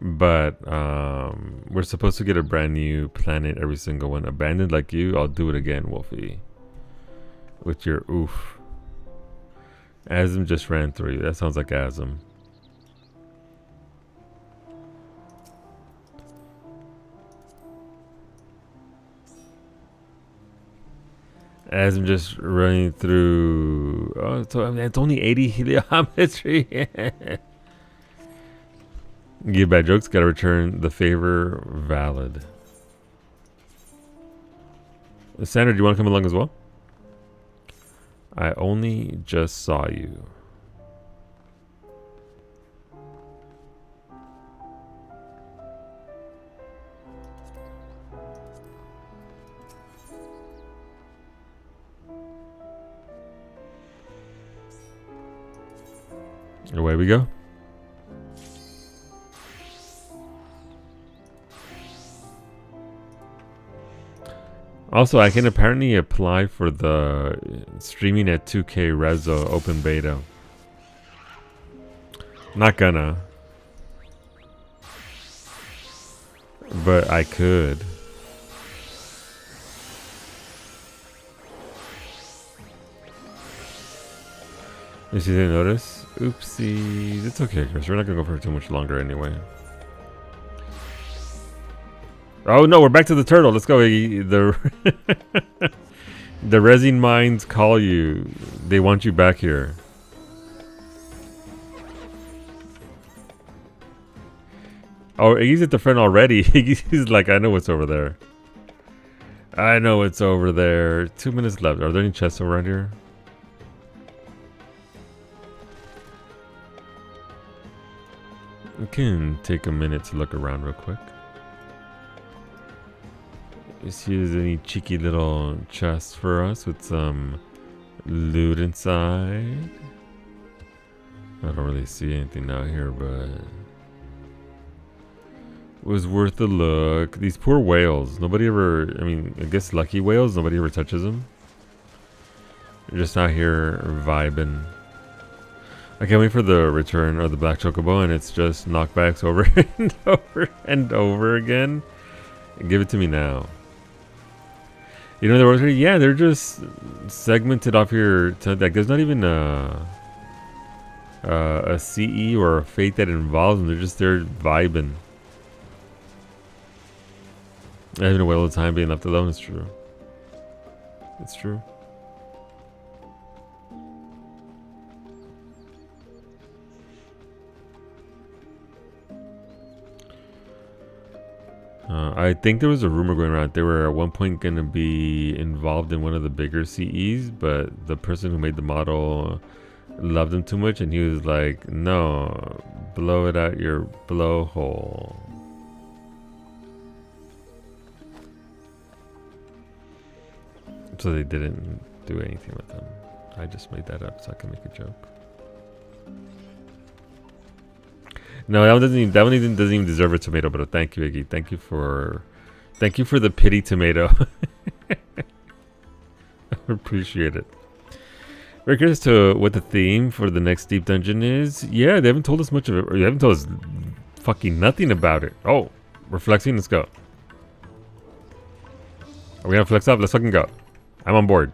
But we're supposed to get a brand new planet, every single one. Abandoned like you, I'll do it again, Wolfie. With your oof. Asm just ran through you. That sounds like Asm. As I'm just running through. Oh, so I mean, it's only 80 heliometry. Give bad jokes. Gotta return the favor. Valid. Sandra, do you want to come along as well? I only just saw you. Away we go. Also, I can apparently apply for the streaming at 2K Rezo open beta. Not gonna. But I could. If you didn't notice, oopsie. It's okay, Chris. We're not gonna go for too much longer anyway. Oh no, we're back to the turtle. Let's go. The the resin mines call you. They want you back here. Oh, he's at the front already. He's like, I know what's over there. I know it's over there. 2 minutes left. Are there any chests around here? We can take a minute to look around real quick. See if there's any cheeky little chests for us with some loot inside. I don't really see anything out here, but it was worth a look. These poor whales. Nobody ever, I mean, I guess lucky whales, nobody ever touches them. They're just out here vibing. I can't wait for the return of the Black Chocobo, and it's just knockbacks over and over and over again. Give it to me now. You know, they're just segmented off here. Like, there's not even a CE or a fate that involves them. They're just there vibing. Having a whale of time being left alone is true. It's true. I think there was a rumor going around. They were at one point going to be involved in one of the bigger CEs, but the person who made the model loved them too much, and he was like, no, blow it out your blowhole. So they didn't do anything with them. I just made that up so I can make a joke. No, that one doesn't even deserve a tomato, but thank you, Iggy. Thank you for the pity tomato. I appreciate it. Very curious to what the theme for the next deep dungeon is. Yeah, they haven't told us much of it, or they haven't told us fucking nothing about it. Oh, we're flexing. Let's go. Are we gonna flex up? Let's fucking go. I'm on board.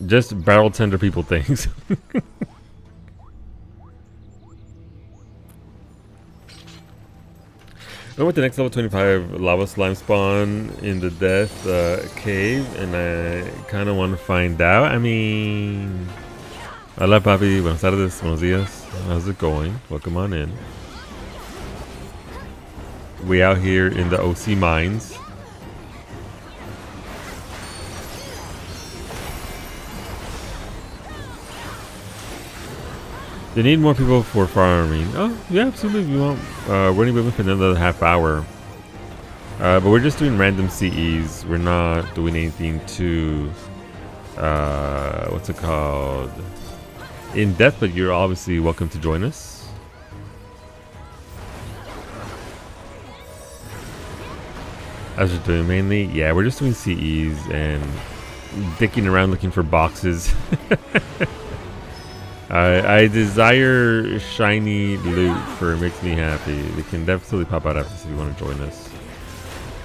Just barrel tender people things. I went to the next level 25 lava slime spawn in the death cave, and I kind of want to find out. I mean, hola papi, buenas tardes, buenos días. How's it going? Welcome on in. We out here in the OC mines. They need more people for farming. Oh, yeah, absolutely. We want. We're only moving for another half hour. But we're just doing random CEs. We're not doing anything too. What's it called? In depth, but you're obviously welcome to join us. As we're doing mainly, yeah, we're just doing CEs and dicking around looking for boxes. I desire shiny loot for it makes me happy. We can definitely pop out after this if you want to join us.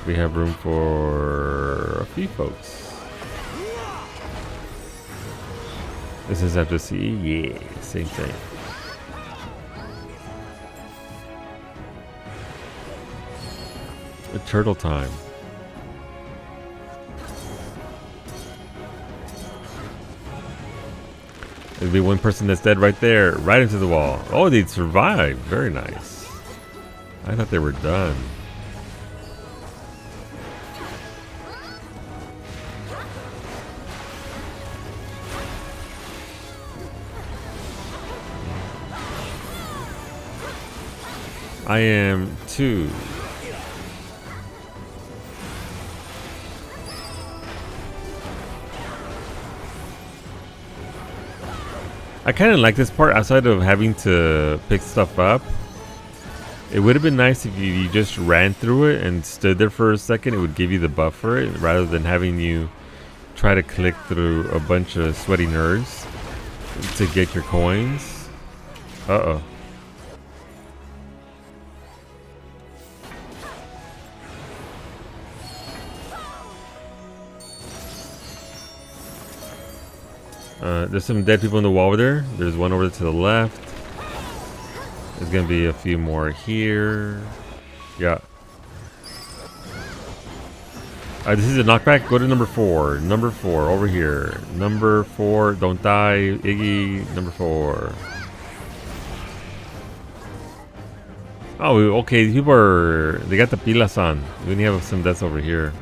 We have room for a few folks. This is after CE? Yeah, same thing. A turtle time. be one person that's dead right there, right into the wall. Oh, they'd survive. Very nice. I thought they were done. I am too. I kind of like this part outside of having to pick stuff up. It would have been nice if you just ran through it and stood there for a second. It would give you the buff for it rather than having you try to click through a bunch of sweaty nerds to get your coins. Uh-oh. There's some dead people in the wall over there. There's one over to the left. There's gonna be a few more here. Yeah. This is a knockback. Go to number 4. Number 4 over here. Number 4. Don't die, Iggy. Number 4. Oh, okay. People are. They got the pilas on. We only have some deaths over here.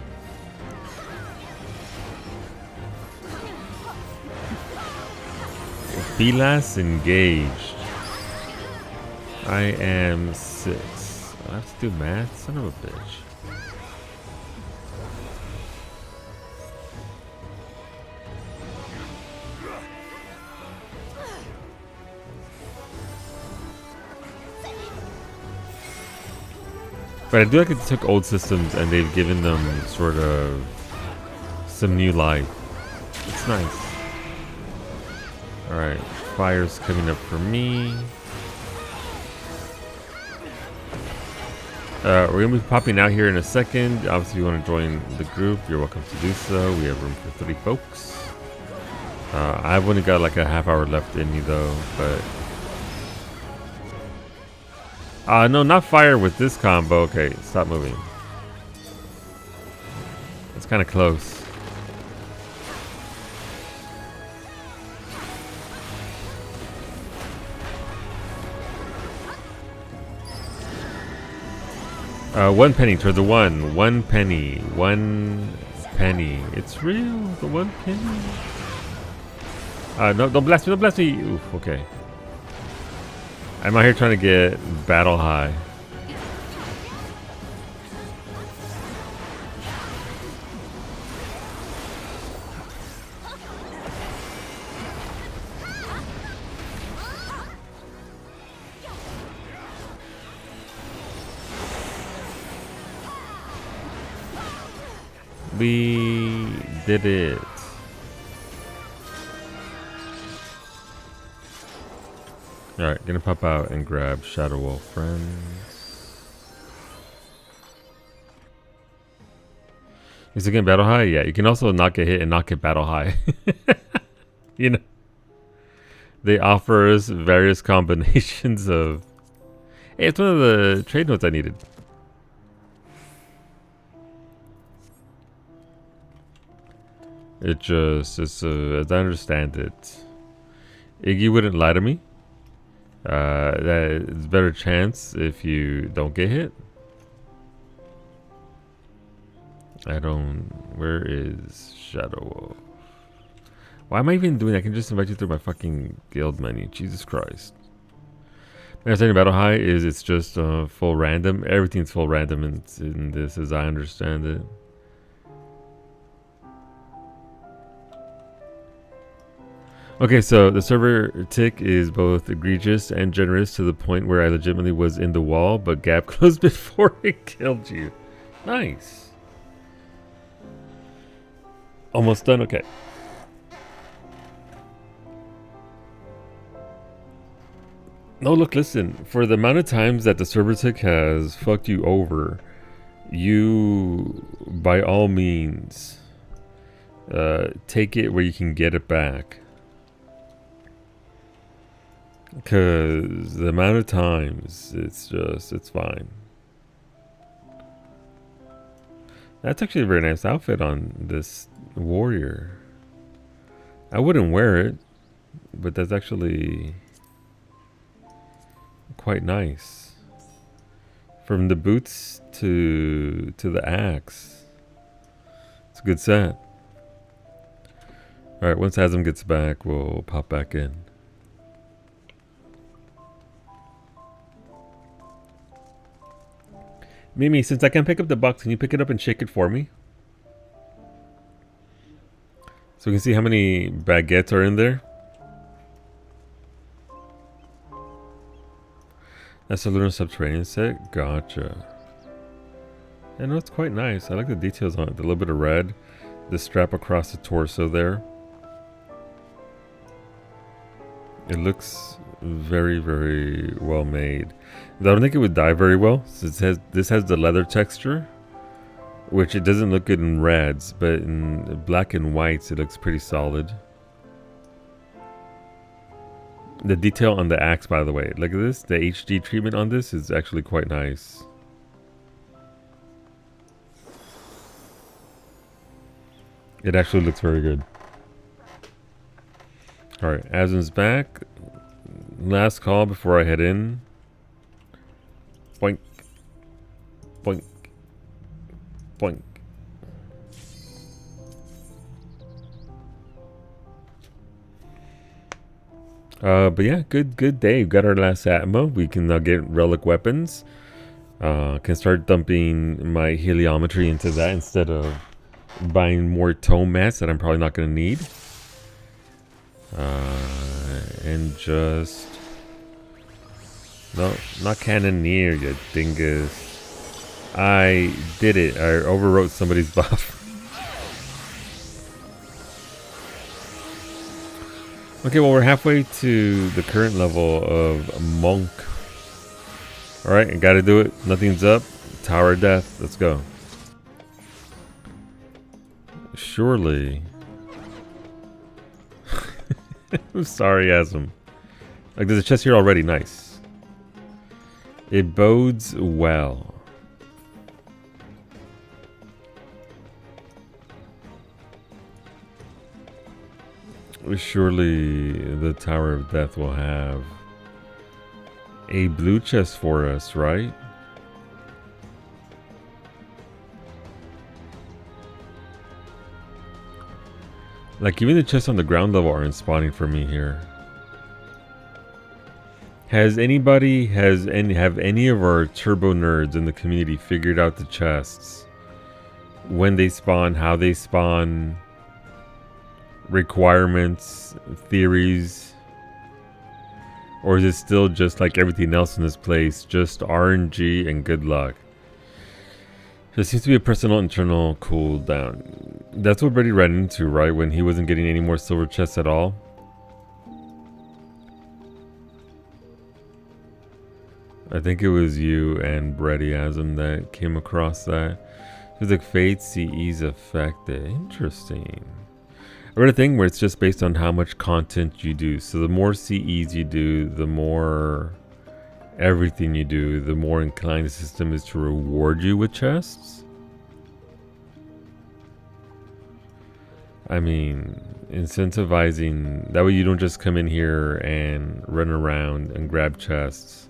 Pilas engaged. I am 6. I have to do math? Son of a bitch. But I do like it took old systems and they've given them sort of some new life. It's nice. Alright, fire's coming up for me. We're going to be popping out here in a second. Obviously, if you want to join the group, you're welcome to do so. We have room for 3 folks. I've only got like a half hour left in me though, but... no, not fire with this combo. Okay, stop moving. It's kind of close. One penny toward the one. 1 penny. 1 penny. It's real. The 1 penny. No, don't blast me. Don't blast me. Oof, okay. I'm out here trying to get battle high. We did it. Alright, gonna pop out and grab Shadow Wolf friends. Is it getting battle high? Yeah, you can also not get hit and not get battle high. You know, they offer us various combinations of... Hey, it's one of the trade notes I needed. It just, as I understand it, Iggy wouldn't lie to me. That it's a better chance if you don't get hit. I don't... Where is Shadow Wolf? Why am I even doing that? I can just invite you through my fucking guild menu. Jesus Christ. My understanding of Battle High is it's just full random. Everything's full random in this as I understand it. Okay, so the server tick is both egregious and generous to the point where I legitimately was in the wall, but gap closed before it killed you. Nice. Almost done? Okay. No, look, listen. For the amount of times that the server tick has fucked you over, you, by all means, take it where you can get it back. Because the amount of times, it's fine. That's actually a very nice outfit on this warrior. I wouldn't wear it. but that's actually quite nice. From the boots to the axe. It's a good set. Alright, once Azam gets back, we'll pop back in. Mimi, since I can't pick up the box, can you pick it up and shake it for me? So we can see how many baguettes are in there. That's a lunar subterranean set. Gotcha. I know it's quite nice. I like the details on it. The little bit of red. The strap across the torso there. It looks very, very well made. I don't think it would dye very well. Since this has the leather texture, which it doesn't look good in reds, but in black and whites it looks pretty solid. The detail on the axe, by the way, look at this. The HD treatment on this is actually quite nice. It actually looks very good. Alright, Azam's back. Last call before I head in. Boink. Boink. Boink. But yeah, good day. We've got our last Atma. We can now get relic weapons. Can start dumping my heliometry into that instead of buying more tome mats that I'm probably not going to need. And just... No, not cannoneer, you dingus. I did it. I overwrote somebody's buff. Okay, well, we're halfway to the current level of Monk. Alright, I gotta do it. Nothing's up. Tower of Death. Let's go. Surely. I'm sorry, Azam. Like, there's a chest here already. Nice. It bodes well. Surely the Tower of Death will have a blue chest for us, right? Like, even the chests on the ground level aren't spawning for me here. Have any of our turbo nerds in the community figured out the chests? When they spawn, how they spawn, requirements, theories? Or is it still just like everything else in this place, just RNG and good luck? There seems to be a personal internal cooldown. That's what Brady ran into, right? When he wasn't getting any more silver chests at all. I think it was you and Brady Azam that came across that. It was like Fate CE's affected. Interesting. I read a thing where it's just based on how much content you do. So the more CEs you do, the more everything you do, the more inclined the system is to reward you with chests. I mean, incentivizing, that way you don't just come in here and run around and grab chests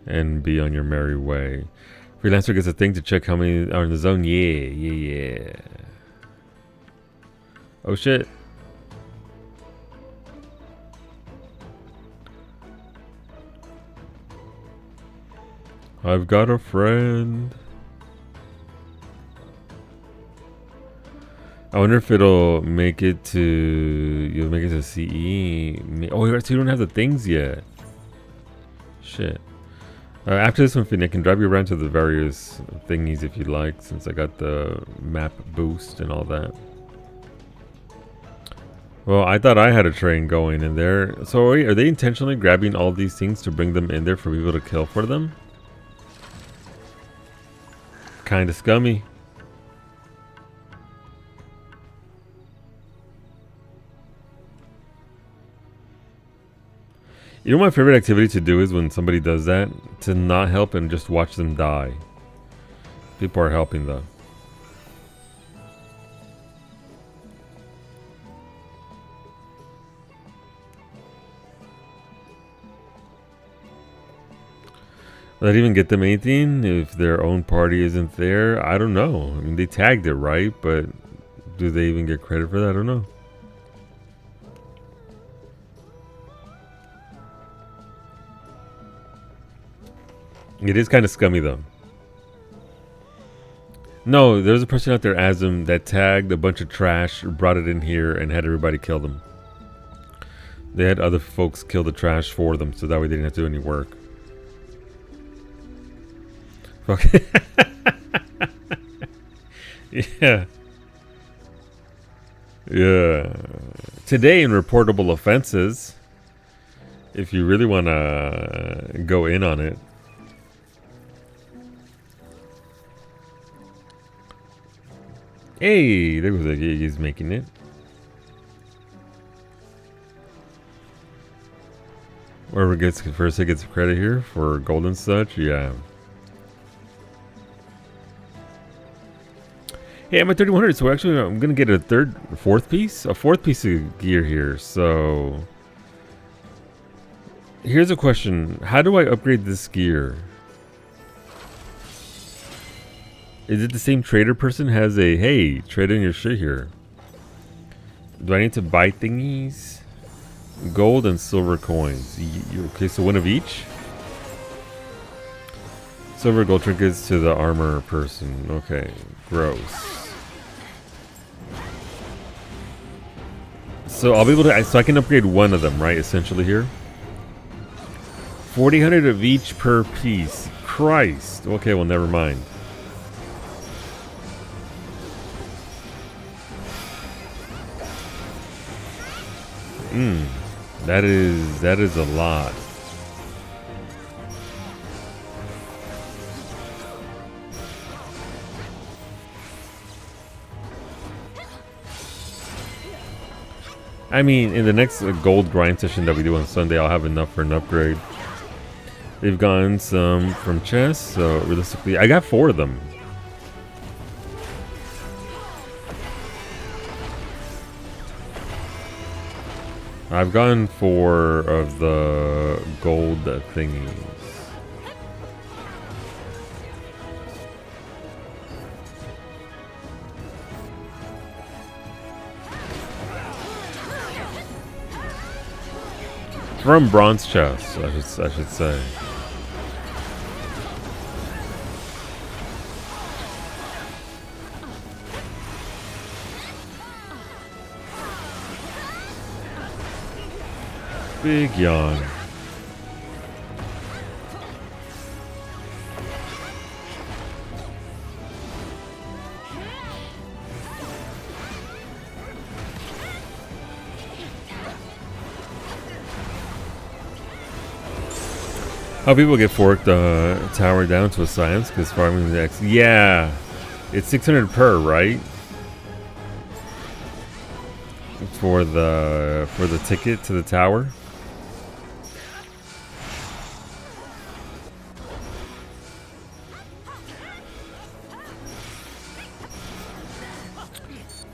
and be on your merry way. Freelancer gets a thing to check how many are in the zone. Yeah. Oh shit. I've got a friend. I wonder if it'll make it to... You'll make it to CE. Oh, so you don't have the things yet. Shit. After this one, Finn, I can drive you around to the various thingies if you'd like, since I got the map boost and all that. Well, I thought I had a train going in there. So are they intentionally grabbing all these things to bring them in there for people to kill for them? Kinda scummy. You know, my favorite activity to do is when somebody does that, to not help and just watch them die. People are helping though. Will that even get them anything if their own party isn't there? I don't know. I mean, they tagged it, right? But do they even get credit for that? I don't know. It is kind of scummy, though. No, there's a person out there, Azim, that tagged a bunch of trash, brought it in here, and had everybody kill them. They had other folks kill the trash for them, so that way they didn't have to do any work. Okay. Yeah. Yeah. Today in reportable offenses, if you really want to go in on it. Hey, there was a he's making it. Whoever gets first, it gets credit here for gold and such. Yeah. Hey, I'm at 3100, so actually I'm gonna get a fourth piece of gear here. So here's a question: how do I upgrade this gear? Is it the same trader person has a, hey, trade in your shit here? Do I need to buy thingies? Gold and silver coins. Okay, so one of each? Silver gold trinkets to the armor person. Okay, gross. So I'll be able to, so I can upgrade one of them, right? Essentially here. 4,000 of each per piece. Christ. Okay, well, never mind. That is a lot. I mean, in the next gold grind session that we do on Sunday, I'll have enough for an upgrade. They've gotten some from chests, so realistically, I got 4 of them. I've gotten 4 of the gold thingies. From bronze chests, I should say. Big yawn. How people get forked tower down to a science because farming the X. Yeah, it's 600 per, right? For the ticket to the tower.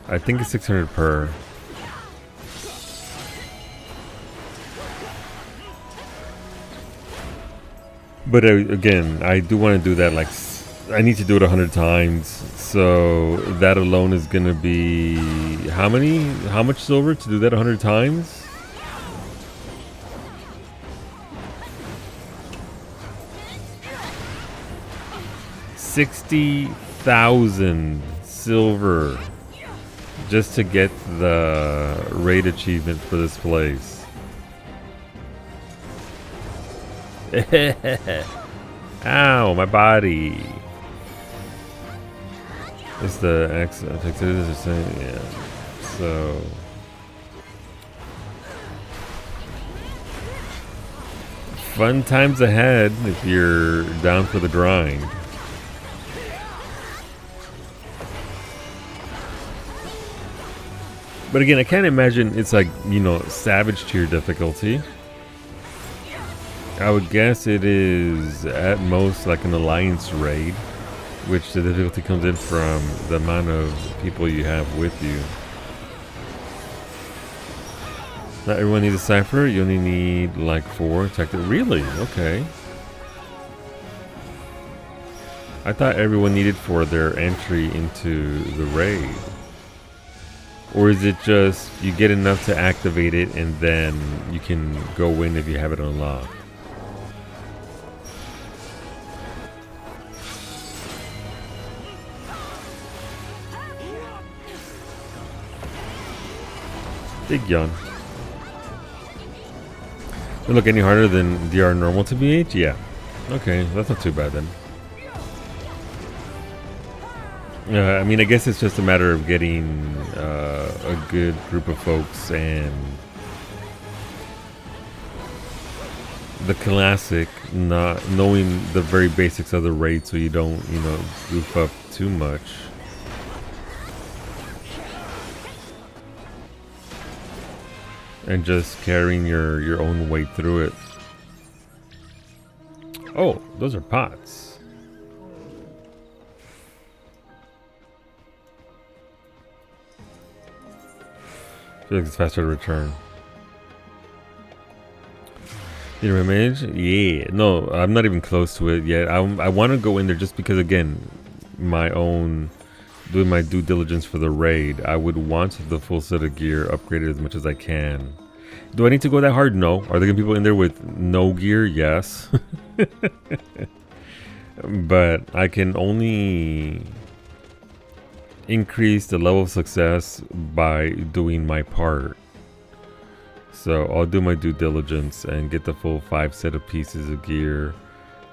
I think it's 600 per. But again, I do want to do that. Like, I need to do it 100 times. So that alone is gonna be how many? How much silver to do that 100 times? $60,000 silver just to get the raid achievement for this place. Ow, my body. It's the X. Yeah. So. Fun times ahead if you're down for the grind. But again, I can't imagine it's like, you know, Savage tier difficulty. I would guess it is at most like an alliance raid, which the difficulty comes in from the amount of people you have with you. Not everyone needs a cipher. You only need like 4 tactical. Really? Okay. I thought everyone needed for their entry into the raid. Or is it just you get enough to activate it and then you can go in if you have it unlocked? Big yawn. Does it look any harder than DR normal to BH? Yeah. Okay, that's not too bad then. I mean, I guess it's just a matter of getting a good group of folks and the classic, not knowing the very basics of the raid, so you don't, goof up too much. And just carrying your own weight through it. Oh, those are pots. I feel like it's faster to return. You know, mage? Yeah. No, I'm not even close to it yet. I want to go in there just because, again, doing my due diligence for the raid. I would want the full set of gear upgraded as much as I can. Do I need to go that hard? No. Are there gonna be people in there with no gear? Yes. But I can only increase the level of success by doing my part. So I'll do my due diligence and get the full 5 set of pieces of gear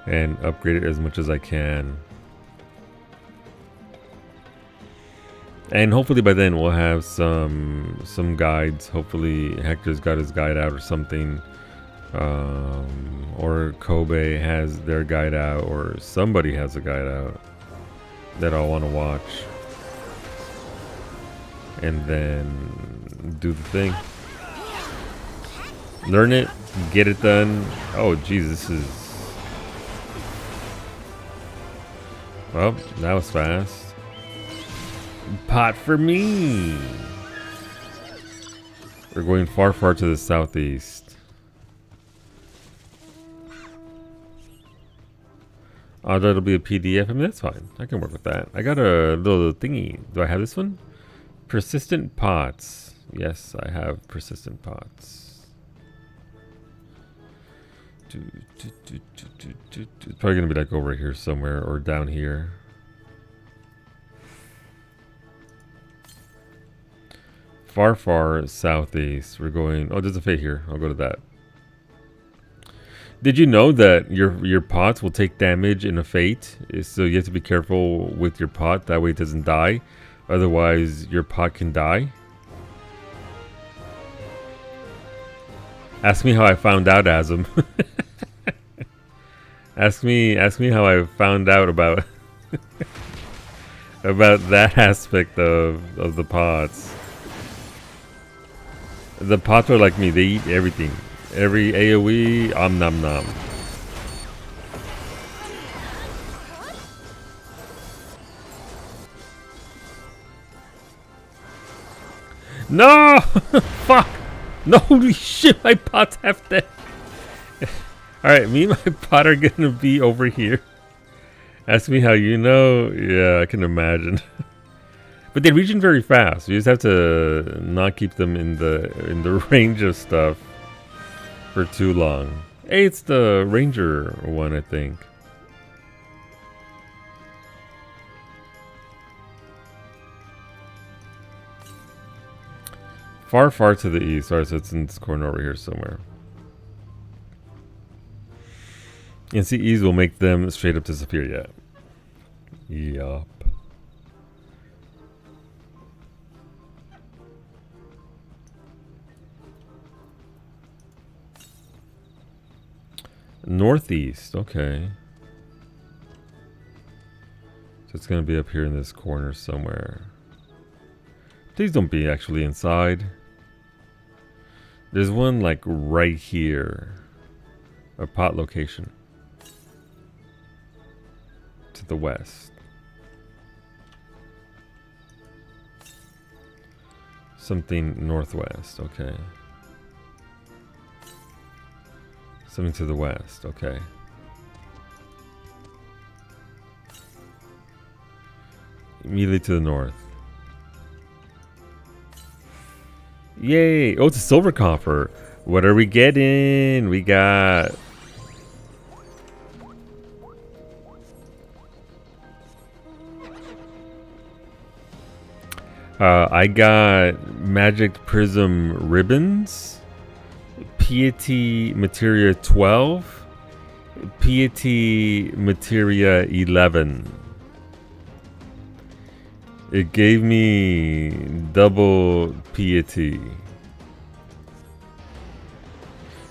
and upgrade it as much as I can. And hopefully by then we'll have some guides. Hopefully Hector's got his guide out or something. Or Kobe has their guide out, or somebody has a guide out that I'll want to watch. And then do the thing. Learn it, get it done. Oh geez, this is... Well, that was fast. Pot for me. We're going far to the southeast. Oh, that'll be a PDF. I mean, that's fine. I can work with that. I got a little thingy. Do I have this one? Persistent pots. Yes, I have persistent pots. It's probably gonna be like over here somewhere or down here. Far southeast. We're going... Oh, there's a fate here. I'll go to that. Did you know that your pots will take damage in a fate? So you have to be careful with your pot. That way it doesn't die. Otherwise, your pot can die. Ask me how I found out, Asm. Ask me how I found out about about that aspect of the pots. The pots are like me, they eat everything. Every AoE, nom nom. No! Fuck! No, holy shit, my pot's half dead. Alright, me and my pot are gonna be over here. Ask me how you know. Yeah, I can imagine. But they regen very fast. You just have to not keep them in the range of stuff for too long. Hey, it's the ranger one, I think. Far to the east. Alright, so it's in this corner over here somewhere. And CEs will make them straight up disappear yet. Yup. Northeast, okay. So it's gonna be up here in this corner somewhere. Please don't be actually inside. There's one like right here. A pot location. To the west. Something northwest, okay. Something to the west, okay. Immediately to the north. Yay! Oh, it's a silver coffer. What are we getting? We got... I got Magic Prism Ribbons, Piety Materia 12, Piety Materia 11. It gave me double Piety.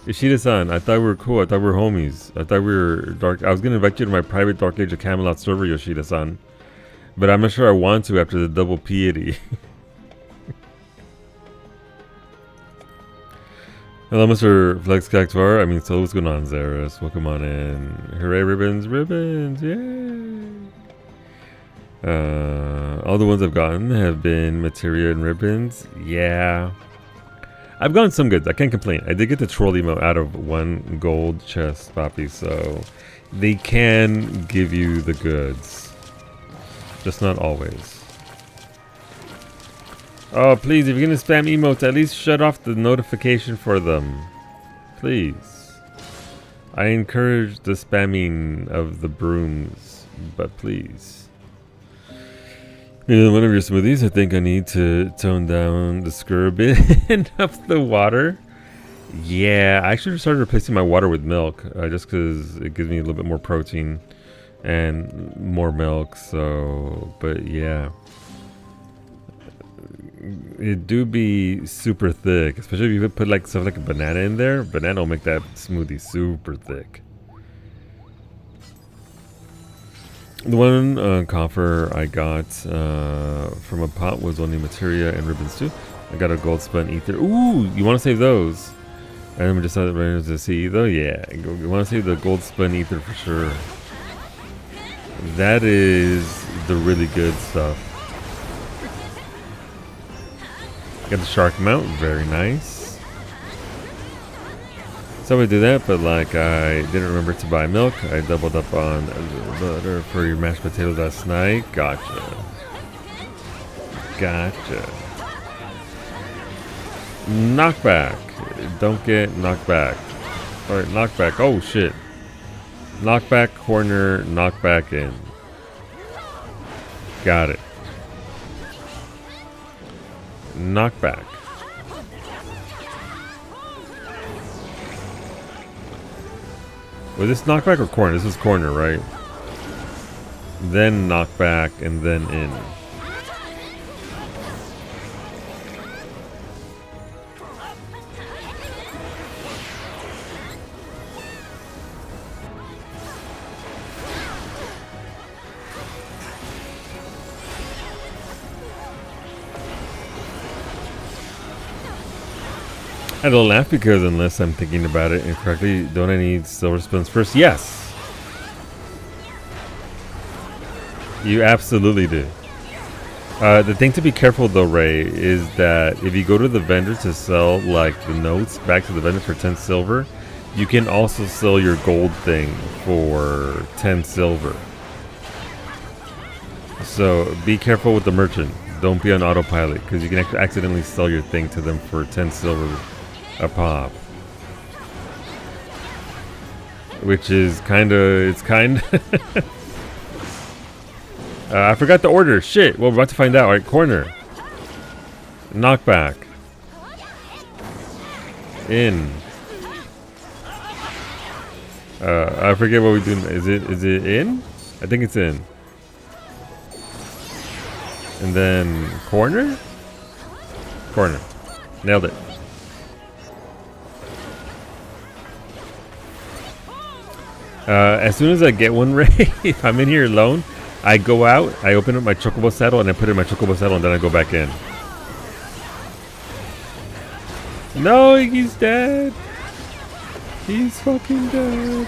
Ishida-san, I thought we were cool. I thought we were homies. I thought we were dark. I was going to invite you to my private Dark Age of Camelot server, Yoshida-san. But I'm not sure I want to after the double piety. Hello, Mr. Flex Cactuar. I mean, so what's going on, Zeros? Welcome on in. Hooray, ribbons, ribbons, yay! All the ones I've gotten have been materia and ribbons. Yeah. I've gotten some goods. I can't complain. I did get the troll emote out of one gold chest, Poppy, so they can give you the goods. Just not always. Oh, please, if you're gonna spam emotes, at least shut off the notification for them. Please. I encourage the spamming of the brooms, but please. In one of your smoothies, I think I need to tone down the skur a bit of the water. Yeah, I actually started replacing my water with milk, just because it gives me a little bit more protein and more milk. So, but yeah, it do be super thick, especially if you put like stuff like a banana in there. Banana will make that smoothie super thick. The one coffer I got from a pot was only materia and ribbons too. I got a gold spun ether. Ooh, you want to save those? I remember just how it to see though. Yeah, you want to save the gold spun ether for sure. That is the really good stuff. Got the shark mount, very nice. So we do that, but like I didn't remember to buy milk. I doubled up on butter for your mashed potatoes last night. Gotcha. Gotcha. Knockback. Don't get knocked back. Alright, knockback. Oh shit. Knockback, corner, knockback in. Got it. Knockback. Was this knockback or corner? This is corner, right? Then knockback and then in. I don't laugh because unless I'm thinking about it incorrectly, don't I need silver spoons first? Yes! You absolutely do. The thing to be careful though, Ray, is that if you go to the vendor to sell like the notes back to the vendor for 10 silver, you can also sell your gold thing for 10 silver. So be careful with the merchant. Don't be on autopilot because you can actually accidentally sell your thing to them for 10 silver a pop, which is it's kind of I forgot the order. Shit. Well, we're about to find out. All right, corner, knockback, in. I forget what we do. Is it in? I think it's in. And then corner. Nailed it. As soon as I get one, Ray, if I'm in here alone, I go out, I open up my chocobo saddle, and I put it in my chocobo saddle, and then I go back in. No, he's dead. He's fucking dead.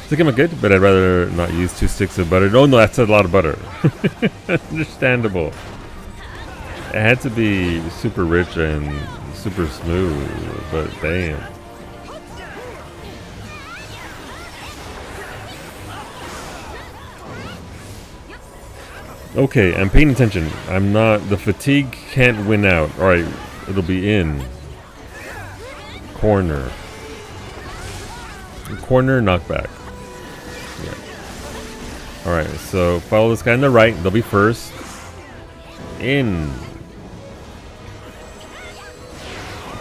It's like, am I good? But I'd rather not use 2 sticks of butter. Oh, no, that's a lot of butter. Understandable. It had to be super rich and super smooth, but damn. Okay, I'm paying attention. I'm not... The fatigue can't win out. Alright, it'll be in. Corner. Corner, knockback. Yeah. Alright, so follow this guy on the right. They'll be first. In.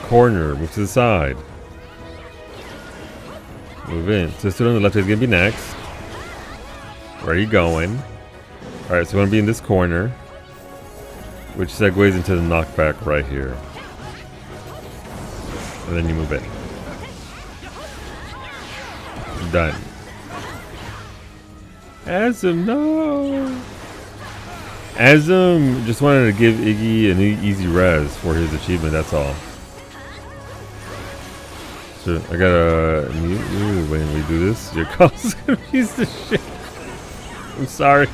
Corner, move to the side. Move in. Sister on the left is going to be next. Where are you going? Alright, so I'm going to be in this corner. Which segues into the knockback right here. And then you move in. Done. Azum, no! Azum just wanted to give Iggy an easy res for his achievement, that's all. So I gotta mute you when we do this. Your calls is gonna piece of shit. I'm sorry.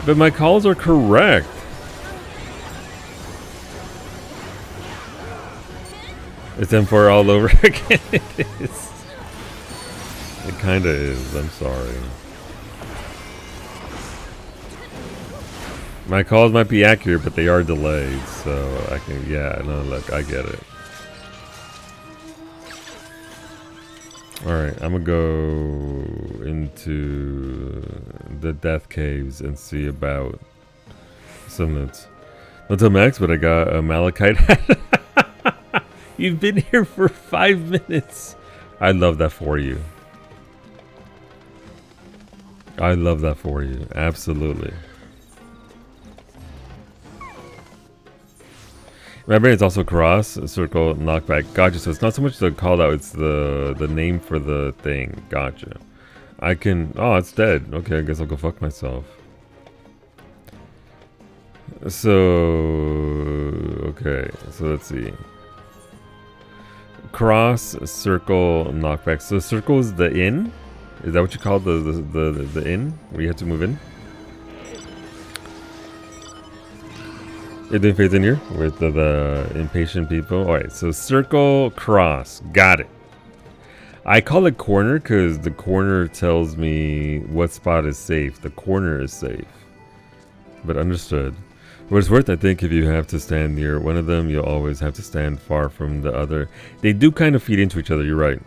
But my calls are correct. It's M4 all over again. It is. It kinda is, I'm sorry. My calls might be accurate, but they are delayed, so I can, yeah, no, look, I get it. Alright, I'm gonna go into the death caves and see about some notes. Not till max, but I got a Malachite hat. You've been here for 5 minutes. I love that for you. I love that for you, absolutely. Remember, it's also cross, circle, knockback. Gotcha. So it's not so much the call out, it's the name for the thing. Gotcha. I can... Oh, it's dead. Okay, I guess I'll go fuck myself. So... Okay, so let's see. Cross, circle, knockback. So circle is the in? Is that what you call the in? Where you have to move in? It didn't phase in here with the impatient people. Alright, so circle, cross. Got it. I call it corner because the corner tells me what spot is safe. The corner is safe. But understood. What it's worth, I think, if you have to stand near one of them, you'll always have to stand far from the other. They do kind of feed into each other, you're right.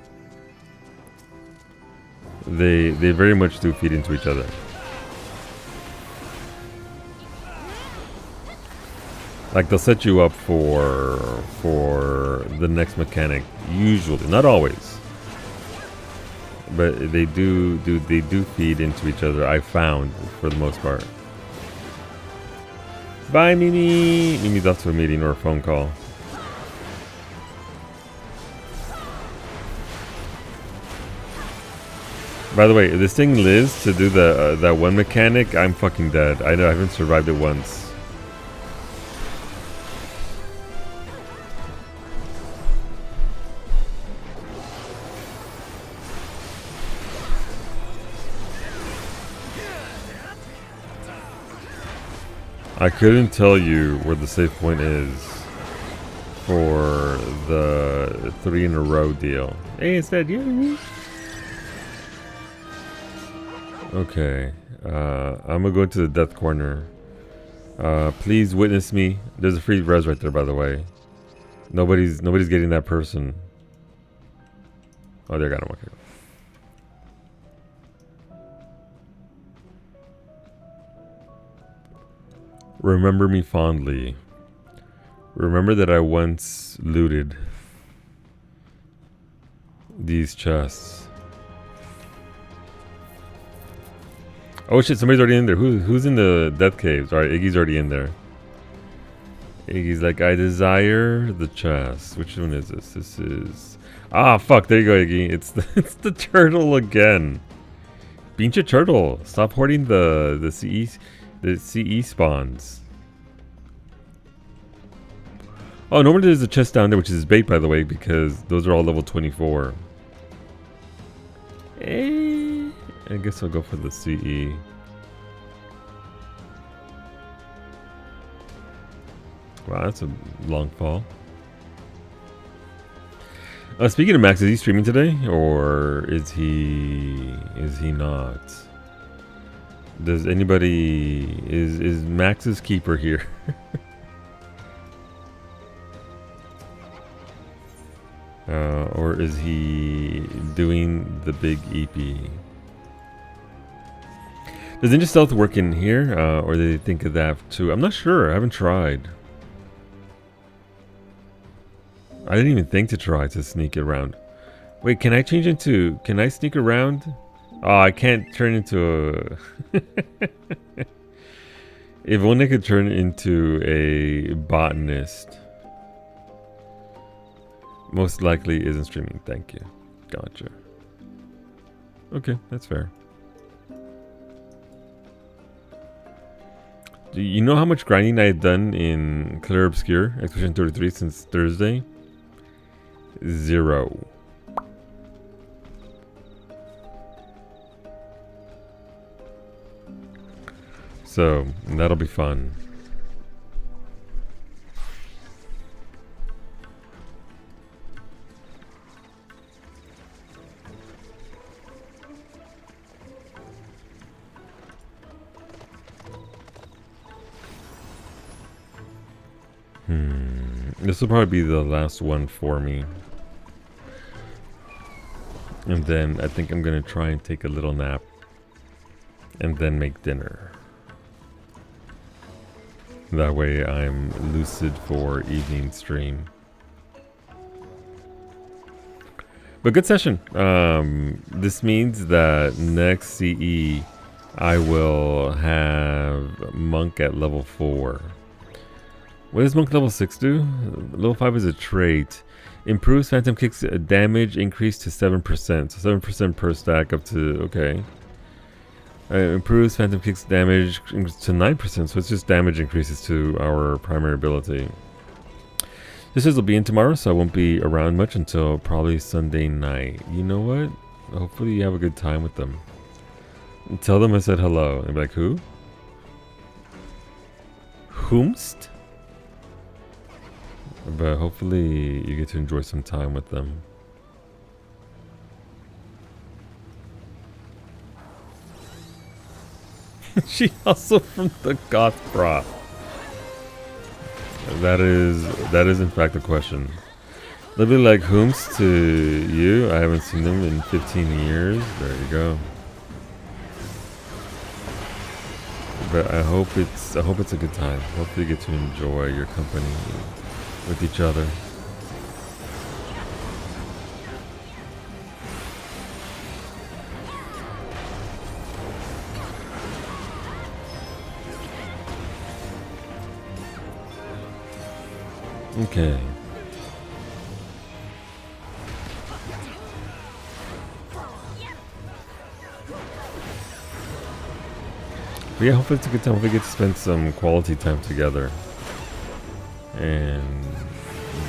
They very much do feed into each other. Like they'll set you up for the next mechanic, usually, not always, but they do feed into each other. I found for the most part. Bye, Mimi. Mimi's off to a meeting or a phone call. By the way, if this thing lives to do that one mechanic, I'm fucking dead. I know I haven't survived it once. I couldn't tell you where the save point is for the 3 in a row deal. Hey, it's that you. Okay, I'm gonna go to the death corner. Please witness me. There's a free res right there, by the way. Nobody's getting that person. Oh, they got him. Okay. Remember me fondly. Remember that I once looted these chests. Oh shit, somebody's already in there. Who's in the death caves? Alright, Iggy's already in there. Iggy's like, I desire the chest. Which one is this? This is... Ah, fuck, there you go, Iggy. It's the turtle again. Beancha turtle. Stop hoarding the CE spawns. Oh, normally there's a chest down there, which is bait, by the way, because those are all level 24. I guess I'll go for the CE. Wow, that's a long fall. Speaking of Max, is he streaming today, or is he not? Does anybody is Max's keeper here? Or is he doing the big EP? Does Ninja Stealth work in here, or do they think of that too? I'm not sure. I haven't tried. I didn't even think to try to sneak around. Wait, can I change into... Can I sneak around? Oh, I can't turn into a... If only I could turn into a botanist. Most likely isn't streaming. Thank you. Gotcha. Okay, that's fair. Do you know how much grinding I've done in Clear Obscure Expedition 33 since Thursday? 0. So that'll be fun. This will probably be the last one for me. And then I think I'm gonna try and take a little nap. And then make dinner. That way I'm lucid for evening stream. But good session. This means that next CE I will have Monk at level 4. What does Monk level 6 do? Level 5 is a trait. Improves Phantom Kick's damage increase to 7%. So 7% per stack up to... Okay. Improves Phantom Kick's damage to 9%. So it's just damage increases to our primary ability. This will be in tomorrow, so I won't be around much until probably Sunday night. You know what? Hopefully you have a good time with them. And tell them I said hello. And be like, who? Whomst? But hopefully you get to enjoy some time with them. She also from the Goth Prop. That is in fact a question. They'll be like whomst to you. I haven't seen them in 15 years. There you go. But I hope it's a good time. Hopefully you get to enjoy your company with each other. Okay. But yeah, hopefully it's a good time. Hopefully we get to spend some quality time together. And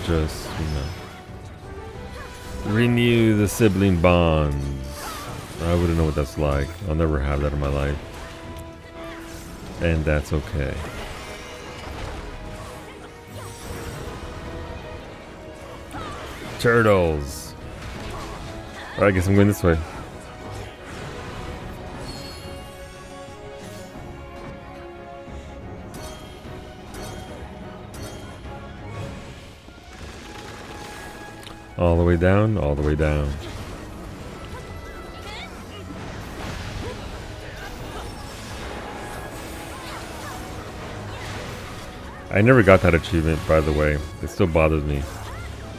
just, you know, renew the sibling bonds. I wouldn't know what that's like. I'll never have that in my life. And that's okay. Turtles. Alright, I guess I'm going this way. All the way down, all the way down. I never got that achievement, by the way. It still bothers me.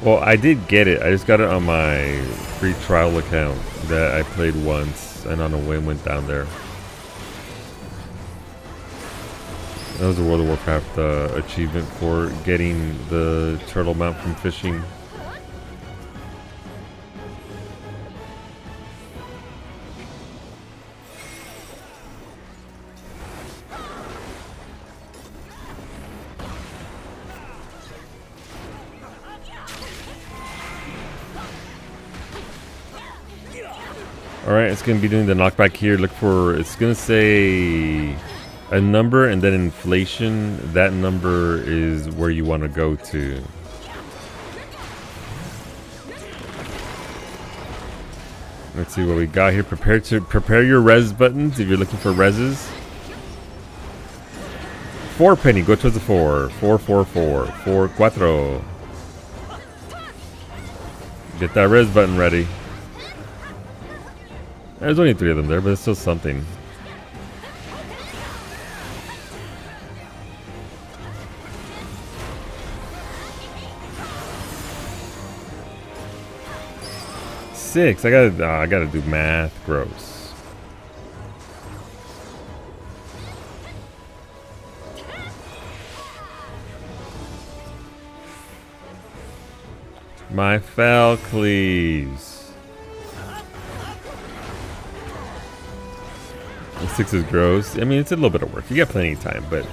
Well, I did get it. I just got it on my free trial account that I played once and on a whim went down there. That was a World of Warcraft achievement for getting the turtle mount from fishing. Alright, it's going to be doing the knockback here. Look for, it's going to say a number and then inflation. That number is where you want to go to. Let's see what we got here. Prepare your res buttons if you're looking for reses. 4 penny, go towards the 4. 4, 4, 4. 4, 4. Get that res button ready. There's only 3 of them there, but it's still something. Six. I gotta do math. Gross. My Falcleys. 6 is gross. I mean, it's a little bit of work. You got plenty of time, but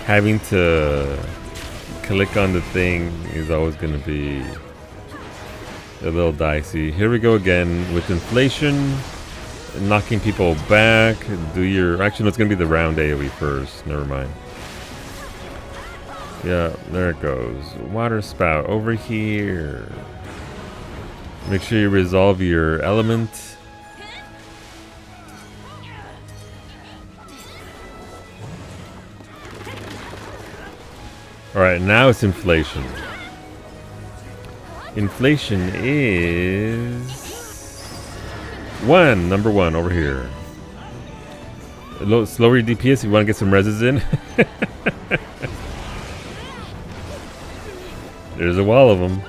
having to click on the thing is always going to be a little dicey. Here we go again with inflation, knocking people back. Actually, no, it's going to be the round AoE first. Never mind. Yeah, there it goes. Water spout over here. Make sure you resolve your element. Alright, now it's inflation. Inflation is number 1 over here. Slower your DPS if you want to get some reses in. There's a wall of them.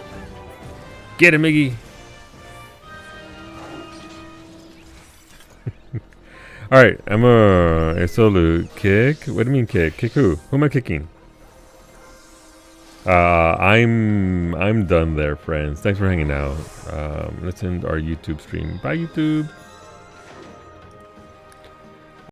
Get him, Miggy. Alright, I'm a solo kick. What do you mean kick? Kick who? Who am I kicking? I'm done there, friends. Thanks for hanging out. Let's end our YouTube stream. Bye, YouTube.